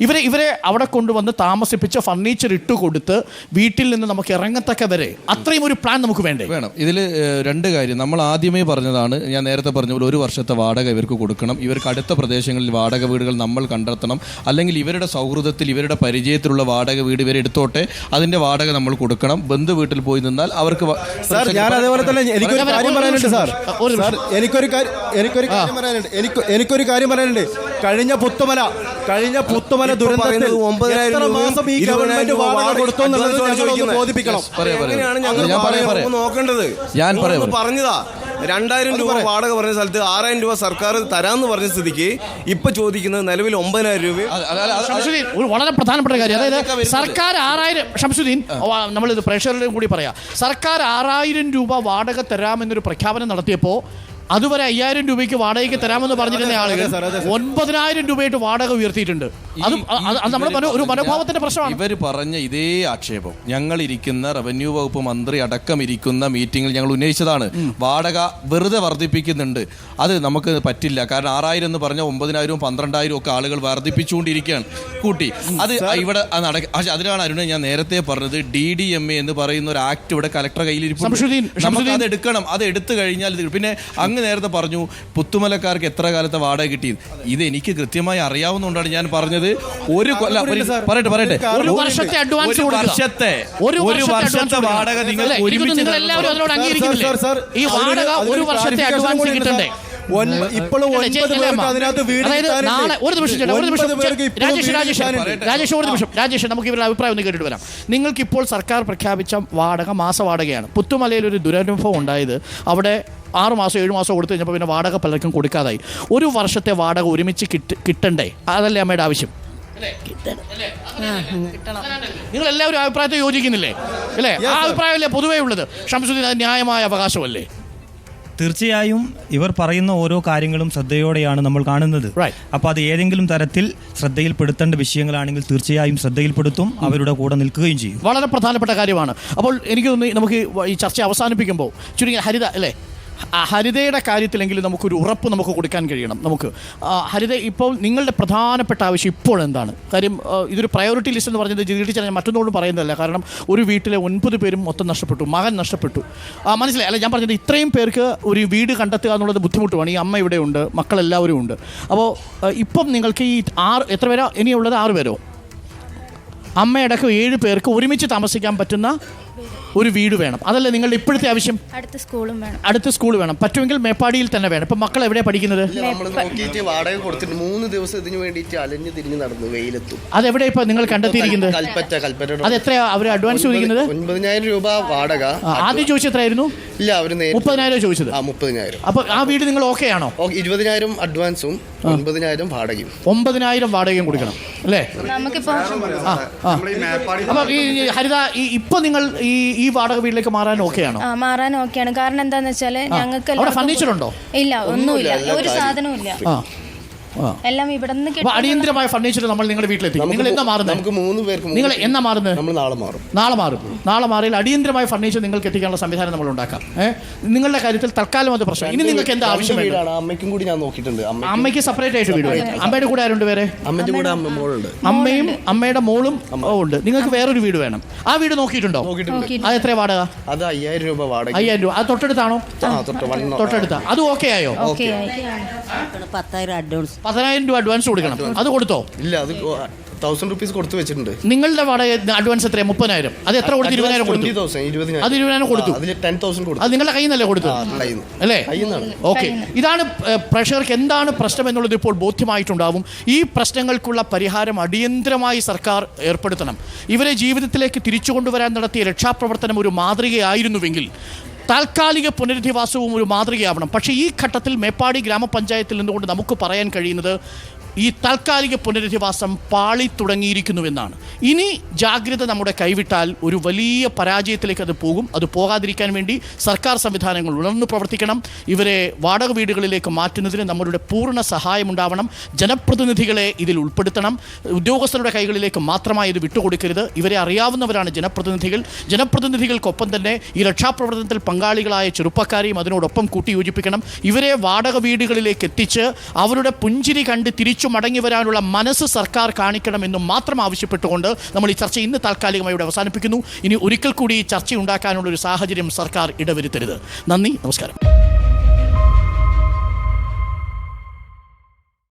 ഇവരെ അവിടെ കൊണ്ടുവന്ന് താമസിപ്പിച്ച് ഫർണിച്ചർ ഇട്ടുകൊടുത്ത് വീട്ടിൽ നിന്ന് നമുക്ക് ഇറങ്ങത്തക്ക വരെ അത്രയും ഒരു പ്ലാൻ നമുക്ക് വേണം. ഇതിൽ 2 കാര്യം നമ്മൾ ആദ്യമേ പറഞ്ഞതാണ്. ഞാൻ നേരത്തെ പറഞ്ഞ പോലെ 1 വർഷത്തെ വാടക ഇവർക്ക് കൊടുക്കണം. ഇവർക്ക് അടുത്ത പ്രദേശങ്ങളിൽ വാടക വീടുകൾ നമ്മൾ കണ്ടെത്തണം. അല്ലെങ്കിൽ ഇവരുടെ സൗഹൃദത്തിൽ, ഇവരുടെ പരിചയത്തിലുള്ള വാടക വീട് ഇവരെ എടുത്തോട്ടെ, അതിന്റെ വാടക നമ്മൾ കൊടുക്കണം. ബന്ധു വീട്ടിൽ പോയി നിന്നാൽ അവർക്ക് ഞാൻ അതേപോലെ തന്നെ എനിക്കൊരു കാര്യം പറയാനുണ്ട് സാർ. എനിക്കൊരു കാര്യം പറയാനുണ്ട്. കഴിഞ്ഞ പുത്തുമല ദുരന്തത്തിൽ 9,000 മാസം ഈ ഗവൺമെന്റ് വാടക കൊടുത്തു എന്നുള്ളത് ഞങ്ങളൊന്ന് ബോധിപ്പിക്കണം. നോക്കേണ്ടത് പറഞ്ഞതാ 2,000 രൂപ വാടക പറഞ്ഞ സ്ഥലത്ത് 6,000 രൂപ സർക്കാർ തരാന്ന് പറഞ്ഞ സ്ഥിതിക്ക് ഇപ്പൊ ചോദിക്കുന്നത് നിലവിൽ 9,000 രൂപ. ഒരു വളരെ പ്രധാനപ്പെട്ട കാര്യം, അതായത് സർക്കാർ 6,000, ഷംസുദ്ദീൻ, നമ്മളിത് പ്രേക്ഷകരുടെയും കൂടി പറയാം, സർക്കാർ 6,000 രൂപ വാടക തരാമെന്നൊരു പ്രഖ്യാപനം നടത്തിയപ്പോൾ അതുവരെ 5,000 രൂപയ്ക്ക് വാടകയ്ക്ക് തരാമെന്ന് പറഞ്ഞിരുന്ന ആളുകൾ 9,000 രൂപയായിട്ട് വാടക ഉയർത്തിയിട്ടുണ്ട്. അത് നമ്മുടെ ഒരു മനോഭാവത്തിന്റെ പ്രശ്നമാണ്. ഇവർ പറഞ്ഞ ഇതേ ആക്ഷേപം ഞങ്ങൾ ഇരിക്കുന്ന റവന്യൂ വകുപ്പ് മന്ത്രി അടക്കം ഇരിക്കുന്ന മീറ്റിംഗിൽ ഞങ്ങൾ ഉന്നയിച്ചതാണ്. വാടക വെറുതെ വർദ്ധിപ്പിക്കുന്നുണ്ട്, അത് നമുക്ക് പറ്റില്ല. കാരണം 6,000 എന്ന് പറഞ്ഞ 9,000 12,000 ഒക്കെ ആളുകൾ വർദ്ധിപ്പിച്ചുകൊണ്ടിരിക്കുകയാണ് കൂട്ടി. അത് ഇവിടെ അതിനാണ് അരുണ ഞാൻ നേരത്തെ പറഞ്ഞത്, DDMA എന്ന് പറയുന്ന ഒരു ആക്ട് ഇവിടെ കലക്ടർ കയ്യിലിരിക്കും. നമുക്ക് അത് എടുക്കണം. അത് എടുത്തു കഴിഞ്ഞാൽ പിന്നെ നേരത്തെ പറഞ്ഞു പുത്തുമലക്കാർക്ക് എത്ര കാലത്തെ വാടക കിട്ടി. ഇത് എനിക്ക് കൃത്യമായി അറിയാവുന്നതുകൊണ്ടാണ് ഞാൻ പറഞ്ഞത്. പറയട്ടെ ഒരു വർഷത്തെ അഡ്വാൻസ് വാടക നിങ്ങൾ ഒരുമിച്ച് ഈ വാടക ഒരു വർഷത്തെ അഡ്വാൻസ് കിട്ടണ്ടേ? രാജേഷ്, നമുക്ക് ഇവരുടെ അഭിപ്രായം ഒന്ന് കേട്ടിട്ട് വരാം. നിങ്ങൾക്കിപ്പോൾ സർക്കാർ പ്രഖ്യാപിച്ച വാടക മാസവാടകയാണ്. പുത്തുമലയിൽ ഒരു ദുരനുഭവം ഉണ്ടായത്. അവിടെ 6 മാസം 7 മാസം കൊടുത്തു കഴിഞ്ഞപ്പോൾ പിന്നെ വാടക പലർക്കും കൊടുക്കാതായി. ഒരു വർഷത്തെ വാടക ഒരുമിച്ച് കിട്ടണ്ടേ? അതല്ലേ അമ്മയുടെ ആവശ്യം? നിങ്ങൾ എല്ലാവരും അഭിപ്രായത്തെ യോജിക്കുന്നില്ലേ? അല്ലേ? ആ അഭിപ്രായമല്ലേ പൊതുവേ ഉള്ളത്? ഷംസുദ്ദീൻ, അത് ന്യായമായ അവകാശമല്ലേ? തീർച്ചയായും ഇവർ പറയുന്ന ഓരോ കാര്യങ്ങളും ശ്രദ്ധയോടെയാണ് നമ്മൾ കാണുന്നത്. അപ്പോൾ അത് ഏതെങ്കിലും തരത്തിൽ ശ്രദ്ധയിൽപ്പെടുത്തേണ്ട വിഷയങ്ങളാണെങ്കിൽ തീർച്ചയായും ശ്രദ്ധയിൽപ്പെടുത്തും, അവരുടെ കൂടെ നിൽക്കുകയും ചെയ്യും. വളരെ പ്രധാനപ്പെട്ട കാര്യമാണ്. അപ്പോൾ എനിക്ക് തോന്നുന്നു നമുക്ക് ഈ ചർച്ച അവസാനിപ്പിക്കുമ്പോൾ ചുരുങ്ങി ഹരിത അല്ലേ, ഹരിതയുടെ കാര്യത്തിലെങ്കിലും നമുക്കൊരു ഉറപ്പ് നമുക്ക് കൊടുക്കാൻ കഴിയണം. ഹരിത ഇപ്പോൾ നിങ്ങളുടെ പ്രധാനപ്പെട്ട ആവശ്യം ഇപ്പോൾ എന്താണ്? കാര്യം ഇതൊരു പ്രയോറിറ്റി ലിസ്റ്റ് എന്ന് പറഞ്ഞത് ടീച്ചർ ഞാൻ മറ്റൊന്നുകൊണ്ടും പറയുന്നതല്ല. കാരണം ഒരു വീട്ടിലെ 9 പേരും മൊത്തം നഷ്ടപ്പെട്ടു, മകൻ നഷ്ടപ്പെട്ടു. മനസ്സിലായി അല്ല? ഞാൻ പറഞ്ഞത് ഇത്രയും പേർക്ക് ഒരു വീട് കണ്ടെത്തുക എന്നുള്ളത് ബുദ്ധിമുട്ടുമാണ്. ഈ അമ്മ ഇവിടെ ഉണ്ട്, മക്കളെല്ലാവരും ഉണ്ട്. അപ്പോൾ ഇപ്പം നിങ്ങൾക്ക് ഈ എത്ര പേരോ ഇനിയുള്ളത്? 6 പേരോ? അമ്മയടക്കം 7 പേർക്ക് ഒരുമിച്ച് താമസിക്കാൻ പറ്റുന്ന ഒരു വീട് വേണം. അതല്ലേ നിങ്ങളുടെ ഇപ്പോഴത്തെ ആവശ്യം? അടുത്ത സ്കൂൾ വേണം. പറ്റുമെങ്കിൽ മേപ്പാടിയിൽ തന്നെ വേണം. ഇപ്പം മക്കൾ എവിടെയാണ് പഠിക്കുന്നത്? വാടക കൊടുത്തിട്ട് 3 ദിവസം ഇതിനു വേണ്ടിയിട്ട് അലഞ്ഞു തിരിഞ്ഞ് നടന്നു വെയിലെത്തും. അതെവിടെ ഇപ്പൊ നിങ്ങൾ കണ്ടെത്തിയിരിക്കുന്നത്? കൽപ്പറ്റ. അത് എത്രയാ അവർ അഡ്വാൻസ് ചോദിക്കുന്നത്? 9,000 രൂപ വാടക. ആദ്യം ചോദിച്ചത് എത്രയായിരുന്നു? ഇല്ല, അവര് 30,000 ചോദിച്ചത്. 30,000. അപ്പൊ ആ വീട് നിങ്ങൾ ഓക്കെ ആണോ? 20,000 അഡ്വാൻസും 9,000 വാടകയും. 9,000 വാടകയും കൊടുക്കണം അല്ലേ? അപ്പൊ ഈ ഹരിത, ഇപ്പൊ നിങ്ങൾ ഈ വാടക വീട്ടിലേക്ക് മാറാൻ ഓക്കെയാണോ? മാറാൻ ഓക്കെയാണ്. കാരണം എന്താന്ന് വെച്ചാല് ഞങ്ങൾക്ക് ഫർണിച്ചർ ഉണ്ടോ? ഇല്ല, ഒന്നുമില്ല, ഒരു സാധനവും ഇല്ല. എല്ലാം ഇവിടെ അടിയന്തരമായ ഫർണിച്ചർ നമ്മൾ നിങ്ങളുടെ വീട്ടിലെത്തിക്കും. നിങ്ങൾ എന്നാ മാറുന്നത്? നമുക്ക് 3 പേർക്ക്. നിങ്ങൾ എന്നാ മാറുന്നത്? നമ്മൾ നാളെ മാറും. നാളെ മാറിയാൽ അടിയന്തരമായ ഫർണിച്ചർ നിങ്ങൾക്ക് എത്തിക്കാനുള്ള സംവിധാനം നമ്മൾ ഉണ്ടാക്കാം. നിങ്ങളുടെ കാര്യത്തിൽ തൽക്കാലം അത് പ്രശ്നം. ഇനി നിങ്ങൾക്ക് എന്താ ആവശ്യം? അമ്മയ്ക്കും കൂടി ഞാൻ നോക്കിയിട്ടുണ്ട്. അമ്മയ്ക്ക് സെപ്പറേറ്റ് ആയിട്ട് വീട്. അമ്മയുടെ കൂടെ ആരുണ്ട്? വേറെ അമ്മയുടെ കൂടെ മോളുണ്ട്. അമ്മയും അമ്മയുടെ മോളും ഉണ്ട്. നിങ്ങൾക്ക് വേറൊരു വീട് വേണം. ആ വീട് നോക്കിയിട്ടുണ്ടോ? അത് എത്ര വാടക? അത് 5,000 രൂപ വാടക. 5,000 രൂപ. അത് തൊട്ടടുത്താണോ? തൊട്ടടുത്ത. അത് ഓക്കെ ആയോ? 10,000 രൂപ അഡ്വാൻസ് കൊടുക്കണം. അത് കൊടുത്തോ? ഇല്ല, അത് 1,000 രൂപീസ് കൊടുത്തു വെച്ചിട്ടുണ്ട്. നിങ്ങളുടെ വാടക അഡ്വാൻസ് എത്രയാണ്? 30,000. അത് എത്ര കൊടുത്തു? 20,000 കൊടുത്തു. അത് 20,000 കൊടുത്തു. അത് നിങ്ങളുടെ കയ്യിൽ നിന്നല്ലേ കൊടുത്തു അല്ലേ? ഓക്കെ. ഇതാണ് പ്രേക്ഷകർക്ക് എന്താണ് പ്രശ്നം എന്നുള്ളത് ഇപ്പോൾ ബോധ്യമായിട്ടുണ്ടാവും. ഈ പ്രശ്നങ്ങൾക്കുള്ള പരിഹാരം അടിയന്തരമായി സർക്കാർ ഏർപ്പെടുത്തണം. ഇവരെ ജീവിതത്തിലേക്ക് തിരിച്ചു കൊണ്ടുവരാൻ നടത്തിയ രക്ഷാപ്രവർത്തനം ഒരു മാതൃകയായിരുന്നുവെങ്കിൽ താൽക്കാലിക പുനരധിവാസവും ഒരു മാതൃകയാവണം. പക്ഷേ ഈ ഘട്ടത്തിൽ മേപ്പാടി ഗ്രാമപഞ്ചായത്തിൽ നിന്നുകൊണ്ട് നമുക്ക് പറയാൻ കഴിയുന്നത് ഈ താൽക്കാലിക പുനരധിവാസം പാളി തുടങ്ങിയിരിക്കുന്നുവെന്നാണ്. ഇനി ജാഗ്രത നമ്മുടെ കൈവിട്ടാൽ ഒരു വലിയ പരാജയത്തിലേക്ക് അത് പോകും. അത് പോകാതിരിക്കാൻ വേണ്ടി സർക്കാർ സംവിധാനങ്ങൾ ഉണർന്നു പ്രവർത്തിക്കണം. ഇവരെ വാടക വീടുകളിലേക്ക് മാറ്റുന്നതിന് നമ്മളുടെ പൂർണ്ണ സഹായമുണ്ടാവണം. ജനപ്രതിനിധികളെ ഇതിൽ ഉൾപ്പെടുത്തണം. ഉദ്യോഗസ്ഥരുടെ കൈകളിലേക്ക് മാത്രമായി ഇത് വിട്ടുകൊടുക്കരുത്. ഇവരെ അറിയാവുന്നവരാണ് ജനപ്രതിനിധികൾ. ജനപ്രതിനിധികൾക്കൊപ്പം തന്നെ ഈ രക്ഷാപ്രവർത്തനത്തിൽ പങ്കാളികളായ ചെറുപ്പക്കാരെയും അതിനോടൊപ്പം കൂട്ടിയോജിപ്പിക്കണം. ഇവരെ വാടക വീടുകളിലേക്ക് എത്തിച്ച് അവരുടെ പുഞ്ചിരി കണ്ട് തിരിച്ചു മടങ്ങി വരാനുള്ള മനസ്സ് സർക്കാർ കാണിക്കണമെന്നും മാത്രം ആവശ്യപ്പെട്ടുകൊണ്ട് നമ്മൾ ഈ ചർച്ച ഇന്ന് താൽക്കാലികമായി ഇവിടെ അവസാനിപ്പിക്കുന്നു. ഇനി ഒരിക്കൽ കൂടി ഈ ചർച്ച ഉണ്ടാക്കാനുള്ള ഒരു സാഹചര്യം സർക്കാർ ഇടവരുത്തരുത്. നന്ദി, നമസ്കാരം.